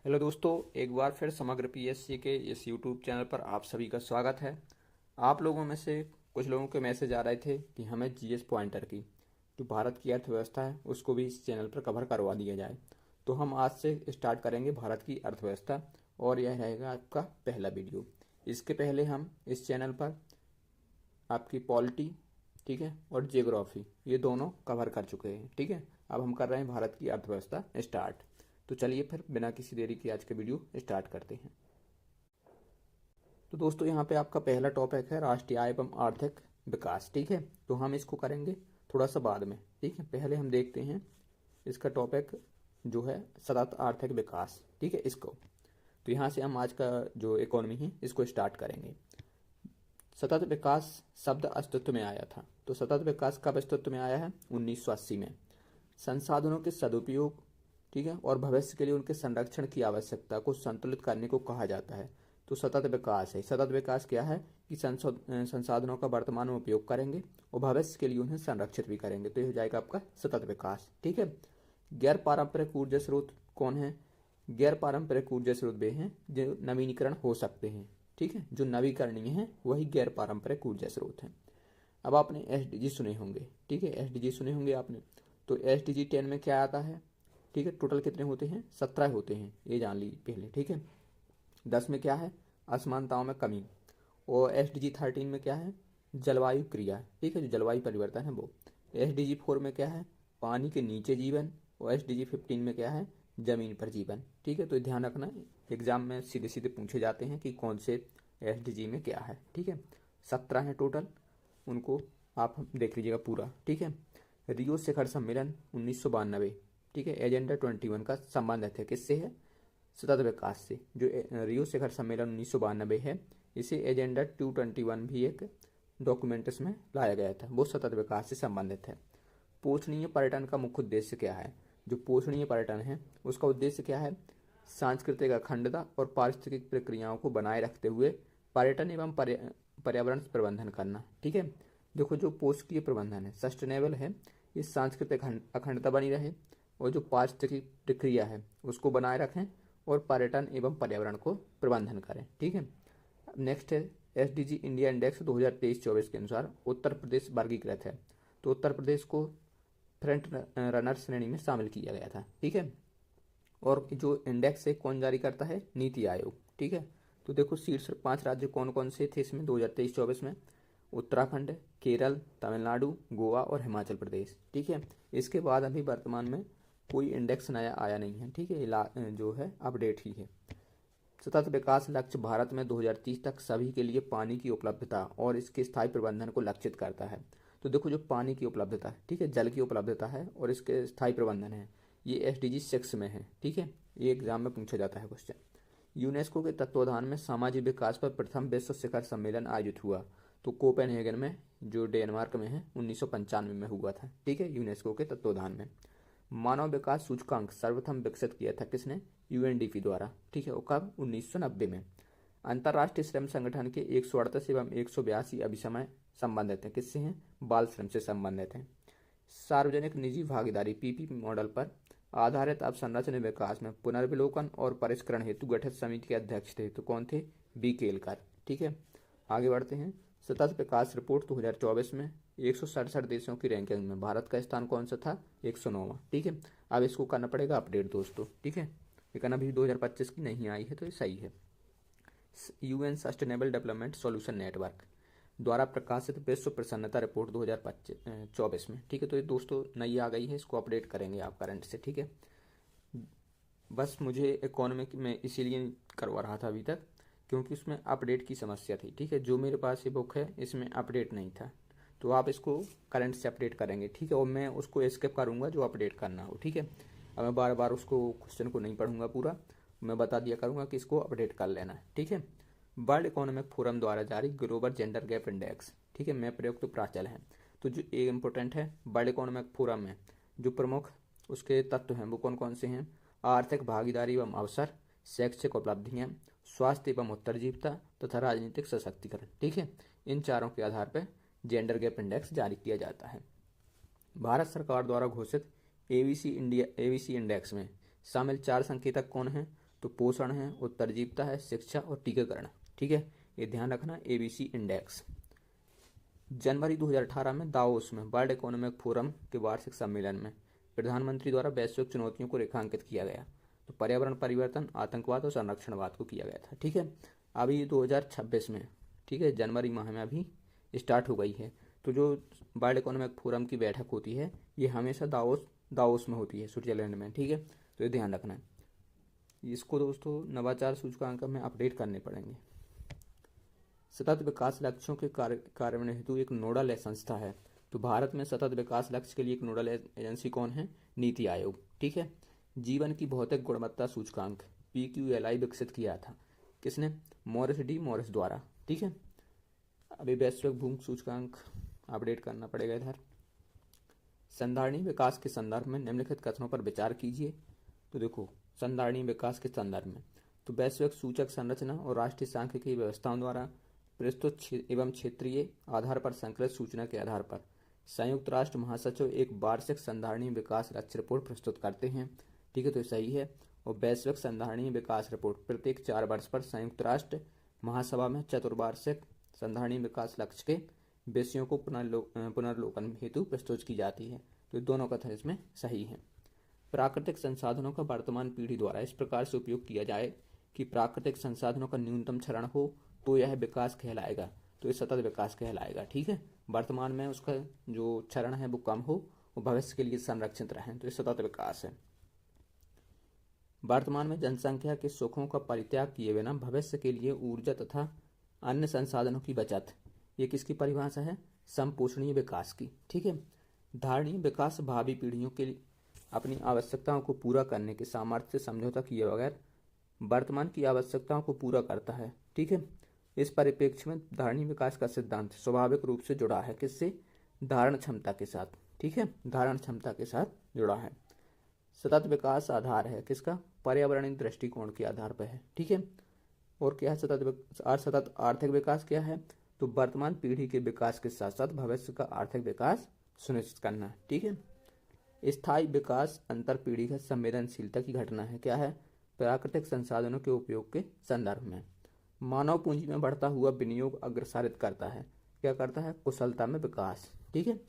Hello दोस्तों, एक बार फिर समग्र पीएससी के इस यूट्यूब चैनल पर आप सभी का स्वागत है। आप लोगों में से कुछ लोगों के मैसेज आ रहे थे कि हमें जीएस पॉइंटर की जो भारत की अर्थव्यवस्था है उसको भी इस चैनल पर कवर करवा दिया जाए। तो हम आज से स्टार्ट करेंगे भारत की अर्थव्यवस्था और यह रहेगा आपका पहला वीडियो। इसके पहले हम इस चैनल पर आपकी पॉलिटी, ठीक है, और जियोग्राफी ये दोनों कवर कर चुके हैं। ठीक है, अब हम कर रहे हैं भारत की अर्थव्यवस्था स्टार्ट। तो चलिए फिर बिना किसी देरी के आज के वीडियो स्टार्ट करते हैं। तो दोस्तों यहाँ पे आपका पहला टॉपिक है राष्ट्रीय आय एवं आर्थिक विकास। ठीक है, तो हम इसको करेंगे थोड़ा सा बाद में। ठीक है, पहले हम देखते हैं इसका टॉपिक जो है सतत आर्थिक विकास। ठीक है, इसको तो यहाँ से हम आज का जो इकोनॉमी है इसको स्टार्ट करेंगे। सतत विकास शब्द अस्तित्व में आया था। तो सतत विकास कब अस्तित्व में आया है? 1980 में। संसाधनों के सदुपयोग, ठीक है, और भविष्य के लिए उनके संरक्षण की आवश्यकता को संतुलित करने को कहा जाता है। तो सतत विकास है। सतत विकास क्या है कि संसाधनों का वर्तमान में उपयोग करेंगे और भविष्य के लिए उन्हें संरक्षित भी करेंगे। तो ये हो जाएगा आपका सतत विकास। ठीक है, गैर पारंपरिक ऊर्जा स्रोत कौन है? गैर पारंपरिक ऊर्जा स्रोत वे हैं जो नवीनीकरण हो सकते हैं। ठीक है, जो नवीकरणीय है वही गैर पारंपरिक ऊर्जा स्रोत है। अब आपने एसडीजी सुने होंगे। ठीक है, एसडीजी सुने होंगे आपने। तो एसडीजी 10 में क्या आता है? ठीक है, टोटल कितने होते हैं? 17 होते हैं, ये जान ली पहले। ठीक है, 10 में क्या है? असमानताओं में कमी। और एसडीजी 13 में क्या है? जलवायु क्रिया। ठीक है, जो जलवायु परिवर्तन है वो। एसडीजी 4 में क्या है? पानी के नीचे जीवन। और एसडीजी 15 में क्या है? जमीन पर जीवन। ठीक है, तो ध्यान रखना, एग्जाम में सीधे सीधे पूछे जाते हैं कि कौन से एसडीजी में क्या है। ठीक है, 17 है टोटल, उनको आप देख लीजिएगा पूरा। ठीक है, रियो शिखर सम्मेलन 1992। ठीक है, एजेंडा 21 का संबंध है किससे? है सतत विकास से। जो रियो शिखर सम्मेलन 1992 है, इसे एजेंडा 221 भी एक डॉक्यूमेंट इसमें लाया गया था, वो सतत विकास से संबंधित है। पोषणीय पर्यटन का मुख्य उद्देश्य क्या है? जो पोषणीय पर्यटन है उसका उद्देश्य क्या है? सांस्कृतिक अखंडता और पारिस्थितिक प्रक्रियाओं को बनाए रखते हुए पर्यटन एवं पर्यावरण प्रबंधन करना। ठीक है, देखो जो पोषकीय प्रबंधन है, सस्टेनेबल है, इस सांस्कृतिक अखंडता बनी रहे और जो पारिस्थितिक प्रक्रिया है उसको बनाए रखें और पर्यटन एवं पर्यावरण को प्रबंधन करें। ठीक है, नेक्स्ट है एसडीजी इंडिया इंडेक्स 2023-24 के अनुसार उत्तर प्रदेश वर्गीकृत है। तो उत्तर प्रदेश को फ्रंट रनर श्रेणी में शामिल किया गया था। ठीक है, और जो इंडेक्स है कौन जारी करता है? नीति आयोग। ठीक है, तो देखो शीर्ष 5 राज्य कौन कौन से थे इसमें 2023-24 में? उत्तराखंड, केरल, तमिलनाडु, गोवा और हिमाचल प्रदेश। ठीक है, इसके बाद अभी वर्तमान में कोई इंडेक्स नया आया नहीं है। ठीक है, जो है अपडेट ही है। सतत विकास लक्ष्य भारत में 2030 तक सभी के लिए पानी की उपलब्धता और इसके स्थायी प्रबंधन को लक्षित करता है। तो देखो जो पानी की उपलब्धता है, ठीक है, जल की उपलब्धता है और इसके स्थायी प्रबंधन है, ये एसडीजी 6 में है। ठीक है, ये एग्जाम में पूछा जाता है क्वेश्चन। यूनेस्को के तत्वाधान में सामाजिक विकास पर प्रथम विश्व शिखर सम्मेलन आयोजित हुआ। तो कोपेनहेगन में, जो डेनमार्क में है, 1995 में हुआ था। ठीक है, यूनेस्को के तत्वाधान में। मानव विकास सूचकांक सर्वप्रथम विकसित किया था किसने? यूएनडीपी द्वारा। ठीक है, वो कब? 1990 में। अंतर्राष्ट्रीय श्रम संगठन के 138 एवं 182 अभिसमय संबंधित हैं किससे हैं? बाल श्रम से संबंधित हैं। सार्वजनिक निजी भागीदारी पीपीपी मॉडल पर आधारित अवसंरचना विकास में पुनर्विलोकन और परिष्करण हेतु गठित समिति के अध्यक्ष थे। तो कौन थे? बी केलकर। ठीक है, आगे बढ़ते हैं। सतत विकास रिपोर्ट 2024 में 167 देशों की रैंकिंग में भारत का स्थान कौन सा था? 109वां। ठीक है, अब इसको करना पड़ेगा अपडेट दोस्तों। ठीक है, लेकिन अभी 2025 की नहीं आई है तो ये सही है। UN sustainable development solution network द्वारा प्रकाशित विश्व प्रसन्नता रिपोर्ट 2024 में। ठीक है, तो ये दोस्तों नई आ गई है, इसको अपडेट करेंगे आप करंट से। ठीक है, बस मुझे इकोनॉमिक में इसीलिए करवा रहा था अभी तक क्योंकि उसमें अपडेट की समस्या थी। ठीक है, जो मेरे पास ये बुक है इसमें अपडेट नहीं था, तो आप इसको करंट से अपडेट करेंगे। ठीक है, और मैं उसको स्किप करूँगा जो अपडेट करना हो। ठीक है, अब मैं बार बार उसको क्वेश्चन को नहीं पढ़ूंगा पूरा, मैं बता दिया करूँगा कि इसको अपडेट कर लेना है। ठीक है, वर्ल्ड इकोनॉमिक फोरम द्वारा जारी ग्लोबल जेंडर गैप इंडेक्स, ठीक है, में प्रयुक्त प्राचल है। तो जो एक इम्पोर्टेंट है वर्ल्ड इकोनॉमिक फोरम में जो प्रमुख उसके तत्व हैं वो कौन कौन से हैं? आर्थिक भागीदारी एवं अवसर, शैक्षिक उपलब्धियां, स्वास्थ्य एवं उत्तरजीविता तथा राजनीतिक सशक्तिकरण। ठीक है, इन चारों के आधार पर जेंडर गैप इंडेक्स जारी किया जाता है। भारत सरकार द्वारा घोषित एबीसी इंडिया एबीसी इंडेक्स में शामिल 4 संकेतक कौन हैं? तो पोषण है, उत्तरजीविता है, शिक्षा और टीकाकरण। ठीक है, ये ध्यान रखना। ABC index. जनवरी 2018 में दावोस में वर्ल्ड इकोनॉमिक फोरम के वार्षिक सम्मेलन में प्रधानमंत्री द्वारा वैश्विक चुनौतियों को रेखांकित किया गया। तो पर्यावरण परिवर्तन, आतंकवाद और संरक्षणवाद को किया गया था। ठीक है, अभी 2026 में, ठीक है, जनवरी माह में अभी स्टार्ट हो गई है। तो जो वर्ल्ड इकोनॉमिक फोरम की बैठक होती है ये हमेशा दावोस में होती है, स्विट्जरलैंड में। ठीक है, तो ये ध्यान रखना है। इसको दोस्तों नवाचार सूचकांक में अपडेट करने पड़ेंगे। सतत विकास लक्ष्यों के कार्यान्वयन हेतु एक नोडल संस्था है। तो भारत में सतत विकास लक्ष्य के लिए एक नोडल एजेंसी कौन है? नीति आयोग। ठीक है, जीवन की भौतिक गुणवत्ता सूचकांक PQLI विकसित किया था किसने? मॉरिस द्वारा। ठीक है, अभी वैश्विक भूमि सूचकांक अपडेट करना पड़ेगा इधर। संधारणीय विकास के संदर्भ में निम्नलिखित कथनों पर विचार कीजिए। तो देखो, संधारणीय विकास के संदर्भ में तो वैश्विक सूचक संरचना और राष्ट्रीय सांख्यिकीय व्यवस्थाओं द्वारा प्रस्तुत एवं क्षेत्रीय आधार पर संकलित सूचना के आधार पर संयुक्त राष्ट्र महासचिव एक वार्षिक संधारणीय विकास लक्ष्य रिपोर्ट प्रस्तुत करते हैं। ठीक है, तो सही है। और वैश्विक संधारणीय विकास रिपोर्ट प्रत्येक 4 वर्ष पर संयुक्त राष्ट्र महासभा में चतुर्वार्षिक संधारणीय विकास लक्ष्य के विषयों को पुनर्लोकन हेतु प्रस्तुत की जाती है। तो दोनों कथन इसमें सही है। प्राकृतिक संसाधनों का वर्तमान पीढ़ी द्वारा इस प्रकार से उपयोग किया जाए कि प्राकृतिक संसाधनों का न्यूनतम क्षरण हो तो यह विकास कहलाएगा। तो ये सतत विकास कहलाएगा। ठीक है, वर्तमान में उसका जो क्षरण है वो कम हो और भविष्य के लिए संरक्षित रहें, तो ये सतत विकास है। वर्तमान में जनसंख्या के सुखों का परित्याग किए बिना भविष्य के लिए ऊर्जा तथा अन्य संसाधनों की बचत, ये किसकी परिभाषा है? समपोषणीय विकास की। ठीक है, धारणीय विकास भावी पीढ़ियों के लिए अपनी आवश्यकताओं को पूरा करने के सामर्थ्य से समझौता किए बगैर वर्तमान की आवश्यकताओं को पूरा करता है। ठीक है, इस परिप्रेक्ष्य में धारणीय विकास का सिद्धांत स्वाभाविक रूप से जुड़ा है किससे? धारण क्षमता के साथ। ठीक है, धारण क्षमता के साथ जुड़ा है। सतत विकास आधार है किसका? पर्यावरणीय दृष्टिकोण के आधार पर है। ठीक है, और क्या है सतत आर्थिक विकास क्या है? तो वर्तमान पीढ़ी के विकास के साथ साथ भविष्य का आर्थिक विकास सुनिश्चित करना। ठीक है, स्थायी विकास अंतर पीढ़ीगत संवेदनशीलता की घटना है। क्या है? प्राकृतिक संसाधनों के उपयोग के संदर्भ में मानव पूंजी में बढ़ता हुआ विनियोग अग्रसारित करता है। क्या करता है? कुशलता में विकास। ठीक है,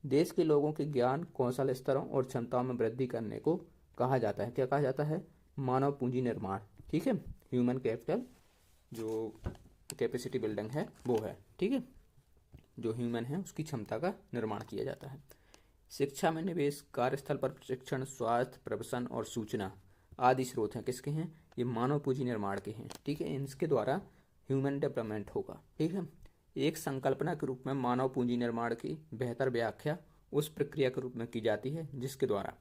देश के लोगों के ज्ञान कौशल स्तरों और क्षमताओं में वृद्धि करने को कहा जाता है। क्या कहा जाता है? मानव पूंजी निर्माण। ठीक है, ह्यूमन कैपिटल जो कैपेसिटी बिल्डिंग है वो है। ठीक है, जो ह्यूमन है उसकी क्षमता का निर्माण किया जाता है। शिक्षा में निवेश, कार्यस्थल पर प्रशिक्षण, स्वास्थ्य, प्रवसन और सूचना आदि स्रोत हैं किसके हैं? ये मानव पूंजी निर्माण के हैं। ठीक है, इनके द्वारा ह्यूमन डेवलपमेंट होगा। ठीक है, एक संकल्पना के रूप में मानव पूंजी निर्माण की बेहतर व्याख्या उस प्रक्रिया के रूप में की जाती है जिसके द्वारा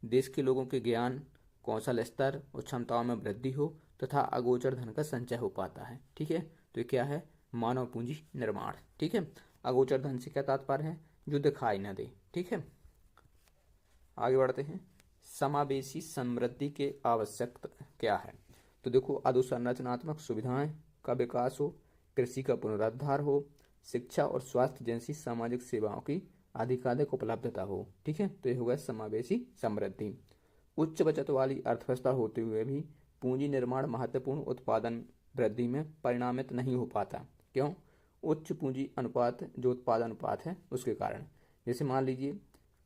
देश के लोगों के ज्ञान कौशल स्तर और क्षमताओं में वृद्धि हो तथा अगोचर धन का संचय हो पाता है। ठीक है, तो ये क्या है? मानव पूंजी निर्माण। ठीक है, अगोचर धन से क्या तात्पर्य है? जो दिखाई न दे। ठीक है, आगे बढ़ते हैं। समावेशी समृद्धि के आवश्यक क्या है? तो देखो, अधोसंरचनात्मक सुविधाएं का विकास हो, कृषि का पुनरुद्धार हो, शिक्षा और स्वास्थ्य जैसी सामाजिक सेवाओं की अधिकाधिक उपलब्धता हो। ठीक है, तो ये होगा समावेशी समृद्धि। उच्च बचत वाली अर्थव्यवस्था होते हुए भी पूंजी निर्माण महत्वपूर्ण उत्पादन वृद्धि में परिणामित नहीं हो पाता। क्यों? उच्च पूंजी अनुपात जो उत्पादन अनुपात है उसके कारण। जैसे मान लीजिए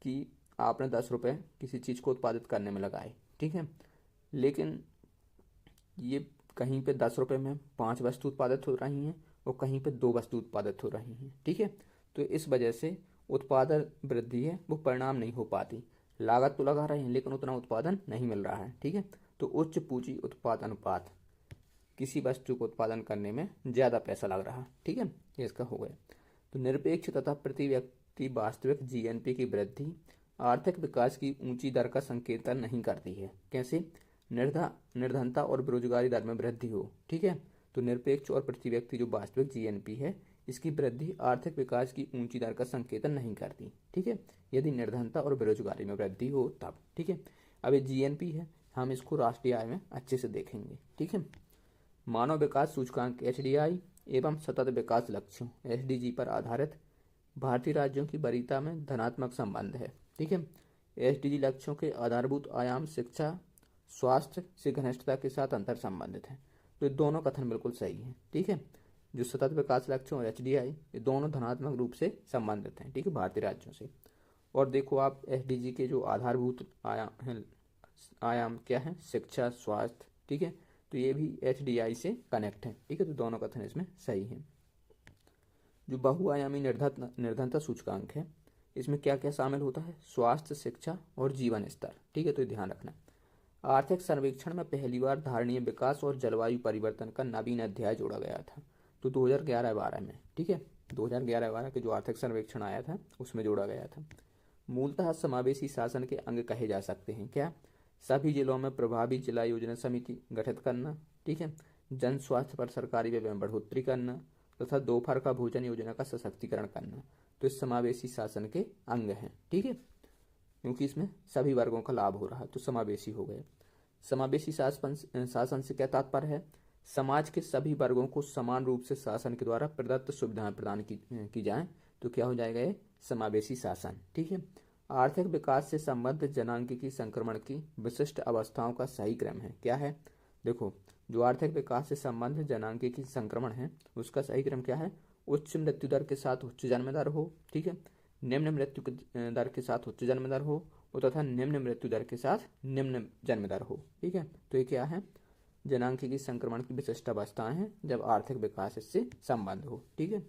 कि आपने 10 रुपये किसी चीज़ को उत्पादित करने में लगाए। ठीक है, लेकिन ये कहीं पे 10 रुपये में 5 वस्तु उत्पादित हो रही हैं और कहीं पे 2 वस्तु उत्पादित हो रही हैं। ठीक है, तो इस वजह से उत्पादन वृद्धि है वो परिणाम नहीं हो पाती। लागत तो लगा रहे हैं लेकिन उतना उत्पादन नहीं मिल रहा है। ठीक है, तो उच्च पूंजी उत्पाद अनुपात, किसी वस्तु को उत्पादन करने में ज़्यादा पैसा लग रहा। ठीक है, ये इसका हो गया। तो निरपेक्ष तथा प्रति व्यक्ति वास्तविक GNP की वृद्धि आर्थिक विकास की ऊंची दर का संकेतन नहीं करती है। कैसे? निर्धनता और बेरोजगारी दर में वृद्धि हो। ठीक है, तो निरपेक्ष और प्रति व्यक्ति जो वास्तविक GNP है इसकी वृद्धि आर्थिक विकास की ऊंची दर का संकेतन नहीं करती। ठीक है, यदि निर्धनता और बेरोजगारी में वृद्धि हो तब। ठीक है, अब ये GNP है, हम इसको राष्ट्रीय आय में अच्छे से देखेंगे। ठीक है, मानव विकास सूचकांक HDI एवं सतत विकास लक्ष्यों SDG पर आधारित भारतीय राज्यों की वरीयता में धनात्मक संबंध है। ठीक है, SDG लक्ष्यों के आधारभूत आयाम शिक्षा, स्वास्थ्य से घनिष्ठता के साथ अंतर संबंधित है। तो ये दोनों कथन बिल्कुल सही है। ठीक है, जो सतत विकास लक्ष्य और एचडीआई ये दोनों धनात्मक रूप से संबंधित हैं। ठीक है, भारतीय राज्यों से। और देखो आप एसडीजी के जो आधारभूत आयाम क्या है, शिक्षा, स्वास्थ्य। ठीक है, तो ये भी एचडीआई से कनेक्ट है। ठीक है, तो दोनों कथन इसमें सही हैं। जो बहुआयामी निर्धनता सूचकांक है, इसमें क्या क्या शामिल होता है, स्वास्थ्य, शिक्षा और जीवन स्तर। ठीक है, तो ध्यान रखना। आर्थिक सर्वेक्षण में पहली बार धारणीय विकास और जलवायु परिवर्तन का नवीन अध्याय जोड़ा गया था, तो 2011-12 में। ठीक है, 2011-12 के जो आर्थिक सर्वेक्षण आया था उसमें जोड़ा गया था। मूलतः समावेशी शासन के अंग कहे जा सकते हैं क्या, सभी जिलों में प्रभावी जिला योजना समिति गठित करना। ठीक है, जन स्वास्थ्य पर सरकारी व्यय में बढ़ोतरी करना तथा दोपहर का भोजन योजना का सशक्तिकरण करना, तो इस समावेशी शासन के अंग हैं। ठीक है, क्योंकि इसमें सभी वर्गों का लाभ हो रहा है तो समावेशी हो गए। समावेशी शासन से क्या तात्पर्य है, समाज के सभी वर्गों को समान रूप से शासन के द्वारा प्रदत्त सुविधाएं प्रदान की जाएं, तो क्या हो जाएगा ये समावेशी शासन। ठीक है, आर्थिक विकास से संबद्ध जनांगीकी संक्रमण की विशिष्ट अवस्थाओं का सही क्रम है, क्या है, देखो जो आर्थिक विकास से संबद्ध जनांगीकी संक्रमण है उसका सही क्रम क्या है, उच्च मृत्यु दर के साथ उच्च जन्म दर हो। ठीक है, निम्न मृत्यु दर के साथ उच्च जन्म दर हो और तथा निम्न मृत्यु दर के साथ निम्न जन्म दर हो। ठीक है, तो ये क्या है, जनांगीकी संक्रमण की विशिष्ट अवस्थाएं हैं जब आर्थिक विकास इससे संबद्ध हो। ठीक है,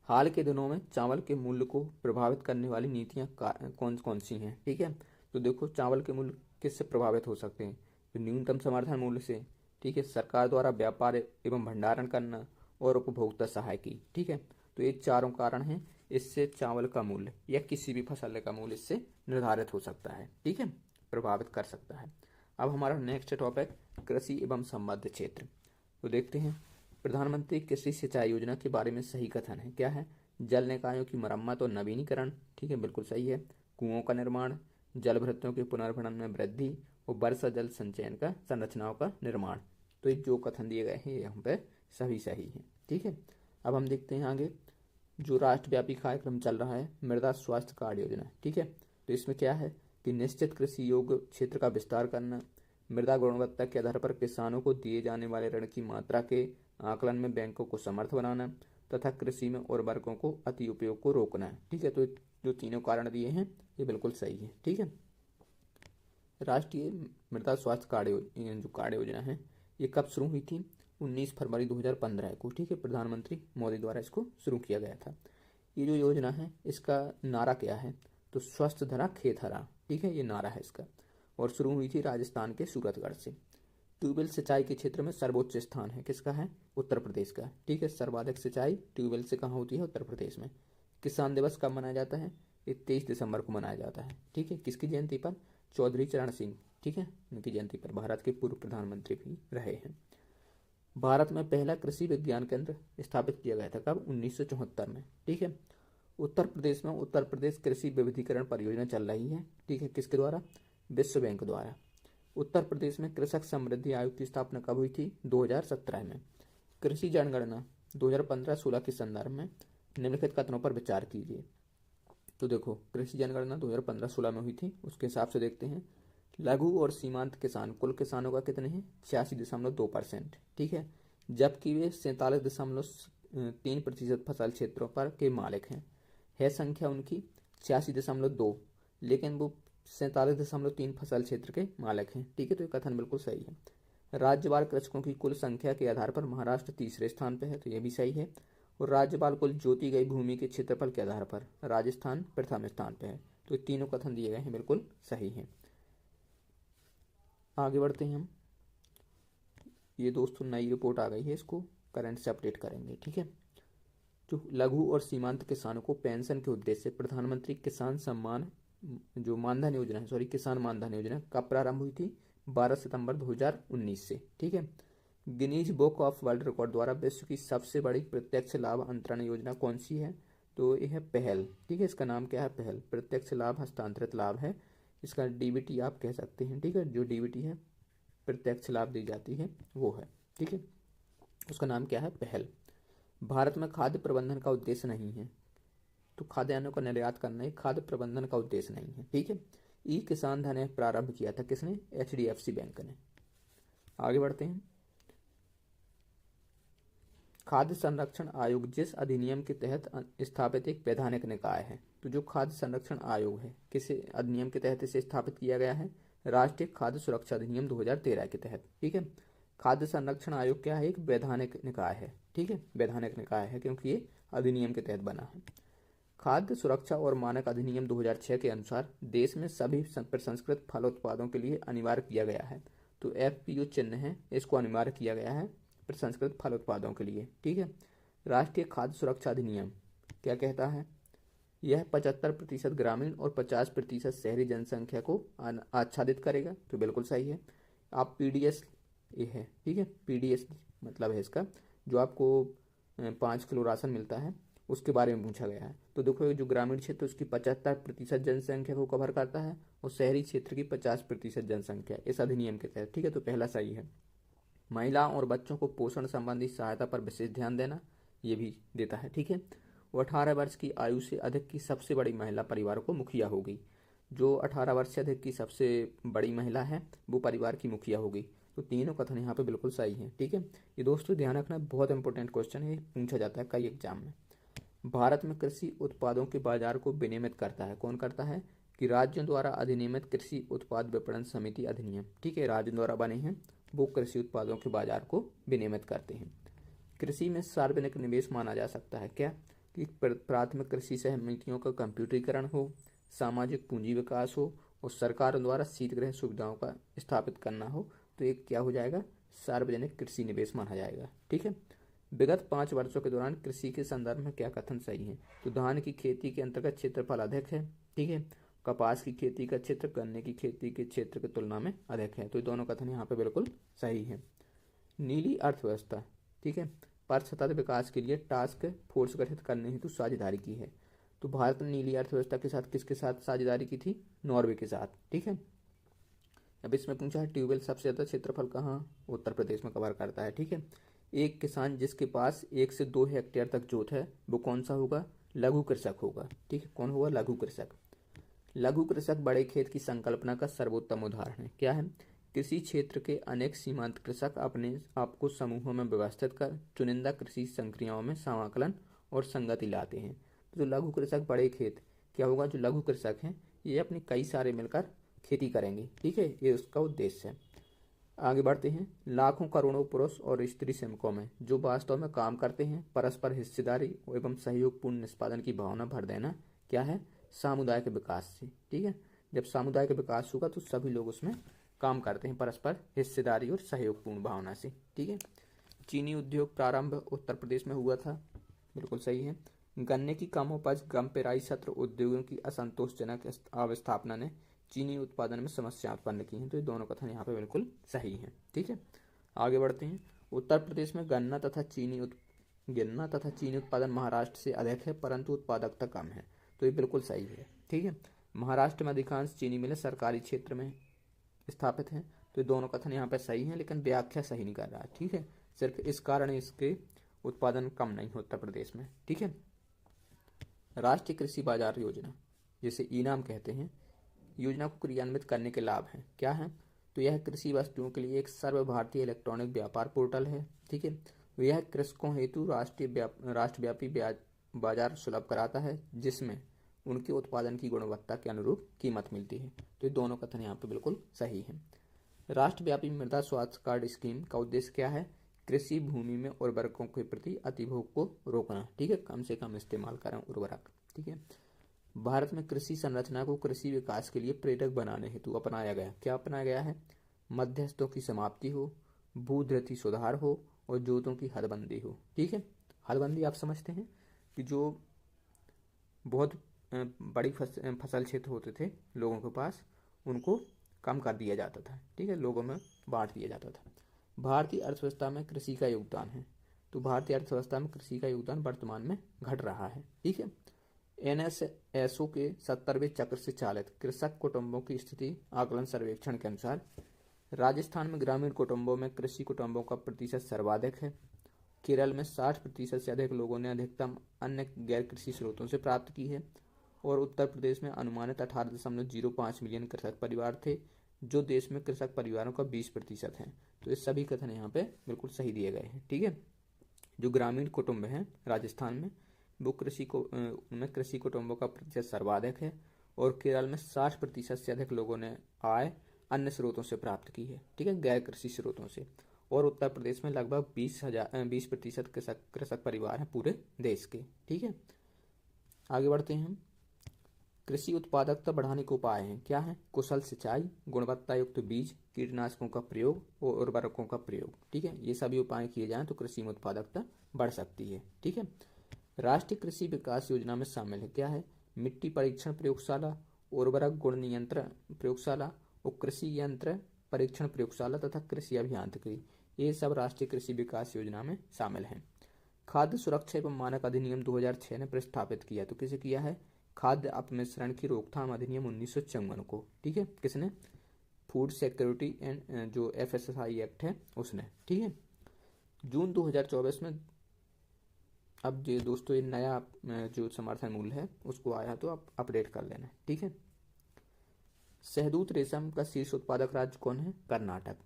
हाल के दिनों में चावल के मूल्य को प्रभावित करने वाली नीतियां कौन कौन सी हैं। ठीक है, तो देखो चावल के मूल्य किससे प्रभावित हो सकते हैं, तो न्यूनतम समर्थन मूल्य से। ठीक है, सरकार द्वारा व्यापार एवं भंडारण करना और उपभोक्ता सहायकी। ठीक है, तो ये चारों कारण हैं, इससे चावल का मूल्य या किसी भी फसल का मूल्य इससे निर्धारित हो सकता है। ठीक है, प्रभावित कर सकता है। अब हमारा नेक्स्ट टॉपिक कृषि एवं संबद्ध क्षेत्र, तो देखते हैं। प्रधानमंत्री कृषि सिंचाई योजना के बारे में सही कथन है, क्या है, जल निकायों की मरम्मत और नवीनीकरण। ठीक है, बिल्कुल सही है। कुओं का निर्माण, जल भृत्यों के पुनर्भरण में वृद्धि और वर्षा जल संचयन का संरचनाओं का निर्माण, तो ये जो कथन दिए गए हैं यहाँ पे सभी सही है। ठीक है, अब हम देखते हैं आगे जो राष्ट्रव्यापी कार्यक्रम चल रहा है मृदा स्वास्थ्य कार्ड योजना। ठीक है, तो इसमें क्या है कि निश्चित कृषि योग्य क्षेत्र का विस्तार करना, मृदा गुणवत्ता के आधार पर किसानों को दिए जाने वाले ऋण की मात्रा के आकलन में बैंकों को समर्थ बनाना तथा कृषि में उर्वरकों को अति उपयोग को रोकना है। ठीक है, तो जो तीनों कारण दिए हैं ये बिल्कुल सही है। ठीक है, राष्ट्रीय मृदा स्वास्थ्य कार्ड जो कार्ड योजना है ये कब शुरू हुई थी, 19 फरवरी 2015 को। ठीक है, प्रधानमंत्री मोदी द्वारा इसको शुरू किया गया था। ये जो योजना है इसका नारा क्या है, तो स्वस्थ धरा खेत हरा। ठीक है, ये नारा है इसका, और शुरू हुई थी राजस्थान के सूरतगढ़ से। ट्यूबवेल सिंचाई के क्षेत्र में सर्वोच्च स्थान है किसका है, उत्तर प्रदेश का। ठीक है, सर्वाधिक सिंचाई ट्यूबवेल से कहाँ होती है, उत्तर प्रदेश में। किसान दिवस कब मनाया जाता है, ये 23 दिसंबर को मनाया जाता है। ठीक है, किसकी जयंती पर, चौधरी चरण सिंह। ठीक है, उनकी जयंती पर, भारत के पूर्व प्रधानमंत्री भी रहे हैं। भारत में पहला कृषि विज्ञान केंद्र स्थापित किया गया था कब, 1974 में। ठीक है, उत्तर प्रदेश में उत्तर प्रदेश कृषि विविधीकरण परियोजना चल रही है। ठीक है, किसके द्वारा, विश्व बैंक द्वारा। उत्तर प्रदेश में कृषक समृद्धि आयोग की स्थापना कब हुई थी, 2017 में। कृषि जनगणना 2015-16 के संदर्भ में निम्नलिखित कथनों पर विचार कीजिए। तो देखो कृषि जनगणना 2015-16 में हुई थी, उसके हिसाब से देखते हैं। लघु और सीमांत किसान कुल किसानों का कितने हैं, 86.2%। ठीक है, जबकि वे 47.3% फसल क्षेत्रों पर के मालिक हैं। है संख्या उनकी 86.2, लेकिन वो 47.3 फसल क्षेत्र के मालिक हैं। ठीक है, तो ये कथन बिल्कुल सही है। राज्यपाल कृषकों की कुल संख्या के आधार पर महाराष्ट्र तीसरे स्थान पर है, तो ये भी सही है। और राज्यपाल कुल जोती गई भूमि के क्षेत्रफल के आधार पर राजस्थान प्रथम स्थान पर है। तो ये तीनों कथन दिए गए हैं बिल्कुल सही हैं। आगे बढ़ते हैं हम। ये दोस्तों नई रिपोर्ट आ गई है, इसको करंट से अपडेट करेंगे। ठीक है, जो लघु और सीमांत किसानों को पेंशन के उद्देश्य से प्रधानमंत्री किसान सम्मान जो मानधन योजना है, सॉरी किसान मानधन योजना कब प्रारंभ हुई थी, 12 सितंबर 2019 से। ठीक है, Guinness book of world record द्वारा विश्व की सबसे बड़ी प्रत्यक्ष लाभ अंतरण योजना कौन सी है, तो यह है पहल। ठीक है, इसका नाम क्या है, पहल प्रत्यक्ष लाभ हस्तांतरित लाभ है, इसका डीबीटी आप कह सकते हैं। ठीक है, जो डीबीटी है प्रत्यक्ष लाभ दी जाती है वो है। ठीक है, उसका नाम क्या है, पहल। भारत में खाद्य प्रबंधन का उद्देश्य नहीं है, तो खाद्यान्नों का निर्यात करना ही खाद्य प्रबंधन का उद्देश्य नहीं है। ठीक है, ई किसान धन ऐप प्रारंभ किया था किसने? HDFC बैंक ने। आगे बढ़ते हैं। खाद्य संरक्षण आयोग जिस अधिनियम के तहत स्थापित एक वैधानिक निकाय है। तो जो खाद्य संरक्षण आयोग है किस अधिनियम के तहत इसे स्थापित किया गया है? राष्ट्रीय खाद्य सुरक्षा अधिनियम 2013 के तहत। ठीक है, खाद्य संरक्षण आयोग क्या है? एक वैधानिक निकाय है। ठीक है, वैधानिक निकाय है क्योंकि ये अधिनियम के तहत बना है। खाद्य सुरक्षा और मानक अधिनियम 2006 के अनुसार देश में सभी प्रसंस्कृत फल उत्पादों के लिए अनिवार्य किया गया है। तो FPO चिन्ह है, इसको अनिवार्य किया गया है प्रसंस्कृत फल उत्पादों के लिए। ठीक है, राष्ट्रीय खाद्य सुरक्षा अधिनियम क्या कहता है? यह 75% ग्रामीण और 50% शहरी जनसंख्या को आच्छादित करेगा। तो बिल्कुल सही है। आप PDS ये है, ठीक है, PDS मतलब है इसका जो आपको 5 किलो राशन मिलता है उसके बारे में पूछा गया है। तो देखो जो ग्रामीण क्षेत्र उसकी 75% जनसंख्या को कवर करता है और शहरी क्षेत्र की 50% जनसंख्या इस अधिनियम के तहत। ठीक है, तो पहला सही है। महिला और बच्चों को पोषण संबंधी सहायता पर विशेष ध्यान देना, ये भी देता है। ठीक है, वो 18 वर्ष की आयु से अधिक की सबसे बड़ी महिला परिवार को मुखिया होगी। जो 18 वर्ष से अधिक की सबसे बड़ी महिला है वो परिवार की मुखिया होगी। तो तीनों कथन यहाँ पे बिल्कुल सही है। ठीक है, ये दोस्तों ध्यान रखना, बहुत इंपॉर्टेंट क्वेश्चन है, पूछा जाता है कई एग्जाम में। भारत में कृषि उत्पादों के बाजार को विनियमित करता है, कौन करता है? कि राज्यों द्वारा अधिनियमित कृषि उत्पाद विपणन समिति अधिनियम। ठीक है, राज्यों द्वारा बने हैं, वो कृषि उत्पादों के बाजार को विनियमित करते हैं। कृषि में सार्वजनिक निवेश माना जा सकता है क्या? कि प्राथमिक कृषि समितियों का कंप्यूटरीकरण हो, सामाजिक पूंजी विकास हो और सरकारों द्वारा शीतगृह सुविधाओं का स्थापित करना हो। तो एक क्या हो जाएगा? सार्वजनिक कृषि निवेश माना जाएगा। ठीक है, विगत 5 वर्षों के दौरान कृषि के संदर्भ में क्या कथन सही है? तो धान की खेती के अंतर्गत क्षेत्रफल अधिक है। ठीक है, कपास की खेती का क्षेत्र गन्ने की खेती के क्षेत्र की तुलना में अधिक है। तो ये दोनों कथन यहाँ पे बिल्कुल सही है। नीली अर्थव्यवस्था, ठीक है, पर सतत विकास के लिए टास्क फोर्स गठित करने हेतु साझेदारी की है। तो भारत ने नीली अर्थव्यवस्था के साथ किसके साथ साझेदारी की थी? नॉर्वे के साथ। ठीक है, अब इसमें पूछा है ट्यूबवेल सबसे ज़्यादा क्षेत्रफल कहाँ? उत्तर प्रदेश में कवर करता है। ठीक है, एक किसान जिसके पास 1 से 2 हेक्टेयर तक जोत है वो कौन सा होगा? लघु कृषक होगा। ठीक है, कौन होगा? लघु कृषक। लघु कृषक बड़े खेत की संकल्पना का सर्वोत्तम उदाहरण है। क्या है? कृषि क्षेत्र के अनेक सीमांत कृषक अपने आप को समूहों में व्यवस्थित कर चुनिंदा कृषि संक्रियाओं में समाकलन और संगति लाते हैं। तो जो लघु कृषक बड़े खेत क्या होगा? जो लघु कृषक हैं ये अपने कई सारे मिलकर खेती करेंगे। ठीक है, ये उसका उद्देश्य है। आगे बढ़ते हैं। लाखों करोड़ों पुरुष और स्त्री श्रमिकों में जो वास्तव में काम करते हैं परस्पर हिस्सेदारी एवं सहयोगपूर्ण निष्पादन की भावना भर देना क्या है? सामुदायिक विकास से। ठीक है, जब सामुदायिक विकास होगा तो सभी लोग उसमें काम करते हैं परस्पर हिस्सेदारी और सहयोगपूर्ण भावना से। ठीक है, चीनी उद्योग प्रारंभ उत्तर प्रदेश में हुआ था, बिल्कुल सही है। गन्ने की कम उपज गम पेराई सत्र उद्योगों की असंतोषजनक अवस्थापना ने चीनी उत्पादन में समस्या उत्पन्न की हैं। तो ये दोनों कथन यहाँ पे बिल्कुल सही है। ठीक है, आगे बढ़ते हैं। उत्तर प्रदेश में गन्ना तथा चीनी उत्पादन महाराष्ट्र से अधिक है परंतु उत्पादकता कम है। तो ये बिल्कुल सही है। ठीक है, महाराष्ट्र में अधिकांश चीनी मिलें सरकारी क्षेत्र में स्थापित हैं। तो ये दोनों कथन यहाँ पे सही हैं लेकिन व्याख्या सही नहीं कर रहा है। ठीक है, सिर्फ इस कारण इसके उत्पादन कम नहीं है उत्तर प्रदेश में। ठीक है, राष्ट्रीय कृषि बाजार योजना जिसे ईनाम कहते हैं, योजना को क्रियान्वित करने के लाभ हैं। क्या है? तो यह कृषि वस्तुओं के लिए एक सर्वभारतीय इलेक्ट्रॉनिक व्यापार पोर्टल है। ठीक है, तो यह कृषकों हेतु राष्ट्रव्यापी बाजार सुलभ कराता है जिसमें उनके उत्पादन की गुणवत्ता के अनुरूप कीमत मिलती है। तो ये दोनों कथन यहाँ पे बिल्कुल सही है। राष्ट्रव्यापी मृदा स्वास्थ्य कार्ड स्कीम का उद्देश्य क्या है? कृषि भूमि में उर्वरकों के प्रति अतिभोग को रोकना। ठीक है, कम से कम इस्तेमाल करें उर्वरक। ठीक है, भारत में कृषि संरचना को कृषि विकास के लिए प्रेरक बनाने हेतु अपनाया गया। क्या अपनाया गया है? मध्यस्थों की समाप्ति हो, भूधृति सुधार हो और जोतों की हदबंदी हो। ठीक है, हदबंदी आप समझते हैं कि जो बहुत बड़ी फसल क्षेत्र होते थे लोगों के पास उनको कम कर दिया जाता था। ठीक है, लोगों में बांट दिया जाता था। भारतीय अर्थव्यवस्था में कृषि का योगदान है। तो भारतीय अर्थव्यवस्था में कृषि का योगदान वर्तमान में घट रहा है। ठीक है, NSSO के 70वें चक्र से चालित कृषक कुटुंबों की स्थिति आकलन सर्वेक्षण के अनुसार राजस्थान में ग्रामीण कुटुंबों में कृषि कुटुंबों का प्रतिशत सर्वाधिक है। केरल में 60% से अधिक लोगों ने अधिकतम अन्य गैर कृषि स्रोतों से प्राप्त की है और उत्तर प्रदेश में अनुमानित 18.05 मिलियन कृषक परिवार थे, जो देश में कृषक परिवारों का 20% है। तो ये सभी कथन यहाँ पे बिल्कुल सही दिए गए हैं। ठीक है। जो ग्रामीण कुटुंब हैं राजस्थान में, वो उनमें कृषि कुटुंबों का प्रतिशत सर्वाधिक है, और केरल में 60% से अधिक लोगों ने आय अन्य स्रोतों से प्राप्त की है। ठीक है, गैर कृषि स्रोतों से। और उत्तर प्रदेश में लगभग 20% कृषक परिवार हैं पूरे देश के। ठीक है, आगे बढ़ते हैं हम। कृषि उत्पादकता बढ़ाने के उपाय हैं, क्या है? कुशल सिंचाई, गुणवत्ता युक्त बीज, कीटनाशकों का प्रयोग और उर्वरकों का प्रयोग। ठीक है, ये सभी उपाय किए जाएं तो कृषि में उत्पादकता बढ़ सकती है। ठीक है, राष्ट्रीय कृषि विकास योजना में शामिल है, क्या है? मिट्टी परीक्षण प्रयोगशाला, उर्वरक गुण नियंत्रण प्रयोगशाला और कृषि यंत्र परीक्षण प्रयोगशाला तथा कृषि अभियांत्रिकी, ये सब राष्ट्रीय कृषि विकास योजना में शामिल हैं। खाद्य सुरक्षा एवं मानक अधिनियम 2006 ने प्रस्तावित किया, तो किसे किया है? खाद्य अपमिश्रण की रोकथाम अधिनियम 1954 को। ठीक है, किसने? फूड सिक्योरिटी एंड जो FSSAI एक्ट है उसने। ठीक है, जून 2024 में अब ये दोस्तों ये नया जो समर्थन मूल्य है उसको आया, तो आप अपडेट कर लेना। ठीक है, शहतूत रेशम का शीर्ष उत्पादक राज्य कौन है? कर्नाटक।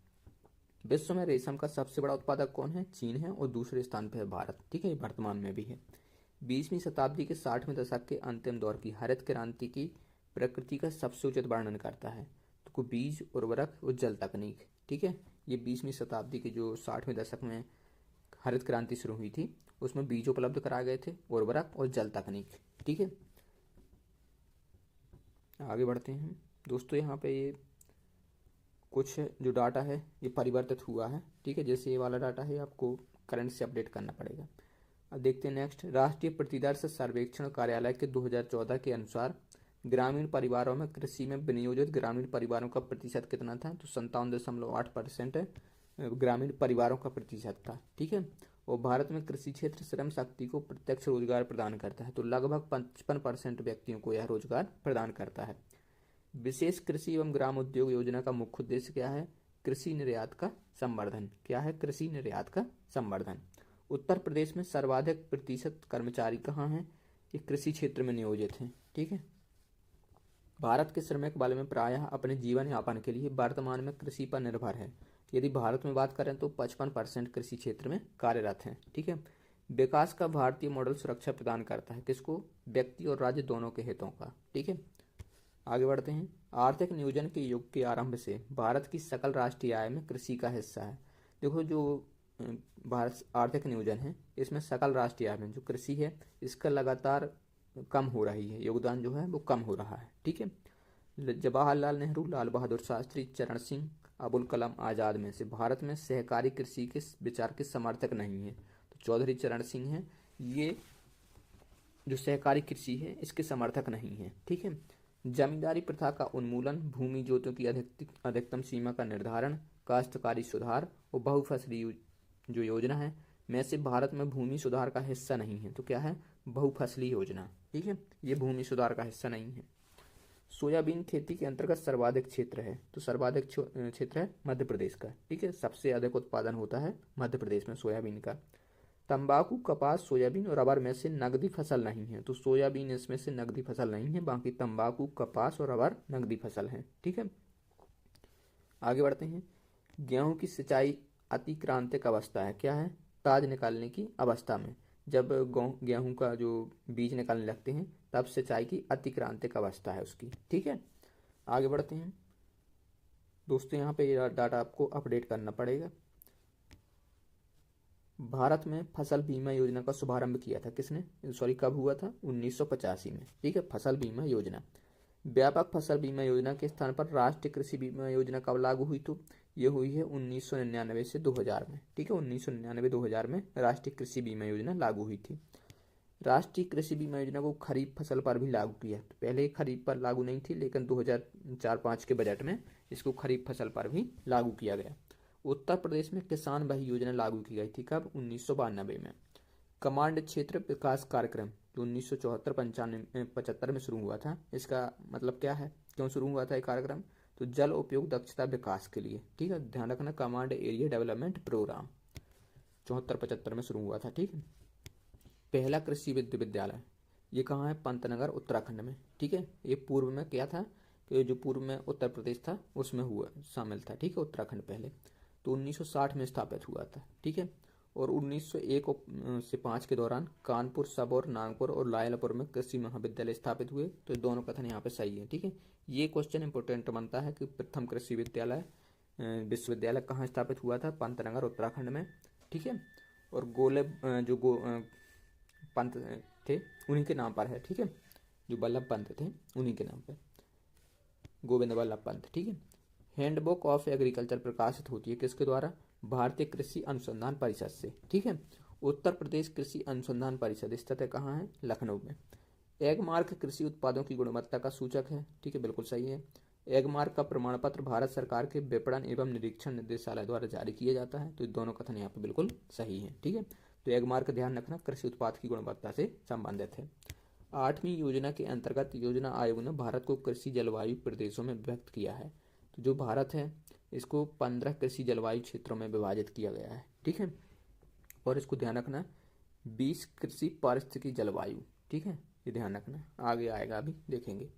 विश्व में रेशम का सबसे बड़ा उत्पादक कौन है? चीन है, और दूसरे स्थान पर है भारत। ठीक है, ये वर्तमान में भी है। 20वीं शताब्दी के 60वें दशक के अंतिम दौर की हरित क्रांति की प्रकृति का सबसे उचित वर्णन करता है, तो बीज, उर्वरक और जल तकनीक। ठीक है, ये 20वीं शताब्दी के जो 60वें दशक में हरित क्रांति शुरू हुई थी उसमें बीज उपलब्ध कराए गए थे, उर्वरक और जल तकनीक। ठीक है, आगे बढ़ते हैं दोस्तों। यहाँ पे ये कुछ जो डाटा है ये परिवर्तित हुआ है। ठीक है, जैसे ये वाला डाटा है आपको करंट से अपडेट करना पड़ेगा। अब देखते हैं नेक्स्ट। राष्ट्रीय प्रतिदर्श सर्वेक्षण कार्यालय के 2014 के अनुसार ग्रामीण परिवारों में कृषि में विनियोजित ग्रामीण परिवारों का प्रतिशत कितना था? तो 57.8% ग्रामीण परिवारों का प्रतिशत था। ठीक है, और भारत में कृषि क्षेत्र श्रम शक्ति को प्रत्यक्ष रोजगार प्रदान करता है, तो लगभग 55% व्यक्तियों को यह रोजगार प्रदान करता है। विशेष कृषि एवं ग्राम उद्योग योजना का मुख्य उद्देश्य क्या है? कृषि निर्यात का संवर्धन। क्या है? कृषि निर्यात का संवर्धन। उत्तर प्रदेश में सर्वाधिक प्रतिशत कर्मचारी कहाँ हैं? ये कृषि क्षेत्र में नियोजित हैं। ठीक है, भारत के श्रमिक बल में प्रायः अपने जीवन यापन के लिए वर्तमान में कृषि पर निर्भर है। यदि भारत में बात करें तो 55% कृषि क्षेत्र में कार्यरत हैं। ठीक है, विकास का भारतीय मॉडल सुरक्षा प्रदान करता है, किसको? व्यक्ति और राज्य दोनों के हितों का। ठीक है, आगे बढ़ते हैं। आर्थिक नियोजन के युग के आरंभ से भारत की सकल राष्ट्रीय आय में कृषि का हिस्सा है। देखो, जो भारत आर्थिक नियोजन है इसमें सकल राष्ट्रीय आय में जो कृषि है इसका लगातार कम हो रही है, योगदान जो है वो कम हो रहा है। ठीक है, जवाहरलाल नेहरू, लाल बहादुर शास्त्री, चरण सिंह, अबुल कलाम आज़ाद में से भारत में सहकारी कृषि के विचार के समर्थक नहीं है, तो चौधरी चरण सिंह हैं, ये जो सहकारी कृषि है इसके समर्थक नहीं है। ठीक है, जमींदारी प्रथा का उन्मूलन, भूमि जोतों की अधिकतम सीमा का निर्धारण, काश्तकारी सुधार और बहुफसली जो योजना है में से भारत में भूमि सुधार का हिस्सा नहीं है, तो क्या है? बहुफसली योजना। ठीक है, ये भूमि सुधार का हिस्सा नहीं है। सोयाबीन खेती के अंतर्गत सर्वाधिक क्षेत्र है, तो सर्वाधिक क्षेत्र है मध्य प्रदेश का। ठीक है, सबसे अधिक उत्पादन होता है मध्य प्रदेश में सोयाबीन का। तंबाकू, कपास, सोयाबीन और रबर में से नकदी फसल नहीं है, तो सोयाबीन इसमें से नकदी फसल नहीं है, बाकी तंबाकू, कपास और रबर नकदी फसल है। ठीक है, आगे बढ़ते हैं। गेहूं की सिंचाई अतिक्रांतिक अवस्था है, क्या है? ताज निकालने की अवस्था में, जब गेहूं का जो बीज निकालने लगते हैं तब सिंचाई की अतिक्रांतिक अवस्था है उसकी। ठीक है, आगे बढ़ते हैं दोस्तों। यहाँ पे ये डाटा आपको अपडेट करना पड़ेगा। भारत में फसल बीमा योजना का शुभारंभ किया था किसने? कब हुआ था? 1985 में। ठीक है, फसल बीमा योजना। व्यापक फसल बीमा योजना के स्थान पर राष्ट्रीय कृषि बीमा योजना कब लागू हुई? तो ये हुई है 1999 से 2000 में। ठीक है, 1999-2000 में राष्ट्रीय कृषि बीमा योजना लागू हुई थी। राष्ट्रीय कृषि बीमा योजना को खरीफ फसल पर भी लागू किया, तो पहले खरीफ पर लागू नहीं थी, लेकिन 2004-05 के बजट में इसको खरीफ फसल पर भी लागू किया गया। उत्तर प्रदेश में किसान भाई योजना लागू की गई थी, कब? 1992 में। कमांड क्षेत्र विकास कार्यक्रम जो 1974-75 में शुरू हुआ था, इसका मतलब क्या है, क्यों शुरू हुआ था ये कार्यक्रम? तो जल उपयोग दक्षता विकास के लिए। ठीक है, ध्यान रखना, कमांड एरिया डेवलपमेंट प्रोग्राम 74-75 में शुरू हुआ था। ठीक है, पहला कृषि विश्वविद्यालय ये कहाँ है? पंतनगर उत्तराखंड में। ठीक है, ये पूर्व में क्या था कि जो पूर्व में उत्तर प्रदेश था उसमें हुआ शामिल था। ठीक है, उत्तराखंड पहले तो 1960 में स्थापित हुआ था। ठीक है, और 1901 से 5 के दौरान कानपुर सब और नागपुर और लायलपुर में कृषि महाविद्यालय स्थापित हुए। तो दोनों कथन यहाँ पे सही है। ठीक है, ये क्वेश्चन इंपोर्टेंट बनता है कि प्रथम कृषि विद्यालय विश्वविद्यालय कहाँ स्थापित हुआ था? पंतनगर उत्तराखंड में। ठीक है, और पंत थे उन्हीं के नाम पर है। ठीक है, जो वल्लभ पंत थे उन्हीं के नाम पर, गोविंद वल्लभ पंत। ठीक है, हैंडबुक ऑफ एग्रीकल्चर प्रकाशित होती है किसके द्वारा? भारतीय कृषि अनुसंधान परिषद से। ठीक है, उत्तर प्रदेश कृषि अनुसंधान परिषद स्थित है कहाँ है? लखनऊ में। एगमार्क कृषि उत्पादों की गुणवत्ता का सूचक है। ठीक है, बिल्कुल सही है। एगमार्क का प्रमाण पत्र भारत सरकार के विपणन एवं निरीक्षण निदेशालय द्वारा जारी किया जाता है। तो दोनों कथन यहाँ पे बिल्कुल सही है। ठीक है, तो एगमार्क ध्यान रखना कृषि उत्पाद की गुणवत्ता से संबंधित है। 8वीं योजना के अंतर्गत योजना आयोग ने भारत को कृषि जलवायु प्रदेशों में विभक्त किया है। तो जो भारत है इसको 15 कृषि जलवायु क्षेत्रों में विभाजित किया गया है। ठीक है, और इसको ध्यान रखना 20 कृषि पारिस्थितिकी जलवायु। ठीक है, ये ध्यान रखना, आगे आएगा अभी देखेंगे।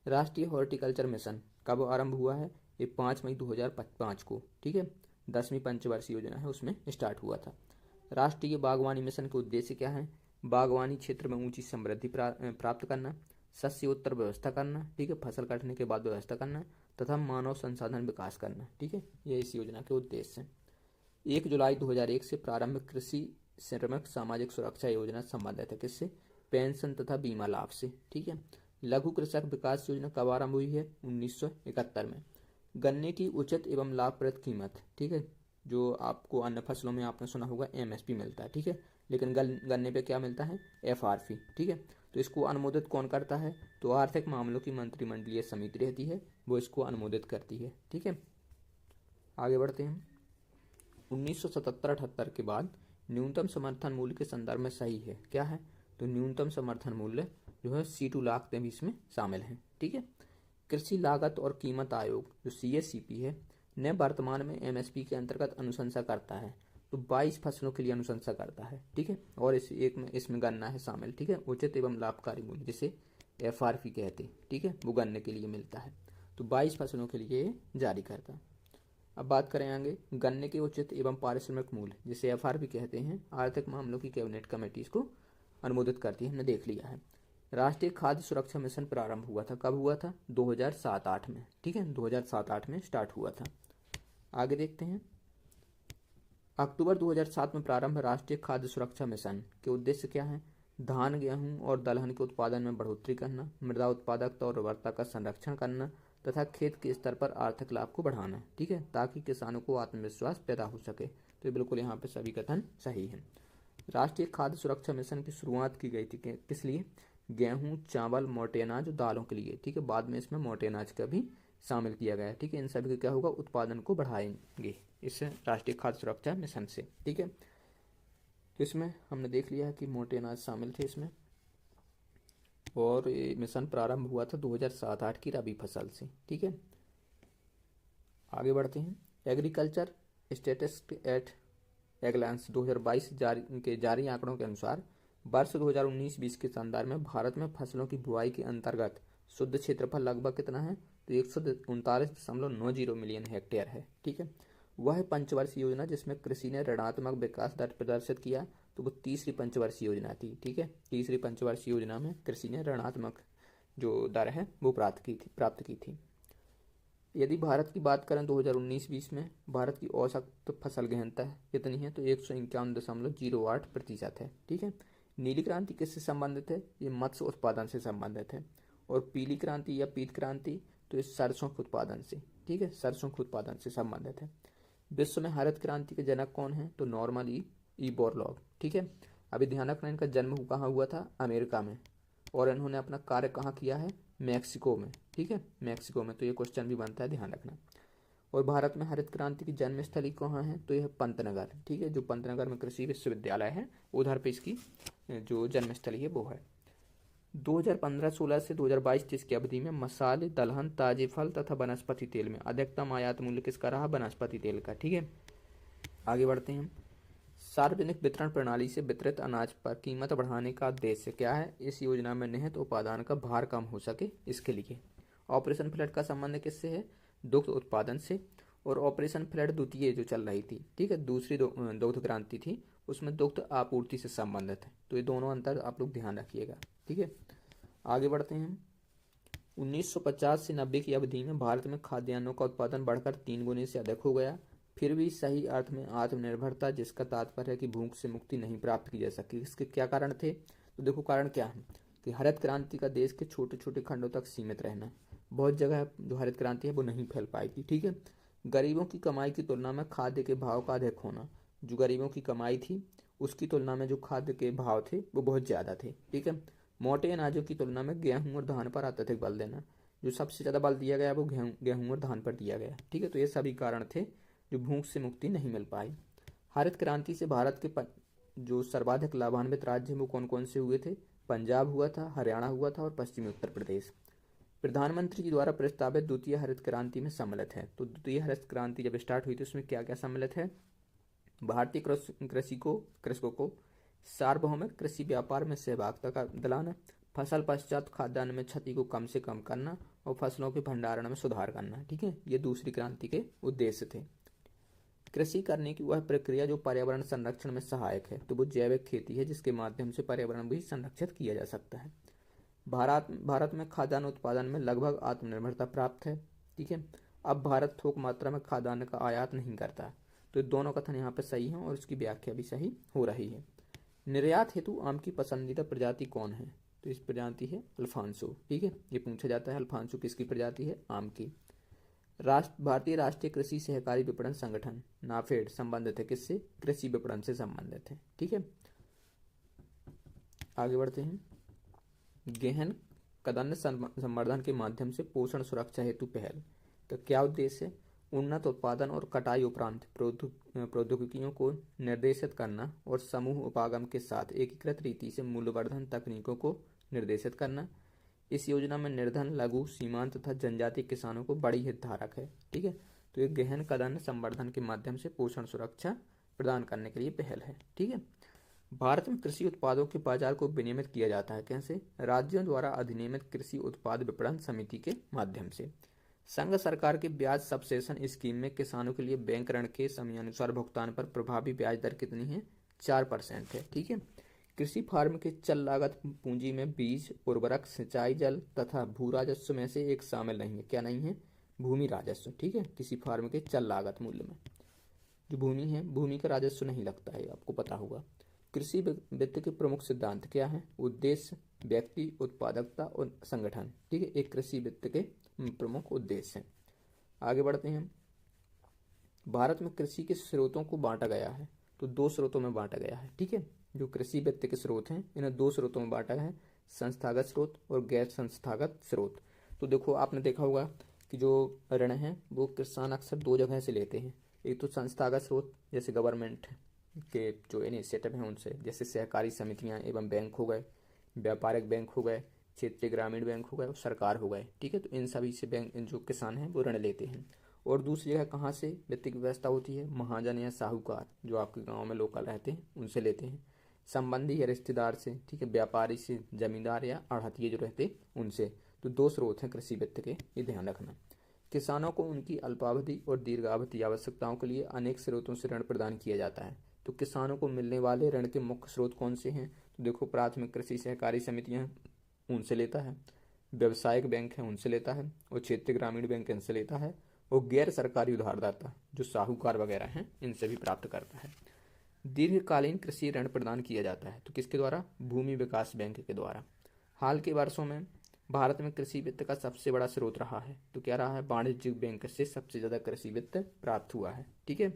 राष्ट्रीय हॉर्टिकल्चर मिशन कब आरंभ हुआ है? ये 5 मई 2005 को। ठीक है, 10वीं पंचवर्षीय योजना है उसमें स्टार्ट हुआ था। राष्ट्रीय बागवानी मिशन के उद्देश्य क्या है? बागवानी क्षेत्र में ऊंची समृद्धि प्राप्त करना, शस्योत्तर व्यवस्था करना। ठीक है, फसल काटने के बाद व्यवस्था करना तथा मानव संसाधन विकास करना। ठीक है, ये इस योजना के उद्देश्य हैं। 1 जुलाई 2001 से प्रारंभ कृषि श्रमिक सामाजिक सुरक्षा योजना संबंधित है किससे? पेंशन तथा बीमा लाभ से। ठीक है, लघु कृषक विकास योजना कब आरंभ हुई है? 1971 में। गन्ने की उचित एवं लाभप्रद कीमत। ठीक है, जो आपको अन्य फसलों में आपने सुना होगा एमएसपी मिलता है। ठीक है, लेकिन गन्ने पे क्या मिलता है? एफआरपी। ठीक है, तो इसको अनुमोदित कौन करता है? तो आर्थिक मामलों की मंत्रिमंडलीय समिति रहती है, वो इसको अनुमोदित करती है। ठीक है, आगे बढ़ते हैं। 1977-78 के बाद न्यूनतम समर्थन मूल्य के संदर्भ में सही है क्या है? तो न्यूनतम समर्थन मूल्य जो है C2 लाख में इसमें शामिल है। ठीक है, कृषि लागत और कीमत आयोग जो CSCP है ने वर्तमान में MSP के अंतर्गत अनुशंसा करता है। तो 22 फसलों के लिए अनुशंसा करता है। ठीक है, और इसमें गन्ना है शामिल। ठीक है, उचित एवं लाभकारी मूल्य जिसे FRP कहते हैं। ठीक है, वो गन्ने के लिए मिलता है। तो 22 फसलों के लिए जारी करता है। अब बात करें आगे, गन्ने के उचित एवं पारिश्रमिक मूल्य जिसे FRP कहते हैं, आर्थिक मामलों की कैबिनेट कमेटी इसको अनुमोदित करती है, हमने देख लिया है। राष्ट्रीय खाद्य सुरक्षा मिशन प्रारंभ हुआ था, कब हुआ था? 2007-8 में। ठीक है, 2007-8 में स्टार्ट हुआ था। आगे देखते हैं। अक्टूबर 2007 में प्रारंभ राष्ट्रीय खाद्य सुरक्षा मिशन के उद्देश्य क्या है? धान, गेहूं और दलहन के उत्पादन में बढ़ोतरी करना, मृदा उत्पादकता और उर्वरता का संरक्षण करना तथा खेत के स्तर पर आर्थिक लाभ को बढ़ाना। ठीक है, ताकि किसानों को आत्मविश्वास पैदा हो सके। तो बिल्कुल यहाँ पे सभी कथन सही है। राष्ट्रीय खाद्य सुरक्षा मिशन की शुरुआत की गई थी किस लिए? गेहूं, चावल, मोटे अनाज और दालों के लिए। ठीक है, बाद में इसमें मोटे अनाज का भी शामिल किया गया है। ठीक है, इन सभी का क्या होगा? उत्पादन को बढ़ाएंगे इस राष्ट्रीय खाद्य सुरक्षा मिशन से। ठीक है, तो इसमें हमने देख लिया है कि मोटे अनाज शामिल थे इसमें, और ये मिशन प्रारंभ हुआ था 2007-8 की रबी फसल से। ठीक है, आगे बढ़ते हैं। एग्रीकल्चर स्टैटिस्टिक्स एट एग्लांस 2022 जारी आंकड़ों के अनुसार वर्ष 2019-20 के संदर्भ में भारत में फसलों की बुआई के अंतर्गत शुद्ध क्षेत्रफल लगभग कितना है? तो 139.90 मिलियन हेक्टेयर है। ठीक है, वह पंचवर्षीय योजना जिसमें कृषि ने ऋणात्मक विकास दर प्रदर्शित किया, तो वो तीसरी पंचवर्षीय योजना थी। ठीक है, तीसरी पंचवर्षीय योजना में कृषि ने ऋणात्मक जो दर है वो प्राप्त की थी। यदि भारत की बात करें 2019-20 में भारत की औसत फसल गहनता कितनी है? तो 151.08% है। ठीक है, नीली क्रांति किससे संबंधित है? ये मत्स्य उत्पादन से संबंधित है। और पीली क्रांति या पीत क्रांति तो इस सरसों के उत्पादन से। ठीक है, सरसों के उत्पादन से संबंधित है। विश्व में हरित क्रांति के जनक कौन है? तो नॉर्मन ई बोरलॉग। ठीक है, अभी ध्यान रखना इनका जन्म कहाँ हुआ था? अमेरिका में, और इन्होंने अपना कार्य कहाँ किया है? मैक्सिको में। ठीक है, मैक्सिको में। तो ये क्वेश्चन भी बनता है, ध्यान रखना। और भारत में हरित क्रांति की जन्मस्थली कहाँ है? तो यह पंतनगर। ठीक है, जो पंतनगर में कृषि विश्वविद्यालय है उधर पे इसकी जो जन्मस्थली है वो है। 2015-16 से 2022-23 की अवधि में मसाले, दलहन, ताजे फल तथा वनस्पति तेल में अधिकतम आयात मूल्य किसका रहा? वनस्पति तेल का। ठीक है, आगे बढ़ते हैं। सार्वजनिक वितरण प्रणाली से वितरित अनाज पर कीमत बढ़ाने का उद्देश्य क्या है? इस योजना में निहित उपादान का भार कम हो सके इसके लिए। ऑपरेशन फ्लड का संबंध किससे है? दुग्ध उत्पादन से। और ऑपरेशन फ्लड द्वितीय जो चल रही थी, ठीक है, दूसरी दुग्ध क्रांति थी, उसमें दुग्ध आपूर्ति से संबंधित है। तो ये दोनों अंतर आप लोग ध्यान रखिएगा, ठीक है। आगे बढ़ते हैं। 1950 से 90 की अवधि में भारत में खाद्यान्नों का उत्पादन बढ़कर 3 गुने से अधिक हो गया। फिर भी सही अर्थ में आत्मनिर्भरता, जिसका तात्पर्य है कि भूख से मुक्ति नहीं प्राप्त की जा सकी। इसके क्या कारण थे? तो देखो कारण क्या है कि हरित क्रांति का देश के छोटे छोटे खंडों तक सीमित रहना। बहुत जगह जो हरित क्रांति है वो नहीं फैल पाएगी, ठीक है। गरीबों की कमाई की तुलना में खाद्य के भाव का अधिक होना। जो गरीबों की कमाई थी उसकी तुलना में जो खाद्य के भाव थे वो बहुत ज़्यादा थे, ठीक है। मोटे अनाजों की तुलना में गेहूं और धान पर अत्यधिक बल देना। जो सबसे ज़्यादा बल दिया गया वो गेहूं और धान पर दिया गया, ठीक है। तो ये सभी कारण थे जो भूख से मुक्ति नहीं मिल पाई। हरित क्रांति से भारत के जो सर्वाधिक लाभान्वित राज्य हैं वो कौन कौन से हुए थे? पंजाब हुआ था, हरियाणा हुआ था और पश्चिमी उत्तर प्रदेश। प्रधानमंत्री जी द्वारा प्रस्तावित द्वितीय हरित क्रांति में सम्मिलित है। तो द्वितीय हरित क्रांति जब स्टार्ट हुई थी उसमें क्या क्या सम्मिलित है? भारतीय कृषकों को सार्वभौमिक कृषि व्यापार में सहभागिता का दिलाना, फसल पश्चात खाद्यान्न में क्षति को कम से कम करना और फसलों के भंडारण में सुधार करना, ठीक है। ये दूसरी क्रांति के उद्देश्य थे। कृषि करने की वह प्रक्रिया जो पर्यावरण संरक्षण में सहायक है, तो वो जैविक खेती है जिसके माध्यम से पर्यावरण भी संरक्षित किया जा सकता है। भारत में खाद्यान्न उत्पादन में लगभग आत्मनिर्भरता प्राप्त है, ठीक है। अब भारत थोक मात्रा में खाद्यान्न का आयात नहीं करता। तो दोनों कथन यहाँ पर सही हैं और इसकी व्याख्या भी सही हो रही है। निर्यात हेतु आम की पसंदीदा प्रजाति कौन है? तो इस प्रजाति है अल्फांसो, ठीक है। ये पूछा जाता है अल्फांसो किसकी प्रजाति है? आम की। भारतीय राष्ट्रीय कृषि सहकारी विपणन संगठन नाफेड संबंधित है किससे? कृषि विपणन से संबंधित है, ठीक है। आगे बढ़ते हैं। गहन कदन्न संवर्धन के माध्यम से पोषण सुरक्षा हेतु पहल का क्या उद्देश्य है? उन्नत उत्पादन और कटाई उपरांत प्रौद्योगिकियों को निर्देशित करना और समूह उपागम के साथ एकीकृत रीति से मूल्यवर्धन तकनीकों को निर्देशित करना। इस योजना में निर्धन, लघु, सीमांत तथा जनजातीय किसानों को बड़ी हितधारक है, ठीक है। तो ये गहन कदन्न संवर्धन के माध्यम से पोषण सुरक्षा प्रदान करने के लिए पहल है, ठीक है। भारत में कृषि उत्पादों के बाजार को विनियमित किया जाता है कैसे? राज्यों द्वारा अधिनियमित कृषि उत्पाद विपणन समिति के माध्यम से। संघ सरकार के ब्याज सबसेशन स्कीम में किसानों के लिए बैंक ऋण के समयानुसार भुगतान पर प्रभावी ब्याज दर कितनी है? 4% है, ठीक है। कृषि फार्म के चल लागत पूंजी में बीज, उर्वरक, सिंचाई जल तथा भू राजस्व में से एक शामिल नहीं है। क्या नहीं है? भूमि राजस्व, ठीक है। किसी फार्म के चल लागत मूल्य में जो भूमि है, भूमि का राजस्व नहीं लगता है, आपको पता होगा। कृषि वित्त के प्रमुख सिद्धांत क्या है? उद्देश्य, व्यक्ति, उत्पादकता और संगठन, ठीक है। एक कृषि वित्त के प्रमुख उद्देश्य हैं। आगे बढ़ते हैं। भारत में कृषि के स्रोतों को बांटा गया है, तो 2 स्रोतों में बांटा गया है, ठीक है। जो कृषि वित्त के स्रोत हैं इन्हें 2 स्रोतों में बांटा है, संस्थागत स्रोत और गैर संस्थागत स्रोत। तो देखो आपने देखा होगा कि जो ऋण है वो किसान अक्सर 2 जगह से लेते हैं। एक तो संस्थागत स्रोत जैसे गवर्नमेंट के जो इनिशिएटिव हैं उनसे, जैसे सहकारी समितियां एवं बैंक हो गए, व्यापारिक बैंक हो गए, क्षेत्रीय ग्रामीण बैंक हो गए और सरकार हो गए, ठीक है। तो इन सभी से बैंक जो किसान हैं वो ऋण लेते हैं। और दूसरी जगह कहाँ से वित्त की व्यवस्था होती है? महाजन या साहूकार जो आपके गांव में लोकल रहते हैं उनसे लेते हैं, संबंधी या रिश्तेदार से, ठीक है, व्यापारी से, जमींदार या आढ़तिये जो रहते उनसे। तो 2 स्रोत हैं कृषि वित्त के, ये ध्यान रखना। किसानों को उनकी अल्पावधि और दीर्घावधि आवश्यकताओं के लिए अनेक स्रोतों से ऋण प्रदान किया जाता है। तो किसानों को मिलने वाले ऋण के मुख्य स्रोत कौन से हैं? तो देखो प्राथमिक कृषि सहकारी समितियां उनसे लेता है, व्यवसायिक बैंक है उनसे लेता है और क्षेत्रीय ग्रामीण बैंक इनसे लेता है और गैर सरकारी उधारदाता जो साहूकार वगैरह हैं इनसे भी प्राप्त करता है। दीर्घकालीन कृषि ऋण प्रदान किया जाता है, तो किसके द्वारा? भूमि विकास बैंक के द्वारा। हाल के वर्षों में भारत में कृषि वित्त का सबसे बड़ा स्रोत रहा है, तो क्या रहा है? वाणिज्यिक बैंक से सबसे ज़्यादा कृषि वित्त प्राप्त हुआ है, ठीक है।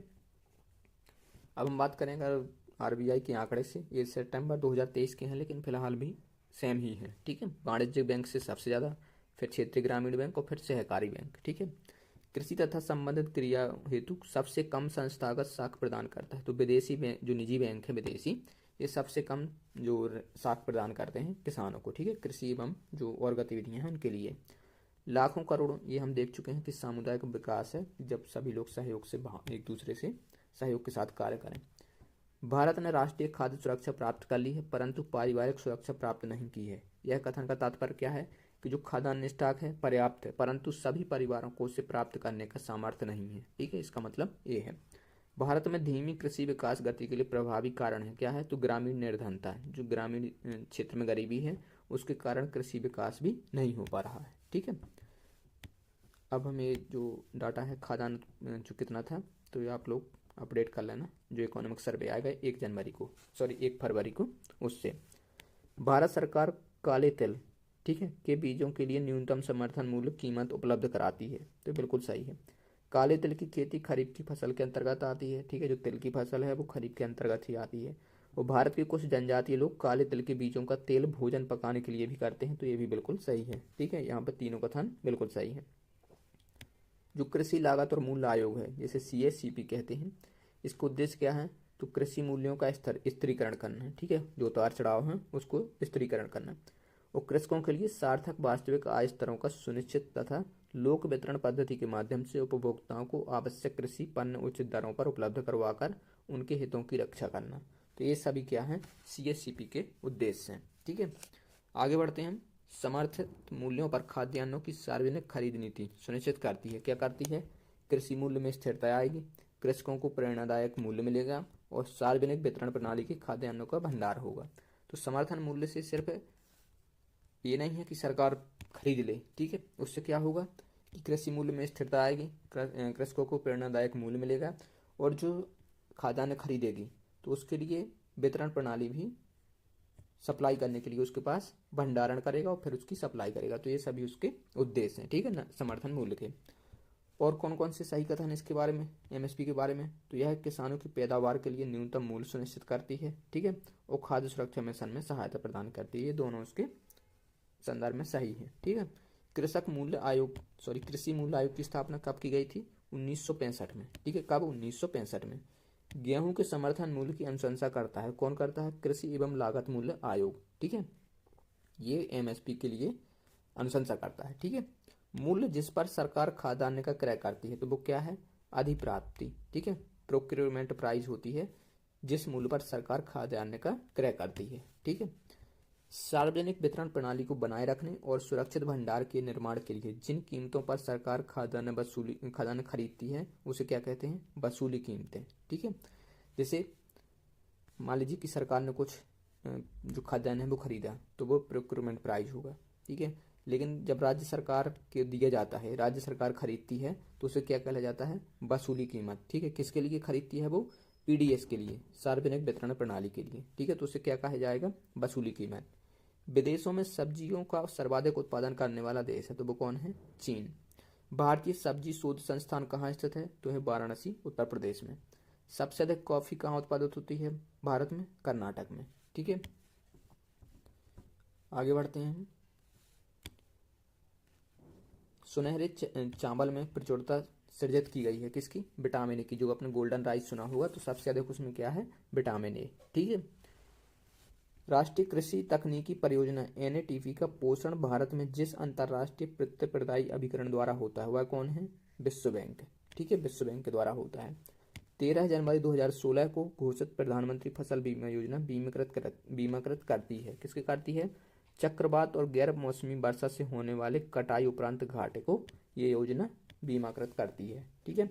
अब हम बात करेंगे आरबीआई के आंकड़े से, ये सितंबर 2023 के हैं लेकिन फिलहाल भी सेम ही है, ठीक है। वाणिज्यिक बैंक से सबसे ज़्यादा, फिर क्षेत्रीय ग्रामीण बैंक और फिर सहकारी बैंक, ठीक है। कृषि तथा संबंधित क्रिया हेतु सबसे कम संस्थागत साख प्रदान करता है, तो विदेशी बैंक जो निजी बैंक है विदेशी, ये सबसे कम जो साख प्रदान करते हैं किसानों को, ठीक है, कृषि एवं जो और गतिविधियाँ हैं उनके लिए। लाखों करोड़ों, ये हम देख चुके हैं कि सामुदायिक विकास है जब सभी लोग सहयोग से एक दूसरे से सहयोग के साथ कार्य करें। भारत ने राष्ट्रीय खाद्य सुरक्षा प्राप्त कर ली है परंतु पारिवारिक सुरक्षा प्राप्त नहीं की है। यह कथन का तात्पर्य क्या है कि जो खाद्यान्न स्टॉक है पर्याप्त है परंतु सभी परिवारों को उसे प्राप्त करने का सामर्थ्य नहीं है। ठीक है, इसका मतलब ये है। भारत में धीमी कृषि विकास गति के लिए प्रभावी कारण है क्या है, तो ग्रामीण निर्धनता है। जो ग्रामीण क्षेत्र में गरीबी है उसके कारण कृषि विकास भी नहीं हो पा रहा है। ठीक है, अब हमें जो डाटा है खाद्यान्न जो कितना था तो ये आप लोग अपडेट कर लेना। जो इकोनॉमिक सर्वे आएगा 1 फरवरी को उससे। भारत सरकार काले तिल, ठीक है, के बीजों के लिए न्यूनतम समर्थन मूल्य कीमत उपलब्ध कराती है, तो बिल्कुल सही है। काले तिल की खेती खरीफ की फसल के अंतर्गत आती है। ठीक है, जो तिल की फसल है वो खरीफ के अंतर्गत ही आती है। और भारत के कुछ जनजातीय लोग काले तिल के बीजों का तेल भोजन पकाने के लिए भी करते हैं, तो ये भी बिल्कुल सही है। ठीक है, यहाँ पर तीनों कथन बिल्कुल सही है। जो कृषि लागत और मूल्य आयोग है जिसे CSCP कहते हैं, इसका उद्देश्य क्या है, तो कृषि मूल्यों का स्थिरीकरण करना है। ठीक है, जो उतार चढ़ाव है उसको स्थिरीकरण करना है और कृषकों के लिए सार्थक वास्तविक आय स्तरों का सुनिश्चित तथा लोक वितरण पद्धति के माध्यम से उपभोक्ताओं को आवश्यक कृषि पण्य उचित दरों पर उपलब्ध करवाकर उनके हितों की रक्षा करना। तो ये सभी क्या है, CSCP के उद्देश्य हैं। ठीक है, आगे बढ़ते हैं हम। समर्थित मूल्यों पर खाद्यान्नों की सार्वजनिक खरीद नीति सुनिश्चित करती है, क्या करती है, कृषि मूल्य में स्थिरता आएगी, कृषकों को प्रेरणादायक मूल्य मिलेगा और सार्वजनिक वितरण प्रणाली के खाद्यान्नों का भंडार होगा। तो समर्थन मूल्य से सिर्फ ये नहीं है कि सरकार खरीद ले, ठीक है, उससे क्या होगा कि कृषि मूल्य में स्थिरता आएगी, कृषकों को प्रेरणादायक मूल्य मिलेगा और जो खाद्यान्न खरीदेगी तो उसके लिए वितरण प्रणाली भी सप्लाई करने के लिए उसके पास भंडारण करेगा और फिर उसकी सप्लाई करेगा। तो ये सभी उसके उद्देश्य हैं। ठीक है ना, समर्थन मूल्य के। और कौन कौन से सही कथन इसके बारे में, MSP के बारे में, तो यह किसानों की पैदावार के लिए न्यूनतम मूल्य सुनिश्चित करती है। ठीक है, और खाद्य सुरक्षा मिशन में सहायता प्रदान करती है। ये दोनों उसके संदर्भ में सही है। ठीक है, कृषि मूल्य आयोग की स्थापना कब की गई थी, 1965 में। ठीक है, कब, 1965 में। गेहूं के समर्थन मूल्य की अनुशंसा करता है, कौन करता है, कृषि एवं लागत मूल्य आयोग। ठीक है, ये MSP के लिए अनुशंसा करता है। ठीक है, मूल्य जिस पर सरकार खाद्यान्न का क्रय करती है तो वो क्या है, अधिप्राप्ति। ठीक है, प्रोक्योरमेंट प्राइस होती है जिस मूल्य पर सरकार खाद्यान्न का क्रय करती है। ठीक है, सार्वजनिक वितरण प्रणाली को बनाए रखने और सुरक्षित भंडार के निर्माण के लिए जिन कीमतों पर सरकार खाद्यान्न खरीदती है उसे क्या कहते हैं, वसूली कीमतें। ठीक है, जैसे मान लीजिए कि सरकार ने कुछ जो खाद्यान्न है वो खरीदा तो वो प्रोक्योरमेंट प्राइस होगा। ठीक है, लेकिन जब राज्य सरकार के दिया जाता है, राज्य सरकार खरीदती है तो उसे क्या कहा जाता है, वसूली कीमत। ठीक है, किसके लिए खरीदती है वो, PDS के लिए, सार्वजनिक वितरण प्रणाली के लिए। ठीक है, तो उसे क्या कहा जाएगा, वसूली कीमत। विदेशों में सब्जियों का सर्वाधिक उत्पादन करने वाला देश है तो वो कौन है, चीन। भारतीय सब्जी शोध संस्थान कहाँ स्थित है, तो है वाराणसी, उत्तर प्रदेश में। सबसे अधिक कॉफी कहाँ उत्पादित होती है भारत में, कर्नाटक में। ठीक है, आगे बढ़ते हैं। सुनहरे चावल में प्रचुरता सृजित की गई है, किसकी, विटामिन ए की। जो अपने गोल्डन राइस सुना होगा तो सबसे अधिक उसमें क्या है, विटामिन ए। ठीक है, राष्ट्रीय कृषि तकनीकी परियोजना NATP का पोषण भारत में जिस अंतर्राष्ट्रीय प्रतिप्रदायी अभिकरण द्वारा होता है वह कौन है, विश्व बैंक। ठीक है, विश्व बैंक के द्वारा होता है। 13 जनवरी 2016 को घोषित प्रधानमंत्री फसल बीमा योजना बीमाकृत करती है, किसके करती है, चक्रवात और गैर मौसमी वर्षा से होने वाले कटाई उपरांत घाटे को ये योजना बीमाकृत करती है। ठीक है,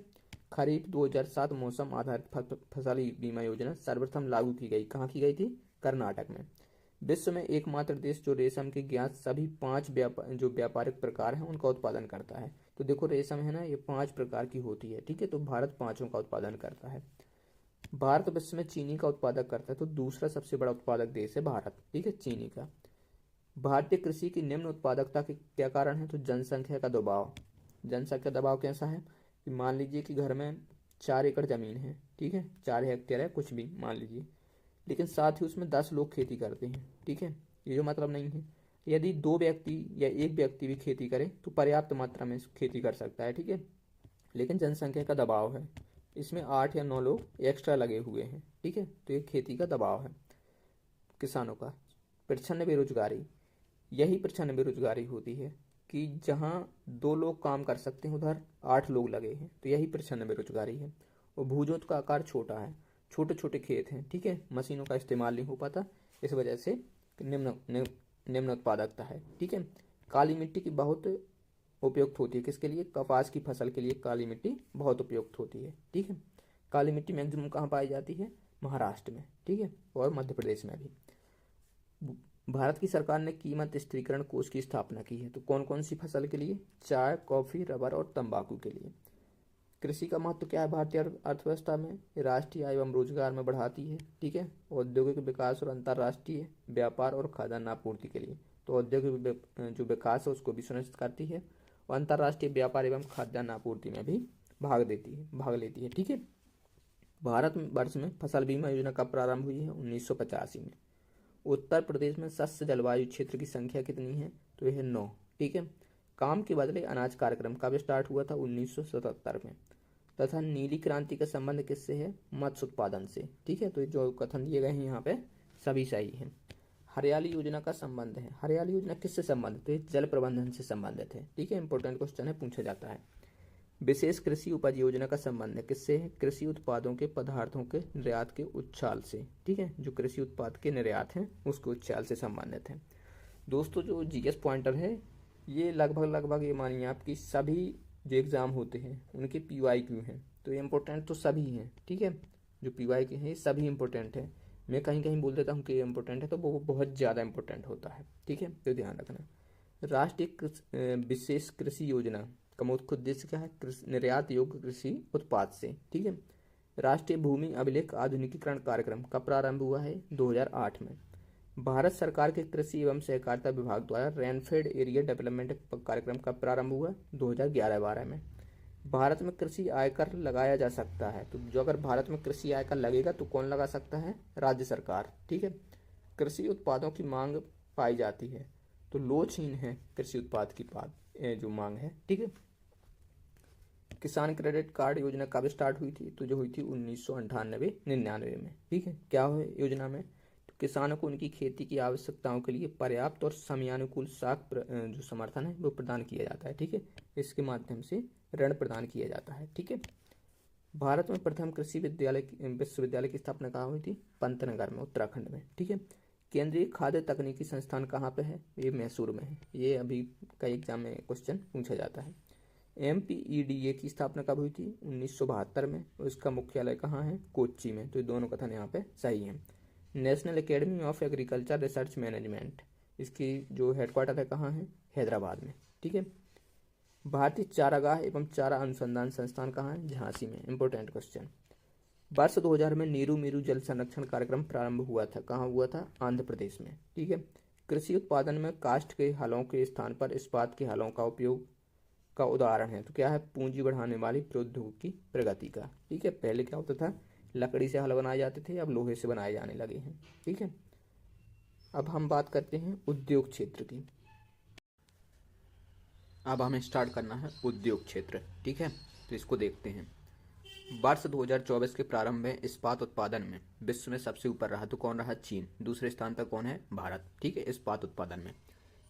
खरीफ 2007 मौसम आधारित फसल बीमा योजना सर्वप्रथम लागू की गई, कहाँ की गई थी, कर्नाटक में। विश्व में एकमात्र देश जो रेशम के ज्ञात सभी 5 जो व्यापारिक प्रकार हैं उनका उत्पादन करता है। तो देखो रेशम है ना, ये 5 प्रकार की होती है। ठीक है, तो भारत 5 का उत्पादन करता है। भारत विश्व में चीनी का उत्पादक करता है, तो दूसरा सबसे बड़ा उत्पादक देश है भारत। ठीक है, चीनी का। भारतीय कृषि की निम्न उत्पादकता के क्या कारण है, तो जनसंख्या का दबाव। जनसंख्या दबाव कैसा है कि मान लीजिए कि घर में 4 एकड़ जमीन है, ठीक है, 4 हेक्टेयर है, कुछ भी मान लीजिए, लेकिन साथ ही उसमें 10 लोग खेती करते हैं। ठीक है, ये जो मतलब नहीं है, यदि 2 व्यक्ति या 1 व्यक्ति भी खेती करे तो पर्याप्त मात्रा में खेती कर सकता है। ठीक है, लेकिन जनसंख्या का दबाव है, इसमें 8 या 9 लोग एक्स्ट्रा लगे हुए हैं। ठीक है, तो ये खेती का दबाव है किसानों का। प्रच्छन्न बेरोजगारी, यही प्रच्छन्न बेरोजगारी होती है कि जहाँ 2 लोग काम कर सकते हैं उधर 8 लोग लगे हैं, तो यही प्रच्छन्न बेरोजगारी है। और भूजोत का आकार छोटा है, छोटे छोटे खेत हैं, ठीक है, मशीनों का इस्तेमाल नहीं हो पाता, इस वजह से निम्न उत्पादकता है, ठीक है। काली मिट्टी की बहुत उपयुक्त होती है, किसके लिए? कपास की फसल के लिए काली मिट्टी बहुत उपयुक्त होती है, ठीक है। काली मिट्टी मैक्सिमम कहाँ पाई जाती है? महाराष्ट्र में, ठीक है, और मध्य प्रदेश में भी। भारत की सरकार ने कीमत स्थिरीकरण कोष की स्थापना की है, तो कौन कौन सी फसल के लिए? चाय, कॉफी, रबर और तंबाकू के लिए। कृषि का महत्व क्या है भारतीय अर्थव्यवस्था में? ये राष्ट्रीय आय एवं रोजगार में बढ़ाती है, ठीक है, औद्योगिक विकास और अंतर्राष्ट्रीय व्यापार और खाद्यान्न आपूर्ति के लिए। तो औद्योगिक जो विकास है उसको भी सुनिश्चित करती है, और अंतर्राष्ट्रीय व्यापार एवं खाद्यान्न आपूर्ति में भी भाग लेती है, ठीक है। भारत वर्ष में फसल बीमा योजना कब प्रारंभ हुई है? 1985 में। उत्तर प्रदेश में शस्य जलवायु क्षेत्र की संख्या कितनी है? तो यह है 9, ठीक है। काम के बदले अनाज कार्यक्रम कब स्टार्ट हुआ था? 1977 में। तथा नीली क्रांति का संबंध किससे है? मत्स्य उत्पादन से, ठीक है। तो जो कथन दिए गए हैं यहाँ पे सभी सही हैं। हरियाली योजना का संबंध है, हरियाली योजना किससे संबंधित है? जल प्रबंधन से संबंधित है, ठीक है, इंपॉर्टेंट क्वेश्चन है, पूछा जाता है। विशेष कृषि उपज योजना का संबंध है किससे है? कृषि उत्पादों के पदार्थों के निर्यात के उच्छाल से, ठीक है, जो कृषि उत्पाद के निर्यात हैं उसके उच्छाल से संबंधित है। दोस्तों जो जीएस पॉइंटर है ये लगभग ये मानिए आपकी सभी जो एग्ज़ाम होते हैं उनके PYQ हैं, तो ये इंपॉर्टेंट तो सभी हैं, ठीक है, जो PYQ हैं ये सभी इंपॉर्टेंट है। मैं कहीं कहीं बोल देता हूँ कि ये इंपॉर्टेंट है तो वो बहुत ज़्यादा इंपॉर्टेंट होता है, ठीक है, तो ध्यान रखना। राष्ट्रीय विशेष कृषि योजना का मुख्य उद्देश्य क्या है? निर्यात योग्य कृषि उत्पाद से, ठीक है। राष्ट्रीय भूमि अभिलेख आधुनिकीकरण कार्यक्रम कब प्रारंभ हुआ है? 2008 में। भारत सरकार के कृषि एवं सहकारिता विभाग द्वारा रेनफेड एरिया डेवलपमेंट कार्यक्रम कब प्रारंभ हुआ? 2011-12 में। भारत में कृषि आयकर लगाया जा सकता है, तो जो अगर भारत में कृषि आयकर लगेगा तो कौन लगा सकता है? राज्य सरकार, ठीक है। कृषि उत्पादों की मांग पाई जाती है, तो लोचहीन है कृषि उत्पाद की जो मांग है, ठीक है। किसान क्रेडिट कार्ड योजना कब स्टार्ट हुई थी? तो जो हुई थी 1998-99 में, ठीक है। क्या हुआ योजना में? तो किसानों को उनकी खेती की आवश्यकताओं के लिए पर्याप्त और समयानुकूल साख जो समर्थन है वो प्रदान किया जाता है, ठीक है। इसके माध्यम से ऋण प्रदान किया जाता है, ठीक है। भारत में प्रथम कृषि विश्वविद्यालय की स्थापना कहाँ हुई थी? पंतनगर में, उत्तराखंड में, ठीक है। केंद्रीय खाद्य तकनीकी संस्थान कहाँ पे है? ये मैसूर में है। ये अभी कई एग्जाम में क्वेश्चन पूछा जाता है। MPEDA की स्थापना कब हुई थी? 1972 में। उसका मुख्यालय कहाँ है? कोच्चि में। तो ये दोनों कथन यहाँ पे सही हैं। National academy of agriculture research management, इसकी जो हेडक्वार्टर है कहाँ है? हैदराबाद में, ठीक है। भारतीय चारागाह एवं चारा अनुसंधान संस्थान कहाँ है? झांसी में। Important question. वर्ष 2000 में नीरू मीरू जल संरक्षण कार्यक्रम प्रारंभ हुआ था, कहाँ हुआ था? आंध्र प्रदेश में, ठीक है। कृषि उत्पादन में काष्ठ के हलों के स्थान पर इस्पात के हलों का उपयोग का उदाहरण है, तो क्या है? पूंजी बढ़ाने वाली प्रौद्योगिकी प्रगति का, ठीक है। पहले क्या होता था? लकड़ी से हल बनाए जाते थे, अब लोहे से बनाए जाने लगे हैं, ठीक है। अब हम बात करते हैं उद्योग क्षेत्र की। अब हमें स्टार्ट करना है उद्योग क्षेत्र, ठीक है, तो इसको देखते हैं। वर्ष 2024 के प्रारंभ में इस्पात उत्पादन में विश्व में सबसे ऊपर रहा तो कौन रहा? चीन। दूसरे स्थान पर कौन है? भारत, ठीक है, इस्पात उत्पादन में।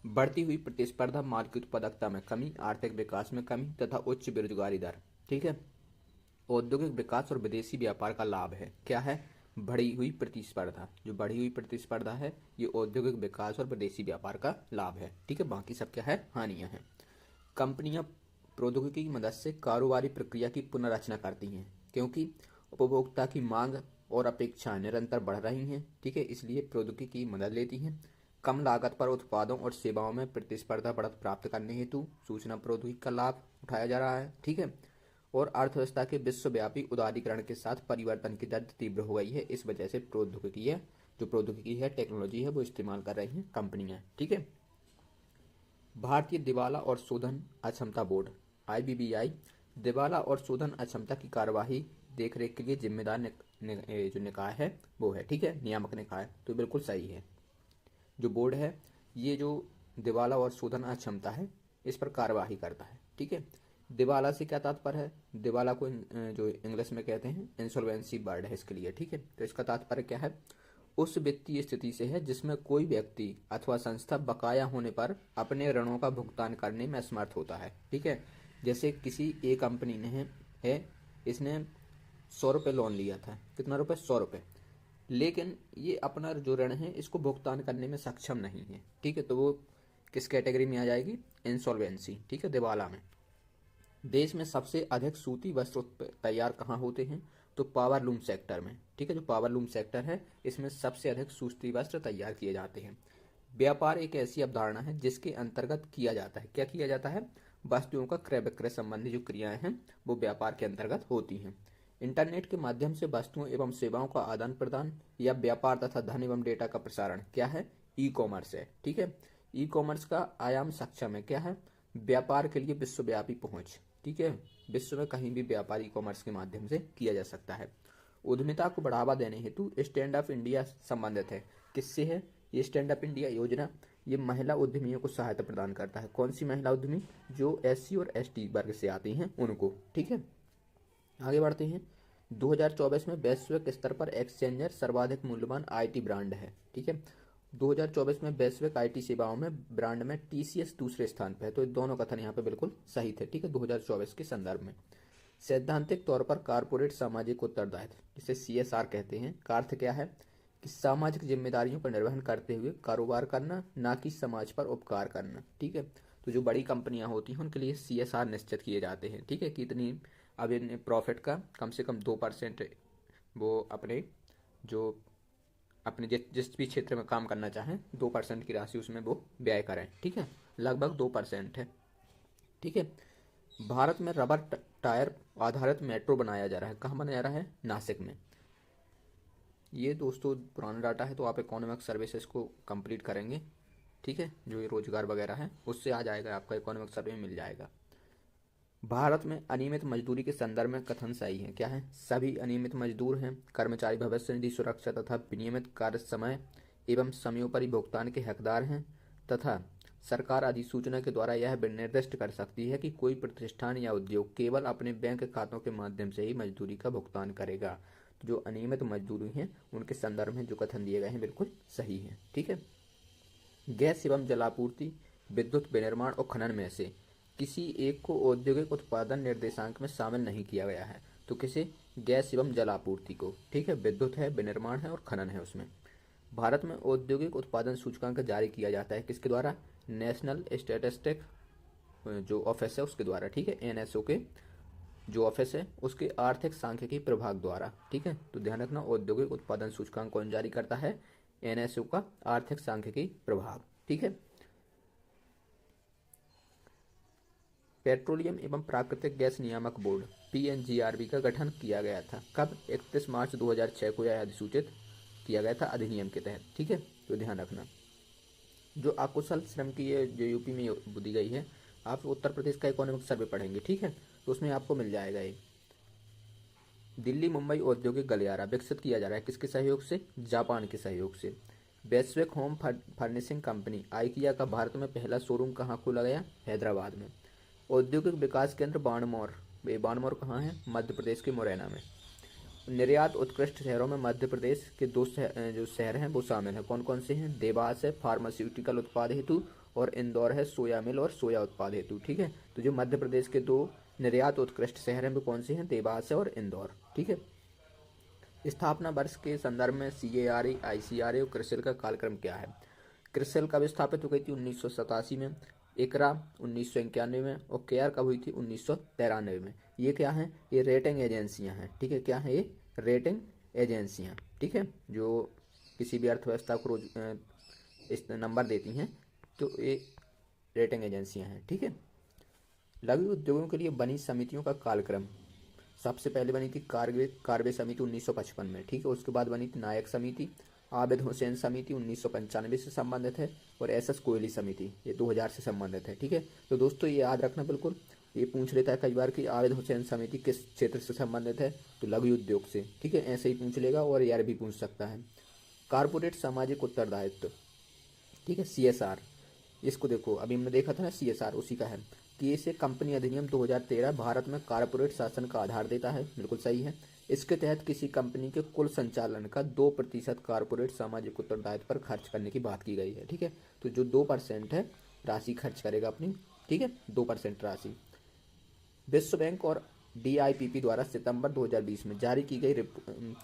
बढ़ती हुई प्रतिस्पर्धा, माल की उत्पादकता में कमी, आर्थिक विकास में कमी तथा उच्च बेरोजगारी दर, ठीक है। औद्योगिक विकास और विदेशी व्यापार का लाभ है, क्या है? बढ़ी हुई प्रतिस्पर्धा। जो बढ़ी हुई प्रतिस्पर्धा है ये औद्योगिक विकास और विदेशी व्यापार का लाभ है, ठीक है। बाकी सब क्या है? हानियां हैं। कंपनियां प्रौद्योगिकी की मदद से कारोबारी प्रक्रिया की पुनर्रचना करती हैं, क्योंकि उपभोक्ता की मांग और अपेक्षाएं निरंतर बढ़ रही हैं, ठीक है, इसलिए प्रौद्योगिकी की मदद लेती हैं। कम लागत पर उत्पादों और सेवाओं में प्रतिस्पर्धा बढ़त प्राप्त करने हेतु सूचना प्रौद्योगिकी का लाभ उठाया जा रहा है, ठीक है। और अर्थव्यवस्था के विश्वव्यापी उदारीकरण के साथ परिवर्तन की दर तीव्र हो गई है, इस वजह से प्रौद्योगिकी है, टेक्नोलॉजी है, वो इस्तेमाल कर रही हैं कंपनियां, ठीक है। भारतीय दिवाला और शोधन अक्षमता बोर्ड IBBI दिवाला और शोधन अक्षमता की कार्यवाही देखरेख के लिए जिम्मेदार जो निकाय है वो है, ठीक है, नियामक निकाय। तो बिल्कुल सही है। जो बोर्ड है ये जो दिवाला और शोधन अक्षमता है इस पर कार्यवाही करता है, ठीक है। दिवाला से क्या तात्पर्य है? दिवाला को जो इंग्लिश में कहते हैं इंसॉल्वेंसी वर्ड है इसके लिए, ठीक है। तो इसका तात्पर्य क्या है? उस वित्तीय स्थिति से है जिसमें कोई व्यक्ति अथवा संस्था बकाया होने पर अपने ऋणों का भुगतान करने में असमर्थ होता है, ठीक है। जैसे किसी एक कंपनी ने है इसने 100 रुपये लोन लिया था। कितना रुपये? 100 रुपये। लेकिन ये अपना जो ऋण है इसको भुगतान करने में सक्षम नहीं है, ठीक है, तो वो किस कैटेगरी में आ जाएगी? इंसॉल्वेंसी, ठीक है, दिवाला में। देश में सबसे अधिक सूती वस्त्र तैयार कहाँ होते हैं? तो पावर लूम सेक्टर में, ठीक है, जो पावर लूम सेक्टर है इसमें सबसे अधिक सूती वस्त्र तैयार किए जाते हैं। व्यापार एक ऐसी अवधारणा है जिसके अंतर्गत किया जाता है, क्या किया जाता है? वस्तुओं का क्रय विक्रय संबंधी जो क्रियाएं हैं वो व्यापार के अंतर्गत होती हैं। इंटरनेट के माध्यम से वस्तुओं एवं सेवाओं का आदान प्रदान या व्यापार तथा धन एवं डेटा का प्रसारण क्या है? ई कॉमर्स है, ठीक है। ई कॉमर्स का आयाम सक्षम है, क्या है? व्यापार के लिए विश्वव्यापी पहुंच, ठीक है, विश्व में कहीं भी व्यापार ई कॉमर्स के माध्यम से किया जा सकता है। उद्यमिता को बढ़ावा देने हेतु स्टैंड अप इंडिया संबंधित है, किससे है? ये स्टैंड अप इंडिया योजना ये महिला उद्यमियों को सहायता प्रदान करता है। कौन सी महिला उद्यमी? जो एससी और एसटी वर्ग से आती हैं उनको, ठीक है। आगे बढ़ते हैं। 2024 में वैश्विक स्तर पर एक्सचेंजर सर्वाधिक मूल्यवान आईटी ब्रांड है, ठीक है। 2024 में वैश्विक आईटी सेवाओं में ब्रांड में टीसीएस दूसरे स्थान पर है, तो ये दोनों कथन यहाँ पे बिल्कुल सही थे, ठीक है, 2024 के संदर्भ में। सैद्धांतिक तौर पर कारपोरेट सामाजिक उत्तरदायित्व, जिसे सीएसआर कहते हैं, का अर्थ क्या है? कि सामाजिक जिम्मेदारियों का निर्वहन करते हुए कारोबार करना, ना कि समाज पर उपकार करना, ठीक है। तो जो बड़ी कंपनियां होती हैं उनके लिए सीएसआर निश्चित किए जाते हैं, ठीक है, कि इतनी अब इन प्रॉफिट का कम से कम 2% वो अपने जो अपने जिस भी क्षेत्र में काम करना चाहें 2% की राशि उसमें वो व्यय करें, ठीक है, लगभग 2% है, ठीक है। भारत में रबर टायर आधारित मेट्रो बनाया जा रहा है, कहाँ बनाया जा रहा है? नासिक में। ये दोस्तों पुराना डाटा है, तो आप इकोनॉमिक सर्विसेज को कंप्लीट करेंगे, ठीक है, जो ये रोजगार वगैरह है उससे आ जाएगा, आपका इकोनॉमिक सर्वे मिल जाएगा। भारत में अनियमित मजदूरी के संदर्भ में कथन सही है, क्या है? सभी अनियमित मजदूर हैं कर्मचारी भविष्य निधि सुरक्षा तथा विनियमित कार्य समय एवं समयोपरि भुगतान के हकदार हैं तथा सरकार अधिसूचना के द्वारा यह निर्दिष्ट कर सकती है कि कोई प्रतिष्ठान या उद्योग केवल अपने बैंक खातों के माध्यम से ही मजदूरी का भुगतान करेगा। तो जो अनियमित मजदूरी हैं उनके संदर्भ में जो कथन दिए गए हैं बिल्कुल सही है, ठीक है। गैस एवं जलापूर्ति, विद्युत विनिर्माण और खनन में से किसी एक को औद्योगिक उत्पादन निर्देशांक में शामिल नहीं किया गया है, तो किसे? गैस एवं जलापूर्ति को, ठीक है, विद्युत है, विनिर्माण है और खनन है उसमें। भारत में औद्योगिक उत्पादन सूचकांक जारी किया जाता है किसके द्वारा? नेशनल स्टैटिस्टिक जो ऑफिस है उसके द्वारा, ठीक है, एनएसओ के जो ऑफिस है उसके आर्थिक सांख्यिकी प्रभाग द्वारा, ठीक है। तो ध्यान रखना, औद्योगिक उत्पादन सूचकांक कौन जारी करता है? एनएसओ का आर्थिक सांख्यिकी प्रभाग, ठीक है। पेट्रोलियम एवं प्राकृतिक गैस नियामक बोर्ड पीएनजीआरबी का गठन किया गया था कब? 31 मार्च 2006 को यह अधिसूचित किया गया था अधिनियम के तहत, ठीक है, तो ध्यान रखना। जो अकुशल श्रम की ये जो यूपी में दी गई है, आप उत्तर प्रदेश का इकोनॉमिक सर्वे पढ़ेंगे, ठीक है, तो उसमें आपको मिल जाएगा ये। दिल्ली मुंबई औद्योगिक गलियारा विकसित किया जा रहा है किसके सहयोग से? जापान के सहयोग से। वैश्विक होम फर्निशिंग कंपनी आइकिया का भारत में पहला शोरूम कहाँ खोला गया? हैदराबाद में। औद्योगिक विकास केंद्र बाणमौर, ये बाणमौर कहाँ है? मध्य प्रदेश के मुरैना में। निर्यात उत्कृष्ट शहरों में मध्य प्रदेश के जो शहर हैं वो शामिल हैं, कौन कौन से हैं? देवास है फार्मास्यूटिकल उत्पाद हेतु और इंदौर है सोया मिल और सोया उत्पाद हेतु, ठीक है। तो जो मध्य प्रदेश के दो निर्यात उत्कृष्ट शहर हैं वो कौन से हैं? देवास है और इंदौर, ठीक है। स्थापना वर्ष के संदर्भ में CARE, ICRA और क्रिसिल का कालक्रम क्या है? क्रिसिल कब स्थापित हो गई थी? 1987 में। इकरा 1991 में और केयर कब हुई थी? 1993 में। ये क्या है? ये रेटिंग एजेंसियां हैं, ठीक है, क्या है ये? रेटिंग एजेंसियां, ठीक है, जो किसी भी अर्थव्यवस्था को रोज इस नंबर देती हैं, तो ये रेटिंग एजेंसियां हैं, ठीक है। लघु उद्योगों के लिए बनी समितियों का कालक्रम, सबसे पहले बनी थी कार्वे समिति 1955 में, ठीक है, उसके बाद बनी थी नायक समिति, आबिद हुसैन समिति 1995 से संबंधित है और SS कोहली समिति ये 2000 से संबंधित है, ठीक है। तो दोस्तों ये याद रखना बिल्कुल, ये पूछ लेता है कई बार कि आबिद हुसैन समिति किस क्षेत्र से संबंधित है? तो लघु उद्योग से, ठीक है, ऐसे ही पूछ लेगा और यार भी पूछ सकता है। कारपोरेट सामाजिक उत्तरदायित्व, ठीक है, CSR, इसको देखो अभी हमने देखा था ना, CSR उसी का है कि इसे कंपनी अधिनियम 2013 भारत में कारपोरेट शासन का आधार देता है, बिल्कुल सही है। इसके तहत किसी कंपनी के कुल संचालन का 2% कारपोरेट सामाजिक उत्तरदायित्व पर खर्च करने की बात की गई है, ठीक है। तो जो 2% है राशि खर्च करेगा अपनी, ठीक है, 2% राशि। विश्व बैंक और DIPP द्वारा सितंबर 2020 में जारी की गई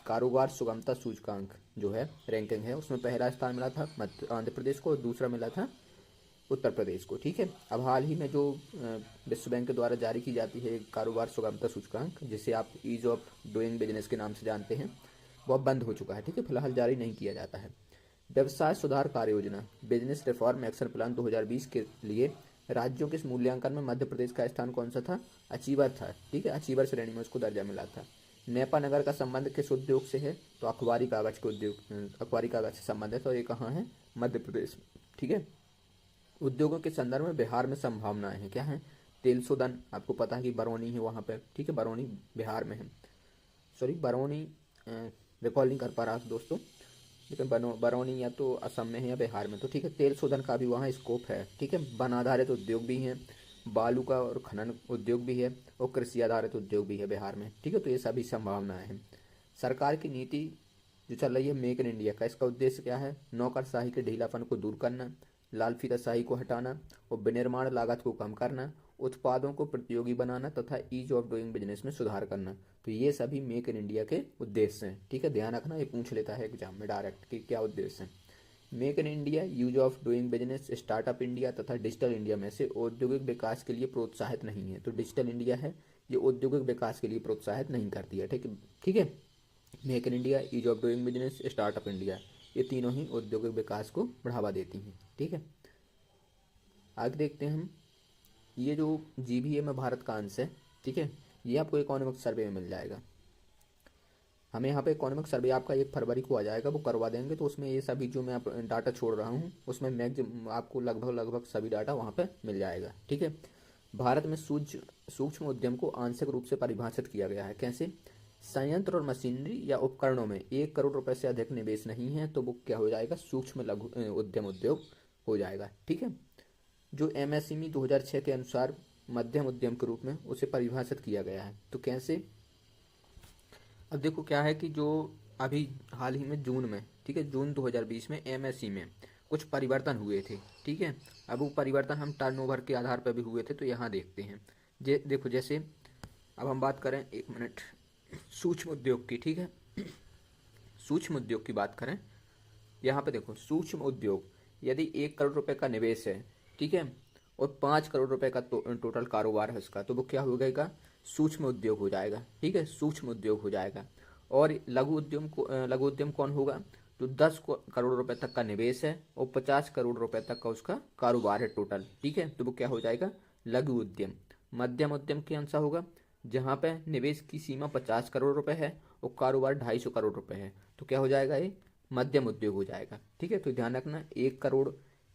कारोबार सुगमता सूचकांक जो है रैंकिंग है, उसमें पहला स्थान मिला था आंध्र प्रदेश को और दूसरा मिला था उत्तर प्रदेश को। ठीक है, अब हाल ही में जो विश्व बैंक के द्वारा जारी की जाती है कारोबार सुगमता सूचकांक, जिसे आप ईज ऑफ डूइंग बिजनेस के नाम से जानते हैं, वह बंद हो चुका है। ठीक है, फिलहाल जारी नहीं किया जाता है। व्यवसाय सुधार कार्य योजना बिजनेस रिफॉर्म एक्शन प्लान 2020 के लिए राज्यों के इस मूल्यांकन में मध्य प्रदेश का स्थान कौन सा था? अचीवर था। ठीक है, अचीवर श्रेणी में उसको दर्जा मिला था। नेपा नगर का संबंध किस उद्योग से है? तो अखबारी कागज के उद्योग, अखबारी कागज से संबंध है, तो ये कहाँ है? मध्य प्रदेश। ठीक है, उद्योगों के संदर्भ में बिहार में संभावनाएं हैं, क्या है? तेल शोधन, आपको पता है कि बरौनी है वहाँ पे। ठीक है, बरौनी बिहार में है, सॉरी बरौनी रिकॉल नहीं कर पा रहा दोस्तों, लेकिन बरौनी या तो असम में है या बिहार में। तो ठीक है, तेल शोधन का भी वहाँ स्कोप है। ठीक है, वन आधारित उद्योग भी हैं, बालू का और खनन उद्योग भी है, और कृषि आधारित उद्योग भी है बिहार में। ठीक है, तो ये सभी संभावनाएं हैं। सरकार की नीति जो चल रही है मेक इन इंडिया का, इसका उद्देश्य क्या है? नौकरशाही के ढीलापन को दूर करना, लाल फीताशाही को हटाना और विनिर्माण लागत को कम करना, उत्पादों को प्रतियोगी बनाना तथा ईज ऑफ डूइंग बिजनेस में सुधार करना। तो ये सभी मेक इन इंडिया के उद्देश्य हैं। ठीक है, ध्यान रखना, ये पूछ लेता है एग्जाम में डायरेक्ट कि क्या उद्देश्य है। Make in India, use of doing business, startup India तथा डिजिटल इंडिया में से औद्योगिक विकास के लिए प्रोत्साहित नहीं है। तो डिजिटल इंडिया है, ये औद्योगिक विकास के लिए प्रोत्साहित नहीं करती है। ठीक है, make in India, ease of doing business, startup India, ये तीनों ही औद्योगिक विकास को बढ़ावा देती हैं। ठीक है, आगे देखते हैं हम। ये जो GBA में भारत का अंश है, ठीक है, ये आपको इकोनॉमिक सर्वे में मिल जाएगा। हमें यहाँ पे इकोनॉमिक सर्वे आपका 1 फरवरी को आ जाएगा, वो करवा देंगे। तो उसमें ये सभी जो मैं डाटा छोड़ रहा हूँ, उसमें मैक्सिमम आपको लगभग सभी डाटा वहाँ पे मिल जाएगा। ठीक है, भारत में सूक्ष्म उद्यम को आंशिक रूप से परिभाषित किया गया है। कैसे? संयंत्र और मशीनरी या उपकरणों में 1 करोड़ रुपए से अधिक निवेश नहीं है, तो वो क्या हो जाएगा? सूक्ष्म लघु उद्योग हो जाएगा। ठीक है, जो MSME 2006 के अनुसार मध्यम उद्यम के रूप में उसे परिभाषित किया गया है। तो कैसे? अब देखो क्या है कि जो अभी हाल ही में जून में, ठीक है, जून 2020 में MSE में कुछ परिवर्तन हुए थे। ठीक है, अब वो परिवर्तन हम टर्नओवर के आधार पर भी हुए थे, तो यहाँ देखते हैं। देखो जैसे अब हम बात करें, 1 मिनट, सूक्ष्म उद्योग की। ठीक है, सूक्ष्म उद्योग की बात करें, यहाँ पे देखो सूक्ष्म उद्योग यदि 1 करोड़ रुपए का निवेश है, ठीक है, और 5 करोड़ रुपए का टोटल कारोबार है उसका, तो वो क्या हो जाएगा? सूक्ष्म उद्योग हो जाएगा। ठीक है, सूक्ष्म उद्योग हो जाएगा। और लघु उद्यम कौन होगा? तो 10 करोड़ रुपए तक का निवेश है और 50 करोड़ रुपए तक का उसका कारोबार है टोटल। ठीक है, तो वो क्या हो जाएगा? लघु उद्यम। मध्यम उद्यम कौन सा होगा? जहाँ पे निवेश की सीमा 50 करोड़ रुपए है और कारोबार 250 करोड़ रुपए है, तो क्या हो जाएगा? ये मध्यम उद्योग हो जाएगा। ठीक है, तो ध्यान रखना, 1 करोड़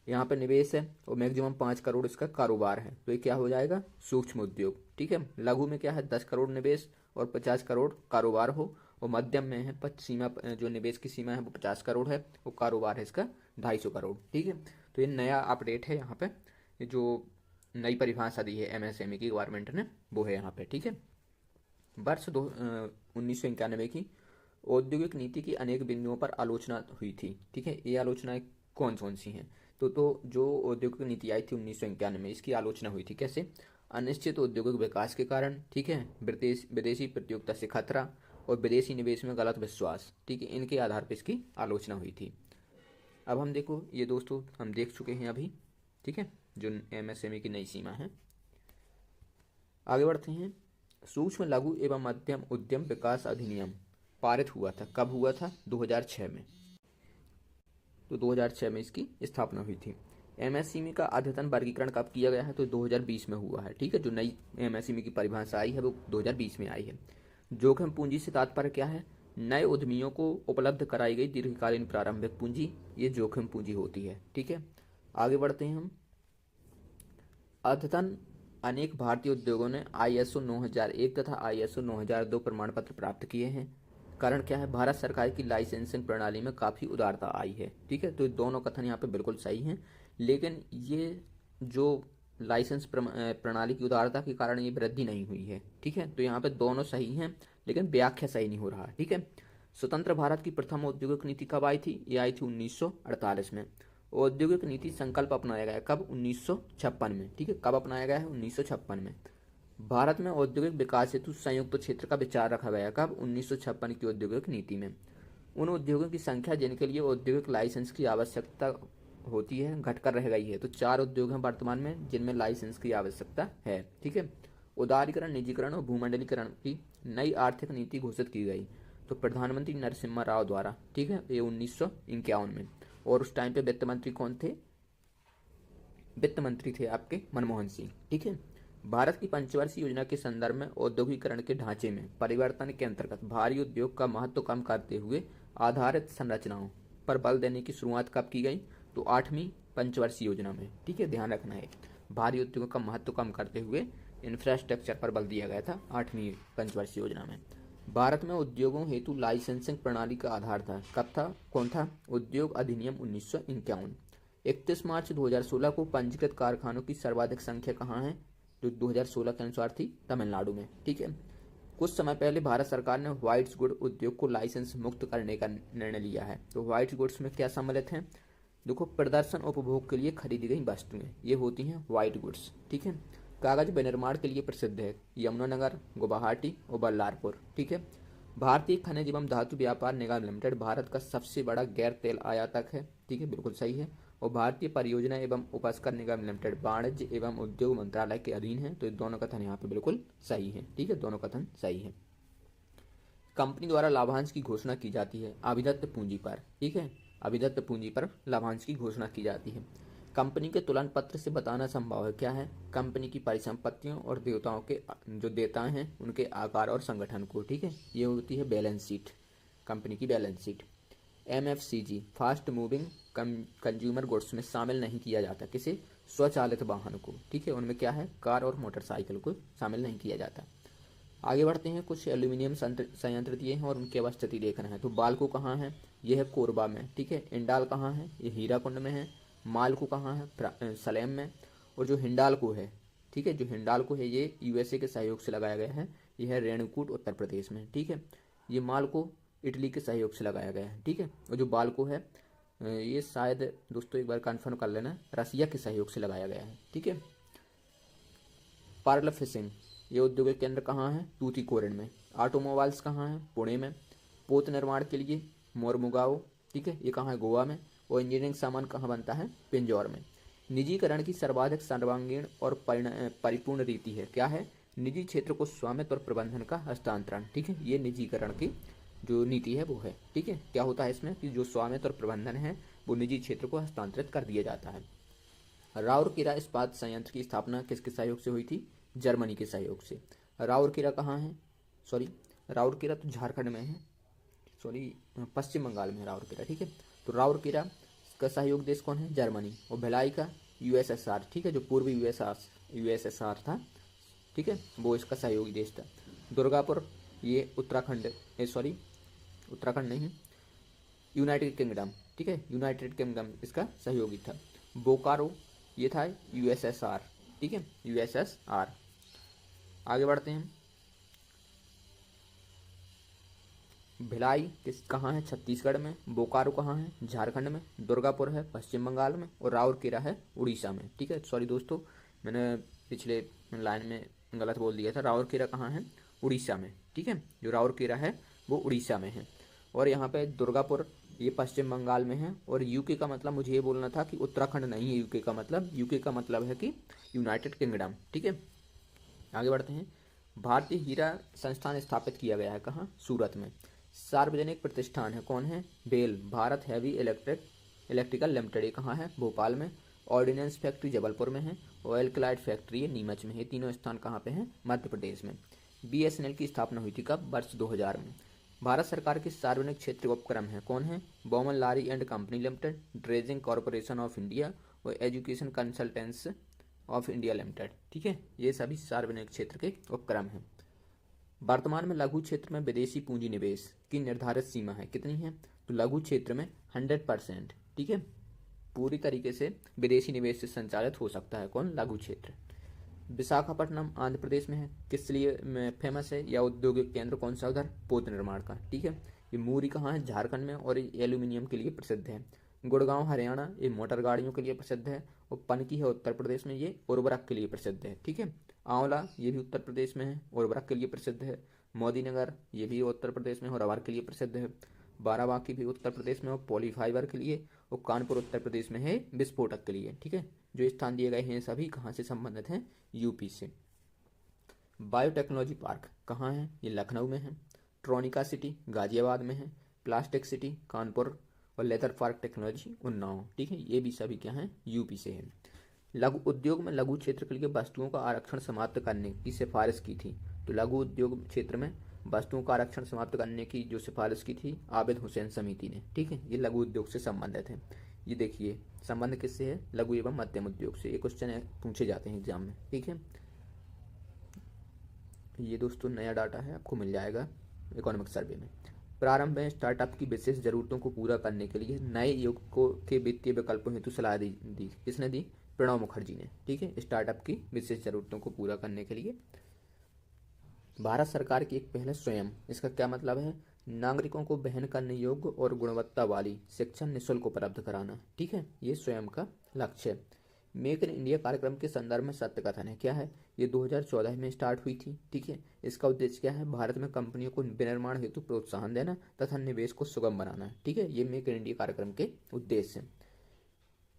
यहाँ पे निवेश है और मैक्सिमम 5 करोड़ इसका कारोबार है, तो ये क्या हो जाएगा? सूक्ष्म उद्योग। ठीक है, लघु में क्या है? 10 करोड़ निवेश और 50 करोड़ कारोबार हो, और मध्यम में है सीमा, जो निवेश की सीमा है वो 50 करोड़ है और कारोबार है इसका 250 करोड़। ठीक है, तो ये नया अपडेट है यहाँ पे, ये जो नई परिभाषा दी है MSME की गवर्नमेंट ने, वो है यहाँ पे। ठीक है, वर्ष 1991 की औद्योगिक नीति की अनेक बिंदुओं पर आलोचना हुई थी। ठीक है, ये आलोचनाएं कौन कौन सी हैं? तो जो औद्योगिक नीति आई थी 1991 में, इसकी आलोचना हुई थी। कैसे? अनिश्चित औद्योगिक विकास के कारण, ठीक है, विदेशी प्रतियोगिता से खतरा और विदेशी निवेश में गलत विश्वास, ठीक है, इनके आधार पर इसकी आलोचना हुई थी। अब हम देखो, ये दोस्तों हम देख चुके हैं अभी। ठीक है, जो MSME की नई सीमा है। आगे बढ़ते हैं। सूक्ष्म लघु एवं मध्यम उद्यम विकास अधिनियम पारित हुआ था, कब हुआ था? 2006 में। तो 2006 में इसकी स्थापना हुई थी। MSME का अद्यतन वर्गीकरण कब किया गया है? तो 2020 में हुआ है। ठीक है, जो नई MSME की परिभाषा आई है वो 2020 में आई है। जोखिम पूंजी से तात्पर्य क्या है? नए उद्यमियों को उपलब्ध कराई गई दीर्घकालीन प्रारंभिक पूंजी, ये जोखिम पूंजी होती है। ठीक है, आगे बढ़ते हैं हम। अद्यतन अनेक भारतीय उद्योगों ने ISO 9001 तथा ISO 9002 प्रमाण पत्र प्राप्त किए हैं। कारण क्या है? भारत सरकार की लाइसेंसिंग प्रणाली में काफ़ी उदारता आई है। ठीक है, तो ये दोनों कथन यहाँ पे बिल्कुल सही हैं, लेकिन ये जो लाइसेंस प्रणाली की उदारता के कारण ये वृद्धि नहीं हुई है। ठीक है, तो यहाँ पे दोनों सही हैं, लेकिन व्याख्या सही नहीं हो रहा। ठीक है, स्वतंत्र भारत की प्रथम औद्योगिक नीति कब आई थी? ये आई थी 1948 में। औद्योगिक नीति संकल्प अपनाया गया कब? 1956 में। ठीक है, कब अपनाया गया है? 1956 में। भारत में औद्योगिक विकास हेतु संयुक्त क्षेत्र का विचार रखा गया कब? 1956 की औद्योगिक नीति में। उन उद्योगों की संख्या जिनके लिए औद्योगिक लाइसेंस की आवश्यकता होती है घटकर रह गई है। तो 4 उद्योग हैं वर्तमान में जिनमें लाइसेंस की आवश्यकता है। ठीक है। उदारीकरण, निजीकरण और भूमंडलीकरण की नई आर्थिक नीति घोषित की गई, तो प्रधानमंत्री नरसिम्हा राव द्वारा। ठीक है, ये 1951 में। और उस टाइम पे वित्त मंत्री कौन थे? वित्त मंत्री थे आपके मनमोहन सिंह। ठीक है। भारत की पंचवर्षीय योजना के संदर्भ में औद्योगिकरण के ढांचे में परिवर्तन के अंतर्गत भारी उद्योग का महत्व कम करते हुए आधारित संरचनाओं पर बल देने की शुरुआत कब की गई? तो 8वीं पंचवर्षीय योजना में। ठीक है, ध्यान रखना है, भारी उद्योगों का महत्व कम करते हुए इंफ्रास्ट्रक्चर पर बल दिया गया था 8वीं पंचवर्षीय योजना में। भारत में उद्योगों हेतु लाइसेंसिंग प्रणाली का आधार था, कब था? कौन था? उद्योग अधिनियम 1951। 31 मार्च 2016 को पंजीकृत कारखानों की सर्वाधिक संख्या कहाँ है? जो 2016 के अनुसार थी तमिलनाडु में। ठीक है। कुछ समय पहले भारत सरकार ने व्हाइट गुड उद्योग को लाइसेंस मुक्त करने का निर्णय लिया है। तो व्हाइट गुड्स में क्या सम्मिलित हैं? देखो, प्रदर्शन उपभोग के लिए खरीदी गई वस्तुएं, ये होती हैं व्हाइट गुड्स। ठीक है। कागज विनिर्माण के लिए प्रसिद्ध है यमुनानगर, गुवाहाटी और बल्लारपुर। ठीक है। भारतीय खनिज एवं धातु व्यापार निगम लिमिटेड भारत का सबसे बड़ा गैर तेल आयातक है। ठीक है, बिल्कुल सही है। और भारतीय परियोजना एवं उपस्कर निगम लिमिटेड वाणिज्य एवं उद्योग मंत्रालय के अधीन है। तो ये दोनों कथन यहाँ पे बिल्कुल सही है। ठीक है, दोनों कथन सही है। कंपनी द्वारा लाभांश की घोषणा की जाती है अभिदत्त पूंजी पर। ठीक है, अभिदत्त पूंजी पर लाभांश की घोषणा की जाती है। कंपनी के तुलन पत्र से बताना संभव है क्या है? कंपनी की परिसंपत्तियों और देयताओं के जो देयताएं हैं उनके आकार और संगठन को। ठीक है, ये होती है बैलेंस शीट, कंपनी की balance sheet. MFCG fast moving consumer goods में शामिल नहीं किया जाता, किसे? स्वचालित वाहन को। ठीक है, उनमें क्या है? कार और मोटरसाइकिल को शामिल नहीं किया जाता। आगे बढ़ते हैं, कुछ एल्यूमिनियम संयंत्र दिए हैं और उनकी अवस्थिति देखना है। तो बाल्को कहाँ है? ये है कोरबा में। ठीक है। इंडाल कहाँ है? ये हीराकुंड में है। मालको कहाँ है? सलेम में। और जो हिंडाल्को है, ठीक है, जो हिंडाल्को है ये USA के सहयोग से लगाया गया है। यह है रेणुकूट उत्तर प्रदेश में। ठीक है। ये मालको इटली के सहयोग से लगाया गया है। ठीक है। और जो बाल्को है ये शायद दोस्तों एक बार कंफर्म कर लेना, रसिया के सहयोग से लगाया गया है। ठीक है। पर्ल फिशिंग, ये औद्योगिक केंद्र कहाँ है? तूतीकोरिन में। ऑटोमोबाइल्स कहाँ है? पुणे में। पोत निर्माण के लिए मोरमुगाओ, ठीक है, ये कहाँ है? गोवा में। और इंजीनियरिंग सामान कहाँ बनता है? पिंजौर में। निजीकरण की सर्वाधिक सर्वांगीण और परिपूर्ण रीति है, क्या है? निजी क्षेत्र को स्वामित्व और प्रबंधन का हस्तांतरण। ठीक है, ये निजीकरण की जो नीति है वो है। ठीक है। क्या होता है इसमें कि जो स्वामित्व और प्रबंधन है वो निजी क्षेत्र को हस्तांतरित कर दिया जाता है। राउरकेला इस्पात संयंत्र की स्थापना किसके सहयोग से हुई थी? जर्मनी के सहयोग से। राउरकेला कहाँ है? सॉरी, राउरकेला तो झारखंड में है, सॉरी पश्चिम बंगाल में है राउरकेला। ठीक है। तो राउरकेला का सहयोग देश कौन है? जर्मनी। और भिलाई का USSR, ठीक है, जो पूर्वी USSR था, ठीक है, वो इसका सहयोगी देश था। दुर्गापुर ये उत्तराखंड, सॉरी उत्तराखंड नहीं, यूनाइटेड किंगडम, ठीक है, यूनाइटेड किंगडम इसका सहयोगी था। बोकारो ये था USSR, ठीक है, USSR। आगे बढ़ते हैं। भिलाई किस कहाँ है? छत्तीसगढ़ में। बोकारो कहाँ है? झारखंड में। दुर्गापुर है पश्चिम बंगाल में। और राउरकेला है उड़ीसा में। ठीक है, सॉरी दोस्तों, मैंने पिछले लाइन में गलत बोल दिया था। राउरकेला कहाँ है? उड़ीसा में। ठीक है, जो राउरकेला है वो उड़ीसा में है। और यहाँ पे दुर्गापुर ये पश्चिम बंगाल में है। और यूके का मतलब मुझे ये बोलना था कि उत्तराखंड नहीं है यूके का मतलब। यूके का मतलब है कि यूनाइटेड किंगडम। ठीक है, आगे बढ़ते हैं। भारतीय हीरा संस्थान स्थापित किया गया है कहाँ? सूरत में। सार्वजनिक प्रतिष्ठान है, कौन है? BHEL Bharat heavy electrical limited, ये कहाँ है? भोपाल में। ऑर्डिनेंस फैक्ट्री जबलपुर में है। ऑयल क्लाइड फैक्ट्री है नीमच में। ये तीनों स्थान कहाँ पे हैं? मध्य प्रदेश में। BSNL की स्थापना हुई थी कब? वर्ष 2000 में। भारत सरकार के सार्वजनिक क्षेत्र उपक्रम है, कौन है? Balmer Lawrie and Company Limited, Dredging Corporation of India और Education Consultants of India Limited. ठीक है, ये सभी सार्वजनिक क्षेत्र के उपक्रम हैं। वर्तमान में लघु क्षेत्र में विदेशी पूंजी निवेश की निर्धारित सीमा है, कितनी है? तो लघु क्षेत्र में 100%, ठीक है, पूरी तरीके से विदेशी निवेश से संचालित हो सकता है। कौन? लघु क्षेत्र। विशाखापट्टनम आंध्र प्रदेश में है, किस लिए फेमस है? या औद्योगिक केंद्र कौन सा उधर? पोत निर्माण का। ठीक है। ये मूरी कहाँ है? झारखंड में। और एल्यूमिनियम के लिए प्रसिद्ध है। गुड़गांव हरियाणा ये मोटर गाड़ियों के लिए प्रसिद्ध है। और पनकी है उत्तर प्रदेश में, ये उर्वरक के लिए प्रसिद्ध है। ठीक है। आंवला ये भी उत्तर प्रदेश में है, उर्वरक के लिए प्रसिद्ध है। मोदीनगर ये भी उत्तर प्रदेश में और रबर के लिए प्रसिद्ध है। बाराबांकी भी उत्तर प्रदेश में और पॉलीफाइबर के लिए। और कानपुर उत्तर प्रदेश में है विस्फोटक के लिए। ठीक है। जो स्थान दिए गए हैं सभी कहाँ से संबंधित हैं? यूपी से। बायोटेक्नोलॉजी पार्क कहाँ है? ये लखनऊ में है। ट्रोनिका सिटी गाजियाबाद में है। Plastic city Kanpur. और लेदर पार्क टेक्नोलॉजी उन्नाव। ठीक है। ये भी सभी क्या हैं? यूपी से है। लघु उद्योग में लघु क्षेत्र के लिए वस्तुओं का आरक्षण समाप्त करने की सिफारिश की थी। तो लघु उद्योग क्षेत्र में वस्तुओं का आरक्षण समाप्त करने की जो सिफारिश की थी आबिद हुसैन समिति ने। ठीक है। ये लघु उद्योग से संबंधित है। ये देखिए संबंध किससे है? लघु एवं मध्यम उद्योग से। ये क्वेश्चन पूछे जाते हैं एग्जाम में। ठीक है। ये दोस्तों नया डाटा है, आपको मिल जाएगा इकोनॉमिक सर्वे में। प्रारंभ में स्टार्टअप की विशेष जरूरतों को पूरा करने के लिए नए युवकों के वित्तीय विकल्पों हेतु सलाह दी। किसने दी? प्रणब मुखर्जी ने। ठीक है। स्टार्टअप की विशेष जरूरतों को पूरा करने के लिए भारत सरकार की एक पहल स्वयं। इसका क्या मतलब है? नागरिकों को वहन करने योग्य और गुणवत्ता वाली शिक्षा निःशुल्क उपलब्ध कराना। ठीक है। ये स्वयं का लक्ष्य है। मेक इन इंडिया कार्यक्रम के संदर्भ में सत्य कथन है। क्या है? ये 2014 में स्टार्ट हुई थी। ठीक है। इसका उद्देश्य क्या है? भारत में कंपनियों को विनिर्माण हेतु प्रोत्साहन देना तथा निवेश को सुगम बनाना। ठीक है। ये मेक इन इंडिया कार्यक्रम के उद्देश्य है।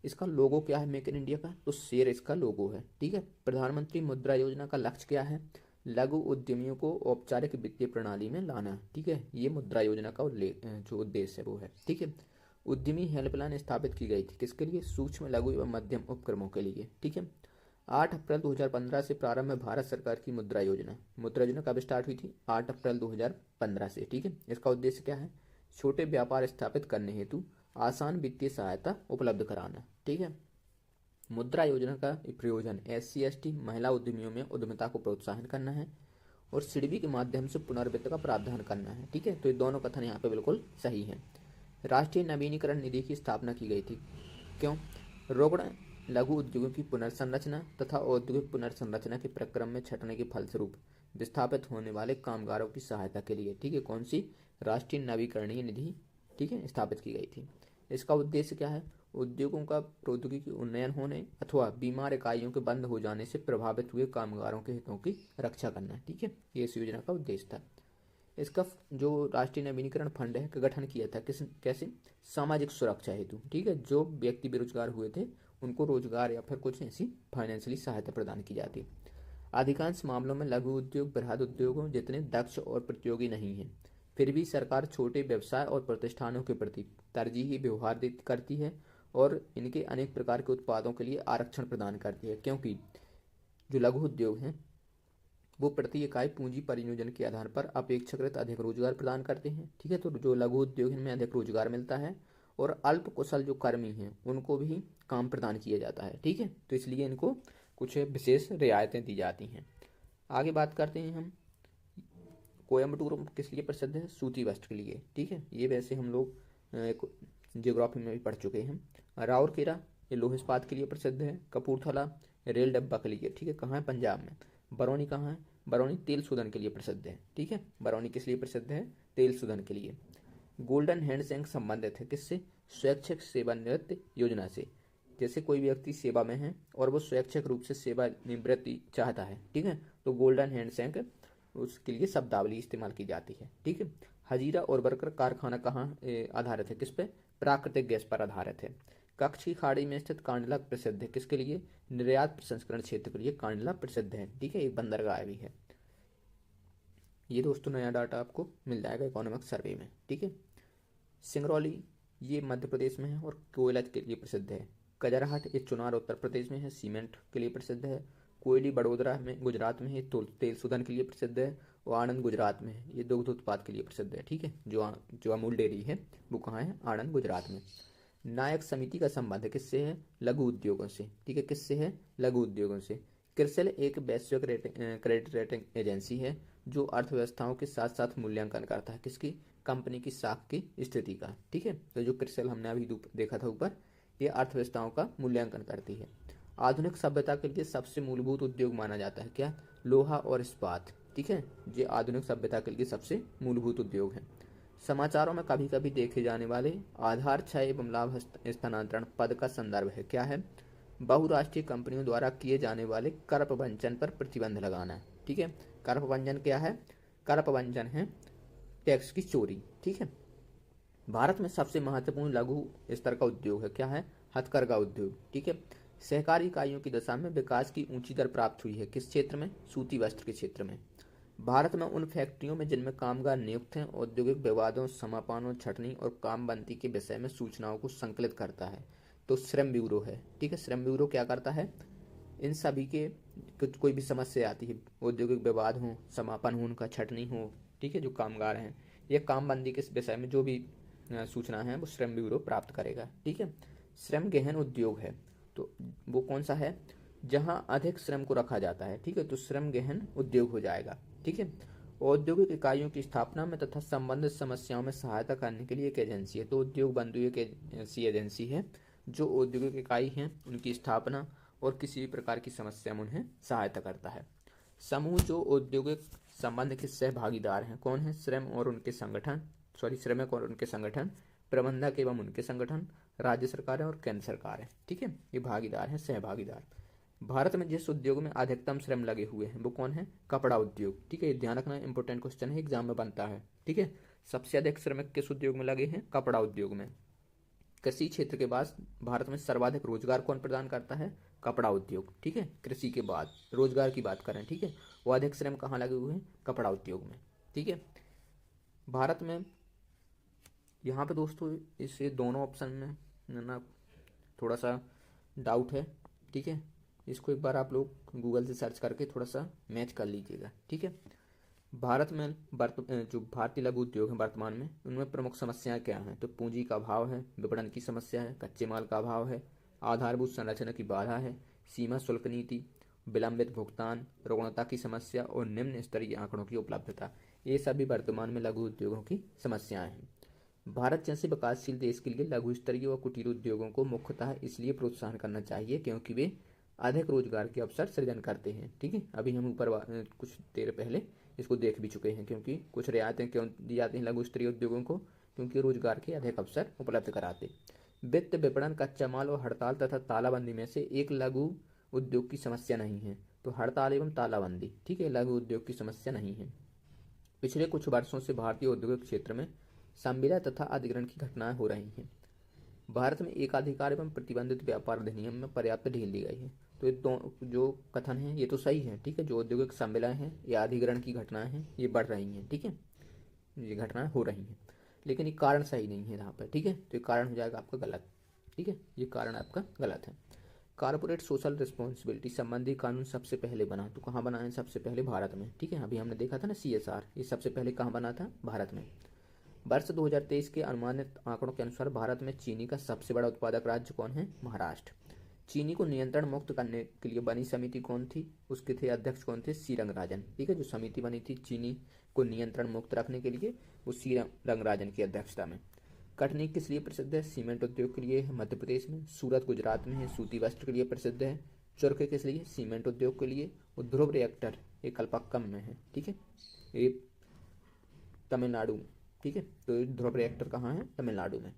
इसका लोगो क्या है मेक इन इंडिया का? तो शेर इसका लोगो है। ठीक है। प्रधानमंत्री मुद्रा योजना का लक्ष्य क्या है? लघु उद्यमियों को औपचारिक वित्तीय प्रणाली में लाना। ठीक है। ये मुद्रा योजना का जो उद्देश्य है वो है। ठीक है। उद्यमी हेल्पलाइन स्थापित की गई थी। किसके लिए? सूक्ष्म लघु एवं मध्यम उपक्रमों के लिए। ठीक है। 8 अप्रैल 2015 से प्रारंभ है भारत सरकार की मुद्रा योजना। मुद्रा योजना कब स्टार्ट हुई थी? 8 अप्रैल 2015 से। ठीक है। इसका उद्देश्य क्या है? छोटे व्यापार स्थापित करने हेतु आसान वित्तीय सहायता उपलब्ध कराना। ठीक है। मुद्रा योजना का प्रयोजन SC ST महिला उद्यमियों में उद्यमिता को प्रोत्साहन करना है और सिडबी के माध्यम से पुनर्वित्त का प्रावधान करना है। ठीक है। तो ये दोनों कथन यहाँ पे बिल्कुल सही है। राष्ट्रीय नवीनीकरण निधि की स्थापना की गई थी। क्यों? रुग्ण लघु उद्योगों की पुनर्संरचना तथा औद्योगिक पुनर्संरचना के प्रक्रम में छंटने के फलस्वरूप विस्थापित होने वाले कामगारों की सहायता के लिए। ठीक है। कौन सी? राष्ट्रीय नवीकरणीय निधि। ठीक है। स्थापित की गई थी। इसका उद्देश्य क्या है? उद्योगों का प्रौद्योगिकी उन्नयन होने अथवा बीमार इकाइयों के बंद हो जाने से प्रभावित हुए कामगारों के हितों की रक्षा करना। ठीक है। ये इस योजना का उद्देश्य था। इसका जो राष्ट्रीय नवीनीकरण फंड है का गठन किया था कैसे? सामाजिक सुरक्षा हेतु। ठीक है। जो व्यक्ति बेरोजगार हुए थे उनको रोजगार या फिर कुछ ऐसी फाइनेंशियली सहायता प्रदान की जाती। अधिकांश मामलों में लघु उद्योग बृहद उद्योगों जितने दक्ष और प्रतियोगी नहीं है, फिर भी सरकार छोटे व्यवसाय और प्रतिष्ठानों के प्रति तरजीही व्यवहार करती है और इनके अनेक प्रकार के उत्पादों के लिए आरक्षण प्रदान करती है। क्योंकि जो लघु उद्योग हैं वो प्रति इकाई पूंजी परिनियोजन के आधार पर अपेक्षाकृत अधिक रोजगार प्रदान करते हैं। ठीक है। तो जो लघु उद्योग में अधिक रोजगार मिलता है और अल्प कुशल जो कर्मी हैं उनको भी काम प्रदान किया जाता है। ठीक है। तो इसलिए इनको कुछ विशेष रियायतें दी जाती हैं। आगे बात करते हैं हम कोयम्बटूर किस लिए प्रसिद्ध है? सूती वस्त्र के लिए। ठीक है। ये वैसे हम लोग जियोग्राफी में भी पढ़ चुके हैं। राउरकेला ये लोह इस्पात के लिए प्रसिद्ध है। कपूरथला रेल डब्बा के लिए। ठीक है। कहाँ है? पंजाब में। बरौनी कहाँ है? बरौनी तेल शोधन के लिए प्रसिद्ध है। ठीक है। बरौनी किस लिए प्रसिद्ध है? तेल शोधन के लिए। गोल्डन हैंडशेक संबंधित है किससे? स्वैच्छिक सेवानिवृत्ति योजना से। जैसे कोई व्यक्ति सेवा में है और वो स्वैच्छिक रूप से सेवानिवृत्ति चाहता है। ठीक है। तो गोल्डन हैंडशेक उसके लिए शब्दावली इस्तेमाल की जाती है। ठीक है। हजीरा और बरकर कारखाना कहाँ आधारित है? किस पे? प्राकृतिक गैस पर आधारित है। कच्छ की खाड़ी में स्थित कांडला प्रसिद्ध है। किसके लिए? निर्यात प्रसंस्करण क्षेत्र के लिए कांडला प्रसिद्ध है। ठीक है। एक बंदरगाह भी है। ये दोस्तों नया डाटा आपको मिल जाएगा इकोनॉमिक सर्वे में। ठीक है। सिंगरौली ये मध्य प्रदेश में है और कोयला के लिए प्रसिद्ध है। कजराहट ये चुनार उत्तर प्रदेश में है, सीमेंट के लिए प्रसिद्ध है। कोयली बड़ोदरा में गुजरात में है, तेल शोधन के लिए प्रसिद्ध है। और आणंद गुजरात में है, ये दुग्ध उत्पाद के लिए प्रसिद्ध है। ठीक है। जो अमूल डेयरी है वो कहाँ है? आणंद गुजरात में। नायक समिति का संबंध किससे है? लघु उद्योगों से। ठीक है। किससे है? लघु उद्योगों से। क्रिसिल एक वैश्विक क्रेडिट रेटिंग एजेंसी है जो अर्थव्यवस्थाओं के साथ साथ मूल्यांकन करता है। किसकी? कंपनी की साख की स्थिति का। ठीक है। तो जो क्रिसिल हमने अभी देखा था ऊपर, ये अर्थव्यवस्थाओं का मूल्यांकन करती है। आधुनिक सभ्यता के लिए सबसे मूलभूत उद्योग माना जाता है क्या? लोहा और इस्पात। ठीक है। ये आधुनिक सभ्यता के लिए सबसे मूलभूत उद्योग है। समाचारों में कभी कभी देखे जाने वाले आधार क्षय एवं लाभ स्थानांतरण पद का संदर्भ है, क्या है? बहुराष्ट्रीय कंपनियों द्वारा किए जाने वाले कर प्रवंचन पर प्रतिबंध लगाना। ठीक है, कर प्रवंचन क्या है? कर प्रवंचन है टैक्स की चोरी। ठीक है, भारत में सबसे महत्वपूर्ण लघु स्तर का उद्योग है, क्या है? हथकरघा उद्योग। ठीक है, सहकारी इकाइयों की दशा में विकास की ऊंची दर प्राप्त हुई है, किस क्षेत्र में? सूती वस्त्र के क्षेत्र में। भारत में उन फैक्ट्रियों में जिनमें कामगार नियुक्त हैं औद्योगिक विवादों, समापनों, छटनी और कामबंदी के विषय में सूचनाओं को संकलित करता है, तो श्रम ब्यूरो है। ठीक है, श्रम ब्यूरो क्या करता है? इन सभी के कोई भी समस्या आती है, औद्योगिक विवाद हो, समापन हो उनका, छटनी हो, ठीक है, जो कामगार हैं, या कामबंदी के विषय में जो भी सूचना है वो श्रम ब्यूरो प्राप्त करेगा। ठीक है, श्रम गहन उद्योग है, तो वो कौन सा है? जहाँ अधिक श्रम को रखा जाता है। ठीक है, तो श्रम गहन उद्योग हो जाएगा। ठीक है, औद्योगिक इकाइयों की स्थापना में तथा संबंधित समस्याओं में सहायता करने के लिए एक एजेंसी है, तो उद्योग बंधु एक ऐसी एजेंसी है जो औद्योगिक इकाई हैं उनकी स्थापना और किसी भी प्रकार की समस्या में उन्हें सहायता करता है। समूह जो औद्योगिक संबंध के सहभागीदार हैं, कौन है? श्रमिक और उनके संगठन, प्रबंधक एवं उनके संगठन, राज्य सरकार है और केंद्र सरकार है। ठीक है, ये भागीदार हैं, सहभागीदार। भारत में जिस उद्योग में अधिकतम श्रम लगे हुए हैं वो कौन है? कपड़ा उद्योग। ठीक है, ध्यान रखना, इंपॉर्टेंट क्वेश्चन है, एग्जाम में बनता है। ठीक है, सबसे अधिक श्रमिक किस उद्योग में लगे हैं? कपड़ा उद्योग में। कृषि क्षेत्र के बाद भारत में सर्वाधिक रोजगार कौन प्रदान करता है? कपड़ा उद्योग। ठीक है, कृषि के बाद रोजगार की बात करें, ठीक है, वो अधिक श्रम कहाँ लगे हुए हैं? कपड़ा उद्योग में। ठीक है, भारत में यहाँ पे दोस्तों इस दोनों ऑप्शन में ना थोड़ा सा डाउट है। ठीक है, इसको एक बार आप लोग गूगल से सर्च करके थोड़ा सा मैच कर लीजिएगा। ठीक है, भारत में जो भारतीय लघु उद्योग है वर्तमान में, उनमें प्रमुख समस्याएं क्या हैं? तो पूंजी का अभाव है, विपणन की समस्या है, कच्चे माल का अभाव है, आधारभूत संरचना की बाधा है, सीमा शुल्क नीति, विलंबित भुगतान, रुग्णता की समस्या और निम्न स्तरीय आंकड़ों की उपलब्धता। ये सभी वर्तमान में लघु उद्योगों की समस्याएं हैं। भारत जैसे विकासशील देश के लिए लघु स्तरीय व कुटीर उद्योगों को मुख्यतः इसलिए प्रोत्साहन करना चाहिए क्योंकि वे अधिक रोजगार के अवसर सृजन करते हैं। ठीक है, अभी हम ऊपर कुछ देर पहले इसको देख भी चुके हैं। क्योंकि कुछ रियायतें क्यों दी जाती हैं लघु स्तरीय उद्योगों को? क्योंकि रोजगार के अधिक अवसर उपलब्ध कराते। वित्त, विपणन, कच्चा माल और हड़ताल तथा तालाबंदी में से एक लघु उद्योग की समस्या नहीं है, तो हड़ताल एवं तालाबंदी, ठीक है, लघु उद्योग की समस्या नहीं है। पिछले कुछ वर्षों से भारतीय औद्योगिक क्षेत्र में संविदा तथा अधिग्रहण की घटनाएं हो रही हैं। भारत में एकाधिकार एवं प्रतिबंधित व्यापार अधिनियम में पर्याप्त ढील दी गई है। तो ये जो कथन है ये तो सही है। ठीक है, जो औद्योगिक सम्मेलन हैं या अधिग्रहण की घटनाएं हैं ये बढ़ रही हैं। ठीक है, ये घटनाएं हो रही हैं, लेकिन ये कारण सही नहीं है यहाँ पर। ठीक है, तो ये कारण हो जाएगा आपका गलत। ठीक है, ये कारण आपका गलत है। कारपोरेट सोशल रिस्पॉन्सिबिलिटी संबंधी कानून सबसे पहले बना, तो कहाँ बना है? सबसे पहले भारत में। ठीक है, अभी हमने देखा था ना CSR, ये सबसे पहले कहाँ बना था? भारत में। वर्ष 2023 के अनुमानित आंकड़ों के अनुसार भारत में चीनी का सबसे बड़ा उत्पादक राज्य कौन है? महाराष्ट्र। चीनी को नियंत्रण मुक्त करने के लिए बनी समिति कौन थी? उसके थे अध्यक्ष कौन थे? सी रंगराजन। ठीक है, जो समिति बनी थी चीनी को नियंत्रण मुक्त रखने के लिए, वो सी रंगराजन की अध्यक्षता में। कटनी किस लिए प्रसिद्ध है? सीमेंट उद्योग के लिए है मध्य प्रदेश में। सूरत गुजरात में है, सूती वस्त्र के लिए प्रसिद्ध है। चरखे किस लिए? सीमेंट उद्योग के लिए। और ध्रुव रिएक्टर ये कल्पक्कम में है। ठीक है, ये तमिलनाडु। ठीक है, तो ध्रुव रिएक्टर कहाँ है? तमिलनाडु में।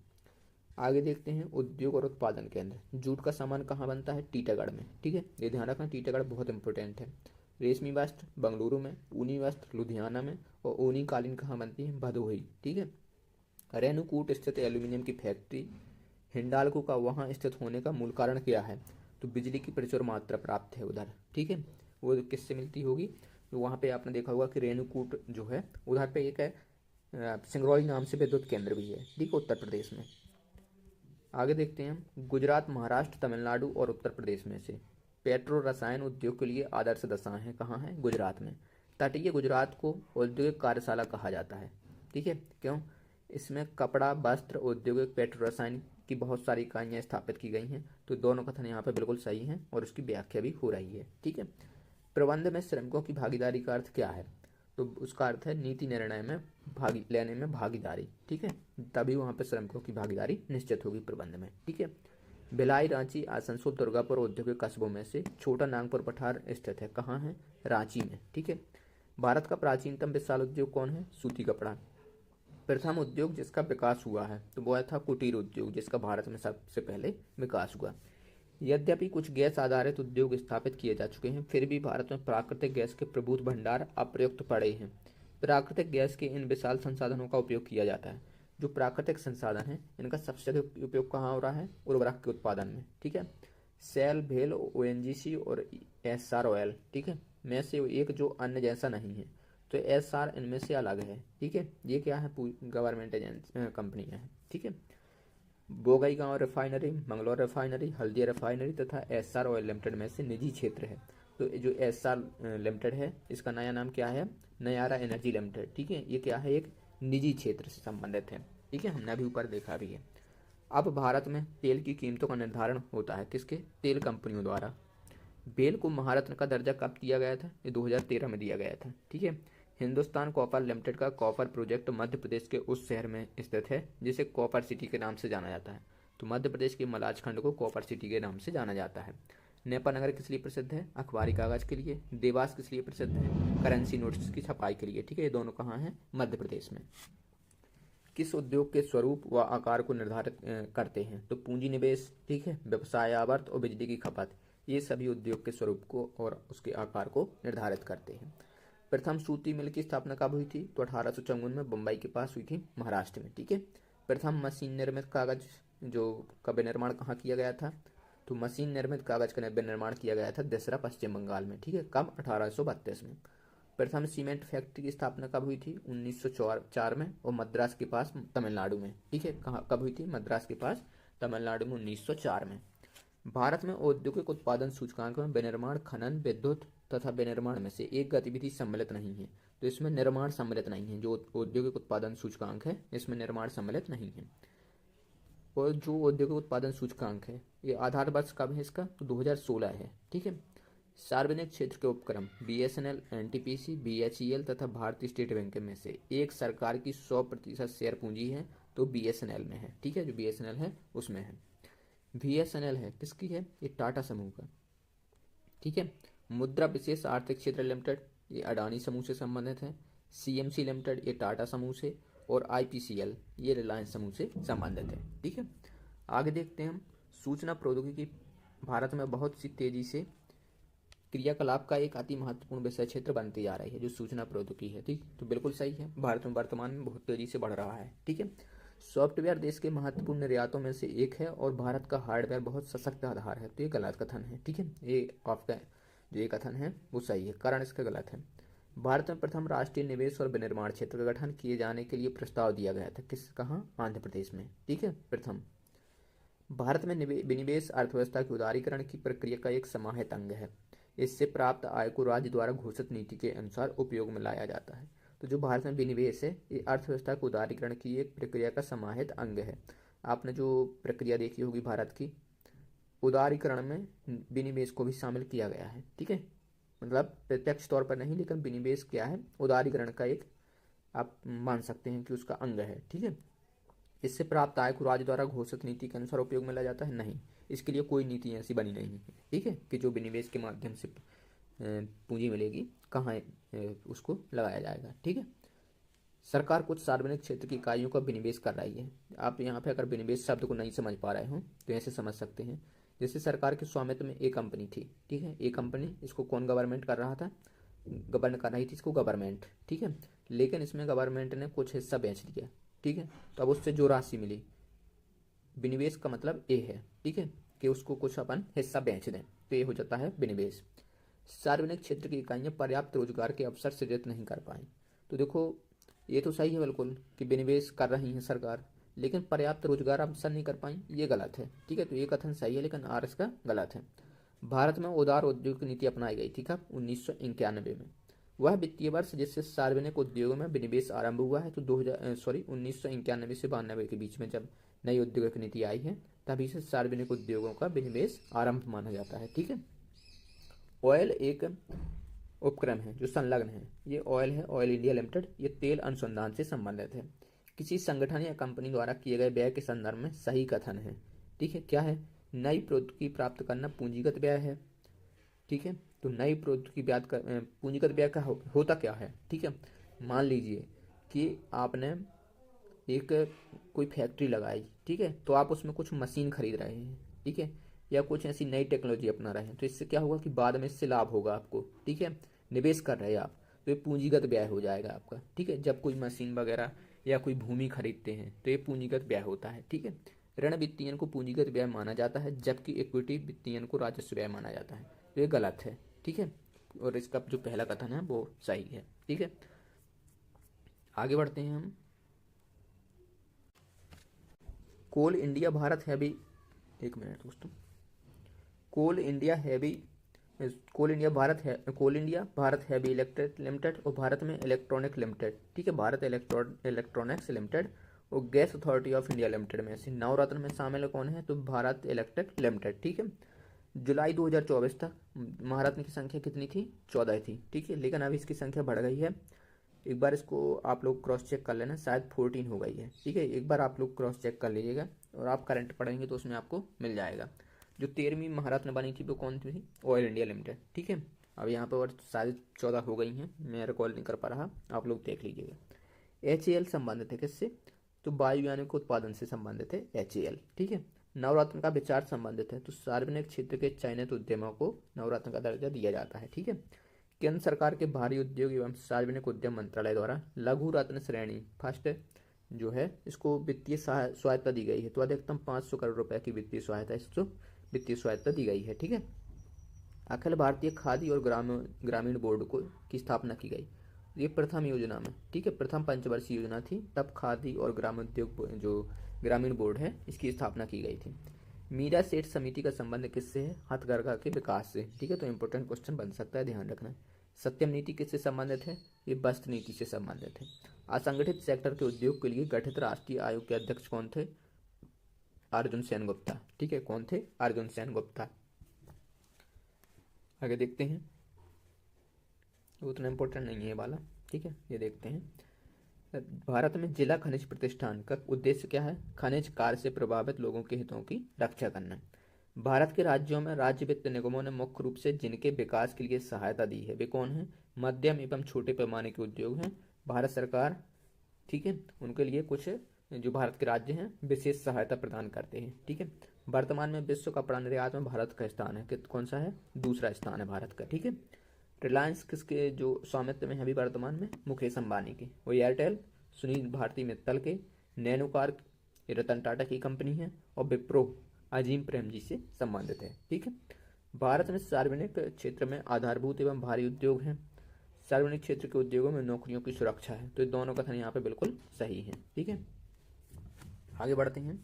आगे देखते हैं उद्योग और उत्पादन केंद्र। जूट का सामान कहाँ बनता है? टीटागढ़ में। ठीक है, ये ध्यान रखना, टीटागढ़ बहुत इंपॉर्टेंट है। रेशमी वस्त्र बंगलुरु में, ऊनी वस्त्र लुधियाना में, और ऊनी कालीन कहाँ बनती है? भदोही। ठीक है, रेणुकूट स्थित एल्यूमिनियम की फैक्ट्री हिंडाल्को का वहाँ स्थित होने का मूल कारण क्या है? तो बिजली की प्रचुर मात्रा प्राप्त है उधर। ठीक है, वो किससे मिलती होगी? तो वहाँ पे आपने देखा होगा कि रेणुकूट जो है उधर पे एक है सिंगरौली नाम से विद्युत केंद्र भी है। ठीक है, उत्तर प्रदेश में। आगे देखते हैं गुजरात, महाराष्ट्र, तमिलनाडु और उत्तर प्रदेश में से पेट्रो रसायन उद्योग के लिए आदर्श दशाएं हैं कहाँ है? गुजरात में। तटीय गुजरात को औद्योगिक कार्यशाला कहा जाता है। ठीक है, क्यों? इसमें कपड़ा, वस्त्र, औद्योगिक, पेट्रो रसायन की बहुत सारी इकाइयाँ स्थापित की गई हैं। तो दोनों कथन यहाँ पे बिल्कुल सही हैं और उसकी व्याख्या भी हो रही है। ठीक है, प्रबंध में श्रमिकों की भागीदारी का अर्थ क्या है? तो उसका अर्थ है नीति निर्णय में भाग लेने में भागीदारी। ठीक है, तभी वहाँ पे श्रमिकों की भागीदारी निश्चित होगी प्रबंध में। ठीक है, भिलाई, रांची, आसनसोल, दुर्गापुर औद्योगिक कस्बों में से छोटा नागपुर पठार स्थित है। कहाँ है? रांची में। ठीक है, भारत का प्राचीनतम विशाल उद्योग कौन है? सूती कपड़ा। प्रथम उद्योग जिसका विकास हुआ है तो वह था कुटीर उद्योग, जिसका भारत में सबसे पहले विकास हुआ। यद्यपि कुछ गैस आधारित उद्योग स्थापित किए जा चुके हैं, फिर भी भारत में प्राकृतिक गैस के प्रभुत भंडार अप्रयुक्त पड़े हैं। प्राकृतिक गैस के इन विशाल संसाधनों का उपयोग किया जाता है। जो प्राकृतिक संसाधन हैं इनका सबसे अधिक उपयोग कहाँ हो रहा है? उर्वरक के उत्पादन में। ठीक है, सेल, भेल, ओएनजीसी और एसआर ऑयल, ठीक है, में से एक जो अन्य जैसा नहीं है। तो एसआर इनमें से अलग है। ठीक है, ये क्या है? गवर्नमेंट एजेंसी कंपनियाँ हैं। ठीक है, Bongaigaon refinery, Mangalore refinery, Haldia refinery तथा एसआर ऑयल लिमिटेड में से निजी क्षेत्र है। तो जो एसआर लिमिटेड है इसका नया नाम क्या है? Nayara energy limited. ठीक है, ये क्या है? एक निजी क्षेत्र से संबंधित है। ठीक है, हमने अभी ऊपर देखा भी है। अब भारत में तेल की कीमतों का निर्धारण होता है किसके? तेल कंपनियों द्वारा। बेल को महारत्न का दर्जा कब दिया गया था? ये 2013 में दिया गया था। ठीक है, हिंदुस्तान कॉपर लिमिटेड का कॉपर प्रोजेक्ट मध्य प्रदेश के उस शहर में स्थित है जिसे कॉपर सिटी के नाम से जाना जाता है। तो मध्य प्रदेश के मलाज खंड को कॉपर सिटी के नाम से जाना जाता है। नेपानगर किस लिए प्रसिद्ध है? अखबारी कागज के लिए। देवास किस लिए प्रसिद्ध है? करेंसी नोट्स की छपाई के लिए। ठीक है, ये दोनों कहाँ हैं? मध्य प्रदेश में। किस उद्योग के स्वरूप व आकार को निर्धारित करते हैं? तो पूंजी निवेश, ठीक है, व्यवसाय आवर्त और बिजली की खपत, ये सभी उद्योग के स्वरूप को और उसके आकार को निर्धारित करते हैं। प्रथम सूती मिल की स्थापना कब हुई थी? तो 1854 में बम्बई के पास हुई थी, महाराष्ट्र में। ठीक है, प्रथम मशीन निर्मित कागज जो का विनिर्माण कहाँ किया गया था? तो मशीन निर्मित कागज का विनिर्माण किया गया था दसरा, पश्चिम बंगाल में। ठीक है, कब? 1832 में। प्रथम सीमेंट फैक्ट्री की स्थापना कब हुई थी? 1904 में, और मद्रास के पास तमिलनाडु में। ठीक है, कहाँ कब हुई थी? मद्रास के पास तमिलनाडु में 1904 में। भारत में औद्योगिक उत्पादन सूचकांक में विनिर्माण, खनन, विद्युत तथा विनिर्माण में से एक गतिविधि सम्मिलित नहीं है। तो इसमें निर्माण सम्मिलित नहीं है। जो औद्योगिक उत्पादन सूचकांक है इसमें निर्माण सम्मिलित नहीं है। और जो औद्योगिक उत्पादन सूचकांक है ये आधार वर्ष कब है इसका? तो 2016 है। ठीक है, सार्वजनिक क्षेत्र के उपक्रम बीएसएनएल, एनटीपीसी, बीएचईएल तथा भारतीय स्टेट बैंक में से एक सरकार की 100% शेयर पूंजी है तो बीएसएनएल में है। ठीक है, जो बीएसएनएल है उसमें है। बीएसएनएल है किसकी है? ये टाटा समूह का। ठीक है, मुद्रा विशेष आर्थिक क्षेत्र लिमिटेड ये अडानी समूह से संबंधित है। सीएमसी लिमिटेड ये टाटा समूह से, और आईपीसीएल ये रिलायंस समूह से संबंधित है। ठीक है, आगे देखते हैं हम। सूचना प्रौद्योगिकी भारत में बहुत सी तेजी से क्रियाकलाप का एक अति महत्वपूर्ण विषय क्षेत्र बनती जा रही है, जो सूचना प्रौद्योगिकी है। ठीक, तो बिल्कुल सही है, भारत में वर्तमान में बहुत तेजी से बढ़ रहा है। ठीक है, सॉफ्टवेयर देश के महत्वपूर्ण निर्यातों में से एक है और भारत का हार्डवेयर बहुत सशक्त आधार है। तो ये गलत कथन है। ठीक है, ये आपका जो ये कथन है वो सही है, कारण इसका गलत है। भारत में प्रथम राष्ट्रीय निवेश और विनिर्माण क्षेत्र का गठन किए जाने के लिए प्रस्ताव दिया गया था। कहाँ? आंध्र प्रदेश में। ठीक है, प्रथम। भारत में विनिवेश अर्थव्यवस्था के उदारीकरण की प्रक्रिया का एक समाहित अंग है। इससे प्राप्त आय को राज्य द्वारा घोषित नीति के अनुसार उपयोग में लाया जाता है। तो जो भारत में विनिवेश है ये अर्थव्यवस्था के उदारीकरण की एक प्रक्रिया का समाहित अंग है। आपने जो प्रक्रिया देखी होगी भारत की, उदारीकरण में विनिवेश को भी शामिल किया गया है। ठीक है, मतलब प्रत्यक्ष तौर पर नहीं, लेकिन विनिवेश क्या है? उदारीकरण का एक आप मान सकते हैं कि उसका अंग है। ठीक है, इससे प्राप्त आय को राज्य द्वारा घोषित नीति के अनुसार उपयोग में लाया जाता है? नहीं, इसके लिए कोई नीति ऐसी बनी नहीं है। ठीक है, कि जो विनिवेश के माध्यम से पूंजी मिलेगी कहाँ उसको लगाया जाएगा। ठीक है, सरकार कुछ सार्वजनिक क्षेत्र की इकाइयों का विनिवेश कर रही है। आप यहाँ पे अगर विनिवेश शब्द को नहीं समझ पा रहे हो तो ऐसे समझ सकते हैं, जैसे सरकार के स्वामित्व में एक कंपनी थी। ठीक है, एक कंपनी, इसको कौन गवर्नमेंट कर रहा था? गवर्न कर रही थी इसको गवर्नमेंट। ठीक है, लेकिन इसमें गवर्नमेंट ने कुछ हिस्सा बेच दिया। ठीक है, तो अब उससे जो राशि मिली, विनिवेश का मतलब ये है। ठीक है, कि उसको कुछ अपन हिस्सा बेच दें, तो ये हो जाता है विनिवेश। सार्वजनिक क्षेत्र की इकाइयाँ पर्याप्त रोजगार के अवसर सृजित नहीं कर पाई। तो देखो ये तो सही है बिल्कुल कि विनिवेश कर रही है सरकार, लेकिन पर्याप्त रोजगार अवसर नहीं कर पाई, ये गलत है। ठीक है, तो ये कथन सही है लेकिन आर इसका गलत है। भारत में उदार औद्योगिक नीति अपनाई गई थी कब? 1991 में। वह वित्तीय वर्ष जिससे सार्वजनिक उद्योगों में विनिवेश आरंभ हुआ है तो 1991 से 92 के बीच में जब नई औद्योगिक नीति आई है तभी से सार्वजनिक उद्योगों का विनिवेश आरंभ माना जाता है। ठीक है, ऑयल एक उपक्रम है जो संलग्न है। ये ऑयल है, ऑयल इंडिया लिमिटेड, ये तेल अनुसंधान से संबंधित है। किसी संगठन या कंपनी द्वारा किए गए व्यय के संदर्भ में सही कथन है। ठीक है, क्या है? नई प्रौद्योगिकी प्राप्त करना पूंजीगत व्यय है। ठीक है, तो नई प्रौद्योगिकी पूंजीगत व्यय का होता क्या है? ठीक है, मान लीजिए कि आपने एक कोई फैक्ट्री लगाई, ठीक है, तो आप उसमें कुछ मशीन खरीद रहे हैं, ठीक है, या कुछ ऐसी नई टेक्नोलॉजी अपना रहे हैं, तो इससे क्या होगा कि बाद में इससे लाभ होगा आपको, ठीक है। निवेश कर रहे हैं आप, तो ये पूंजीगत व्यय हो जाएगा आपका, ठीक है। जब कोई मशीन वगैरह या कोई भूमि खरीदते हैं तो ये पूंजीगत व्यय होता है, ठीक है। ऋण वित्तीयन को पूंजीगत व्यय माना जाता है, जबकि इक्विटी वित्तीयन को राजस्व व्यय माना जाता है, तो ये गलत है, ठीक है। और इसका जो पहला कथन है वो सही है, ठीक है। आगे बढ़ते हैं हम। कोल इंडिया भारत हैवी, एक मिनट दोस्तों, Coal India Heavy, Coal India Bharat Heavy Electric Limited और भारत में इलेक्ट्रॉनिक लिमिटेड, ठीक है, भारत इलेक्ट्रॉनिक्स लिमिटेड और Gas Authority of India Limited में से नवरत्न में शामिल कौन है, तो भारत इलेक्ट्रिक लिमिटेड, ठीक है। जुलाई 2024 तक महारत्न की संख्या कितनी थी, 14 थी, ठीक है, लेकिन अभी इसकी संख्या बढ़ गई है। एक बार इसको आप लोग क्रॉस चेक कर लेना, शायद 14 हो गई है, ठीक है, एक बार आप लोग क्रॉस चेक कर लीजिएगा और आप करंट पढ़ेंगे तो उसमें आपको मिल जाएगा। जो 13वीं महारत्न बनी थी वो कौन थी, ऑयल इंडिया लिमिटेड, ठीक है। अब यहाँ पर और शायद 14 हो गई हैं, मैं रिकॉल नहीं कर पा रहा, आप लोग देख लीजिएगा। HAL संबंधित है किससे, तो वायुयानों के उत्पादन से संबंधित है HAL, ठीक है। नवरत्न का विचार संबंधित है, तो सार्वजनिक क्षेत्र के चयनित उद्यमों को नवरत्न का दर्जा दिया जाता है, ठीक है। केंद्र सरकार के भारी उद्योग एवं सार्वजनिक उद्यम मंत्रालय द्वारा लघु रत्न श्रेणी फर्स्ट जो है इसको वित्तीय स्वायत्ता दी गई है, तो अधिकतम 500 करोड़ रुपए की वित्तीय स्वायत्ता दी गई है, ठीक है। अखिल भारतीय खादी और ग्रामीण बोर्ड को की स्थापना की गई, ये प्रथम योजना में, ठीक है, प्रथम पंचवर्षीय योजना थी, तब खादी और ग्रामोद्योग जो ग्रामीण बोर्ड है इसकी स्थापना की गई थी। मीरा सेठ समिति का संबंध किससे है, हथकरघा के विकास से, ठीक है, तो इंपॉर्टेंट क्वेश्चन बन सकता है, ध्यान रखना। सत्यम नीति किससे संबंधित है, ये वस्त्र नीति से संबंधित है। असंगठित सेक्टर के उद्योग के लिए गठित राष्ट्रीय आयोग के अध्यक्ष कौन थे, अर्जुन सेन गुप्ता, ठीक है, कौन थे, अर्जुन सेन गुप्ता। आगे देखते हैं, उतना इंपॉर्टेंट नहीं है ये वाला, ठीक है, ये देखते हैं। भारत में जिला खनिज प्रतिष्ठान का उद्देश्य क्या है, खनिज कार्य से प्रभावित लोगों के हितों की रक्षा करना। भारत के राज्यों में राज्य वित्त निगमों ने मुख्य रूप से जिनके विकास के लिए सहायता दी है वे कौन हैं, मध्यम एवं छोटे पैमाने के उद्योग हैं, भारत सरकार, ठीक है, उनके लिए कुछ जो भारत के राज्य हैं विशेष सहायता प्रदान करते हैं, ठीक है। वर्तमान में विश्व कपड़ा निर्यात में भारत का स्थान है, कौन सा है, दूसरा स्थान है भारत का, ठीक है। रिलायंस किसके जो स्वामित्व में है अभी वर्तमान में, मुकेश अंबानी के, वो एयरटेल सुनील भारती मित्तल के, नैनोकार रतन टाटा की कंपनी है और विप्रो अजीम प्रेम जी से संबंधित है, ठीक है। भारत में सार्वजनिक क्षेत्र में आधारभूत एवं भारी उद्योग हैं, सार्वजनिक क्षेत्र के उद्योगों में नौकरियों की सुरक्षा है, तो ये दोनों कथन यहाँ पे बिल्कुल सही है, ठीक है। आगे बढ़ते हैं।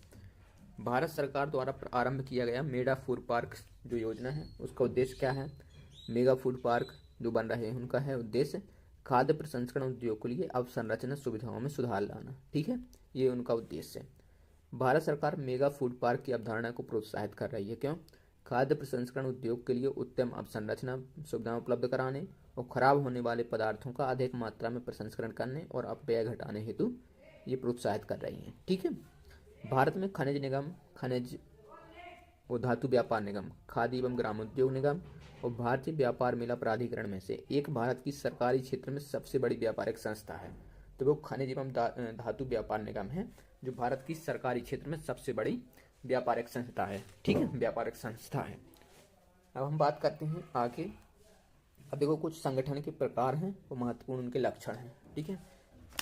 भारत सरकार द्वारा आरंभ किया गया मेगा फूड पार्क जो योजना है उसका उद्देश्य क्या है, मेगा फूड पार्क जो बन रहे हैं उनका है उद्देश्य खाद्य प्रसंस्करण उद्योग के लिए अवसंरचना सुविधाओं में सुधार लाना, ठीक है, ये उनका उद्देश्य है। भारत सरकार मेगा फूड पार्क की अवधारणा को प्रोत्साहित कर रही है, क्यों, खाद्य प्रसंस्करण उद्योग के लिए उत्तम अवसंरचना सुविधाएं उपलब्ध कराने और खराब होने वाले पदार्थों का अधिक मात्रा में प्रसंस्करण करने और अपव्यय घटाने हेतु ये प्रोत्साहित कर रही है, ठीक है। भारत में खनिज निगम, खनिज और धातु व्यापार निगम, खादी एवं ग्रामोद्योग निगम और भारतीय व्यापार मेला प्राधिकरण में से एक भारत की सरकारी क्षेत्र में सबसे बड़ी व्यापारिक संस्था है, तो वो खनिज एवं धातु व्यापार निगम है जो भारत की सरकारी क्षेत्र में सबसे बड़ी व्यापारिक संस्था है, ठीक है, व्यापारिक संस्था है। अब हम बात करते हैं आगे। अब देखो कुछ संगठन के प्रकार हैं और महत्वपूर्ण उनके लक्षण हैं, ठीक है,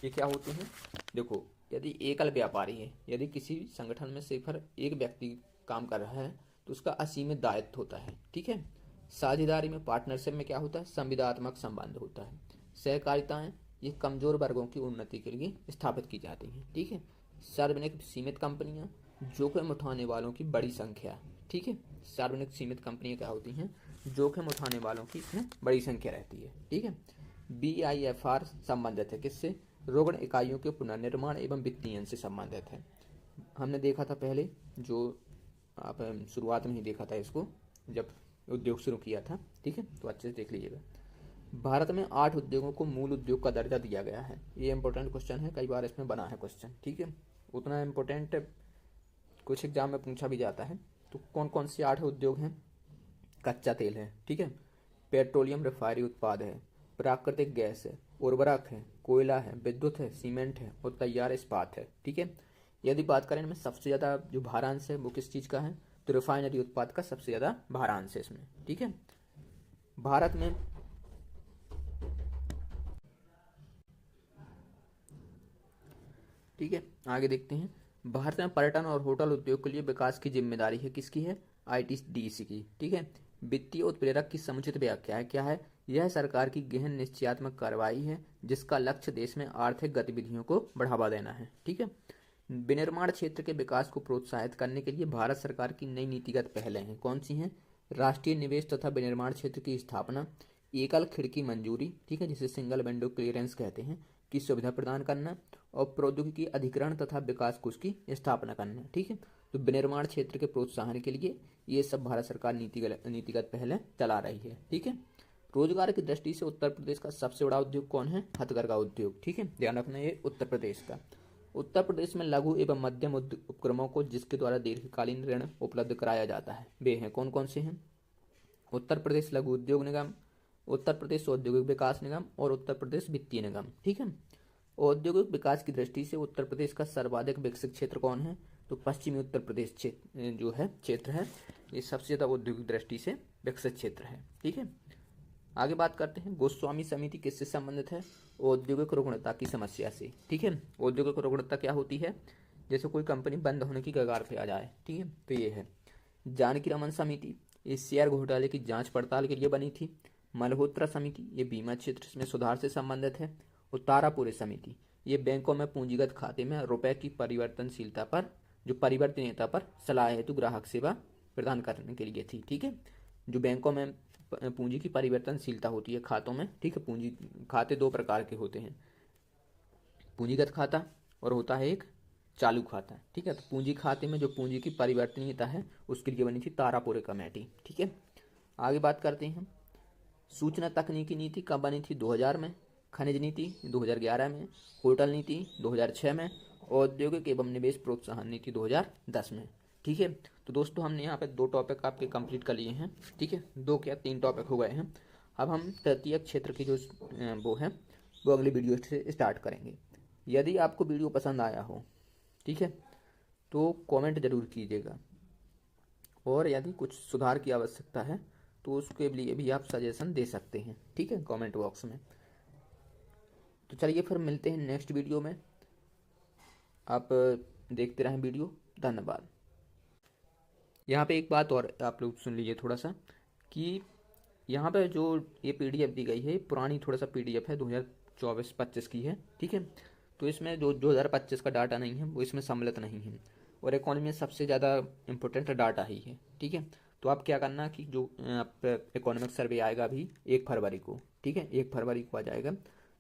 ये क्या होते हैं, देखो यदि एकल व्यापारी है, यदि किसी संगठन में सिर्फ एक व्यक्ति काम कर रहा है तो उसका असीमित दायित्व होता है, ठीक है। साझेदारी में, पार्टनरशिप में क्या होता है, संविदात्मक संबंध होता है। सहकारिताएं ये कमजोर वर्गों की उन्नति के लिए स्थापित की जाती हैं, ठीक है। सार्वजनिक सीमित कंपनियां जोखिम उठाने वालों की बड़ी संख्या, ठीक है, सार्वजनिक सीमित कंपनियां क्या होती हैं, जोखिम उठाने वालों की इसमें बड़ी संख्या रहती है, ठीक है। BIFR संबंधित है किससे, रुग्ण इकाइयों के पुनर्निर्माण एवं वित्तीयन से संबंधित है। हमने देखा था पहले, जो आप शुरुआत में ही देखा था इसको जब उद्योग शुरू किया था, ठीक है, तो अच्छे से देख लीजिएगा। भारत में 8 उद्योगों को मूल उद्योग का दर्जा दिया गया है, ये इंपॉर्टेंट क्वेश्चन है, कई बार इसमें बना है क्वेश्चन, ठीक है, उतना इम्पोर्टेंट कुछ एग्जाम में पूछा भी जाता है। तो कौन कौन से 8 उद्योग हैं, कच्चा तेल है, ठीक है, पेट्रोलियम रिफाइनरी उत्पाद है, प्राकृतिक गैस है, उर्वरक है, कोयला है, विद्युत है, सीमेंट है और तैयार इस्पात है। ठीक है। यदि बात करें इनमें सबसे ज़्यादा जो भारांश है वो किस चीज़ का है, तो रिफाइनरी उत्पाद का सबसे ज़्यादा भारांश है इसमें। ठीक है। भारत में ठीक है, आगे देखते हैं। भारत में पर्यटन और होटल उद्योग के लिए विकास की जिम्मेदारी है किसकी है, आईटीडीसी की। ठीक है। वित्तीय उत्प्रेरक की समुचित व्याख्या है क्या है, यह सरकार की गहन निश्चयात्मक कार्रवाई है जिसका लक्ष्य देश में आर्थिक गतिविधियों को बढ़ावा देना है। ठीक है। विनिर्माण क्षेत्र के विकास को प्रोत्साहित करने के लिए भारत सरकार की नई नीतिगत पहलें हैं, कौन सी हैं, राष्ट्रीय निवेश तथा विनिर्माण क्षेत्र की स्थापना, एकल खिड़की मंजूरी, ठीक है, जिसे सिंगल विंडो क्लियरेंस कहते हैं, की सुविधा प्रदान करना और प्रौद्योगिकी अधिग्रहण तथा विकास कोष की स्थापना करना। ठीक है। तो विनिर्माण क्षेत्र के प्रोत्साहन के लिए ये सब भारत सरकार नीतिगत पहलें चला रही है। ठीक है। रोजगार की दृष्टि से उत्तर प्रदेश का सबसे बड़ा उद्योग कौन है, हथकरघा उद्योग। ठीक है, ध्यान रखना ये उत्तर प्रदेश का। उत्तर प्रदेश में लघु एवं मध्यम उपक्रमों को जिसके द्वारा दीर्घकालीन ऋण उपलब्ध कराया जाता है वे हैं कौन कौन से हैं, उत्तर प्रदेश लघु उद्योग निगम, उत्तर प्रदेश औद्योगिक विकास निगम और उत्तर प्रदेश वित्तीय निगम। ठीक है। औद्योगिक विकास की दृष्टि से उत्तर प्रदेश का सर्वाधिक विकसित क्षेत्र कौन है, तो पश्चिमी उत्तर प्रदेश क्षेत्र जो है क्षेत्र है, ये सबसे ज़्यादा औद्योगिक दृष्टि से विकसित क्षेत्र है। ठीक है। आगे बात करते हैं, गोस्वामी समिति किससे संबंधित है, औद्योगिक रुग्णता की समस्या से। ठीक है। औद्योगिक रुग्णता क्या होती है, जैसे कोई कंपनी बंद होने की कगार पे आ जाए। ठीक है, तो ये है। जानकी रमन समिति, ये शेयर घोटाले की जांच पड़ताल के लिए बनी थी। मल्होत्रा समिति, ये बीमा क्षेत्र में सुधार से संबंधित है। और तारापुरे समिति, ये बैंकों में पूंजीगत खाते में रुपए की परिवर्तनशीलता पर, जो परिवर्तनीयता पर सलाह हेतु ग्राहक सेवा प्रदान करने के लिए थी। ठीक है। जो बैंकों में पूंजी की परिवर्तनशीलता होती है खातों में। ठीक है। पूंजी खाते दो प्रकार के होते हैं, पूंजीगत खाता और होता है एक चालू खाता। ठीक है। तो पूंजी खाते में जो पूंजी की परिवर्तनीयता है उसके लिए बनी थी तारापुरे कमेटी। ठीक है। आगे बात करते हैं, सूचना तकनीकी नीति कब बनी थी, 2000 में, खनिज नीति 2011 में, होटल नीति 2006 में, औद्योगिक एवं निवेश प्रोत्साहन नीति 2010 में। ठीक है। तो दोस्तों हमने यहाँ पे 2 टॉपिक आपके कंप्लीट कर लिए हैं। ठीक है, 2 क्या 3 टॉपिक हो गए हैं। अब हम तृतीयक क्षेत्र की जो वो है वो अगली वीडियो से स्टार्ट करेंगे। यदि आपको वीडियो पसंद आया हो, ठीक है, तो कमेंट जरूर कीजिएगा और यदि कुछ सुधार की आवश्यकता है तो उसके लिए भी आप सजेशन दे सकते हैं। ठीक है, कमेंट बॉक्स में। तो चलिए फिर मिलते हैं नेक्स्ट वीडियो में। आप देखते रहें वीडियो। धन्यवाद। यहाँ पे एक बात और आप लोग सुन लीजिए थोड़ा सा, कि यहाँ पे जो ये पीडीएफ दी गई है पुरानी थोड़ा सा पीडीएफ है, 2024-25 की है। ठीक है। तो इसमें जो 2025 का डाटा नहीं है वो इसमें सम्मिलित नहीं है और इकोनॉमी में सबसे ज़्यादा इम्पोर्टेंट डाटा ही है। ठीक है। तो आप क्या करना कि जो आप इकोनॉमिक सर्वे आएगा अभी 1 फरवरी को, ठीक है, 1 फरवरी को आ जाएगा,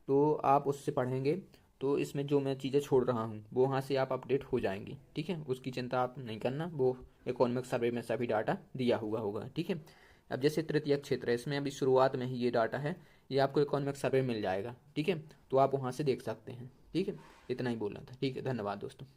तो आप उससे पढ़ेंगे तो इसमें जो मैं चीज़ें छोड़ रहा हूँ वो वहाँ से आप अपडेट हो जाएंगी। ठीक है, उसकी चिंता आप नहीं करना, वो इकोनॉमिक सर्वे में सभी डाटा दिया हुआ होगा। ठीक है। अब जैसे तृतीय क्षेत्र है, इसमें अभी शुरुआत में ही ये डाटा है, ये आपको इकोनॉमिक सर्वे मिल जाएगा। ठीक है, तो आप वहाँ से देख सकते हैं। ठीक है, इतना ही बोलना था। ठीक है, धन्यवाद दोस्तों।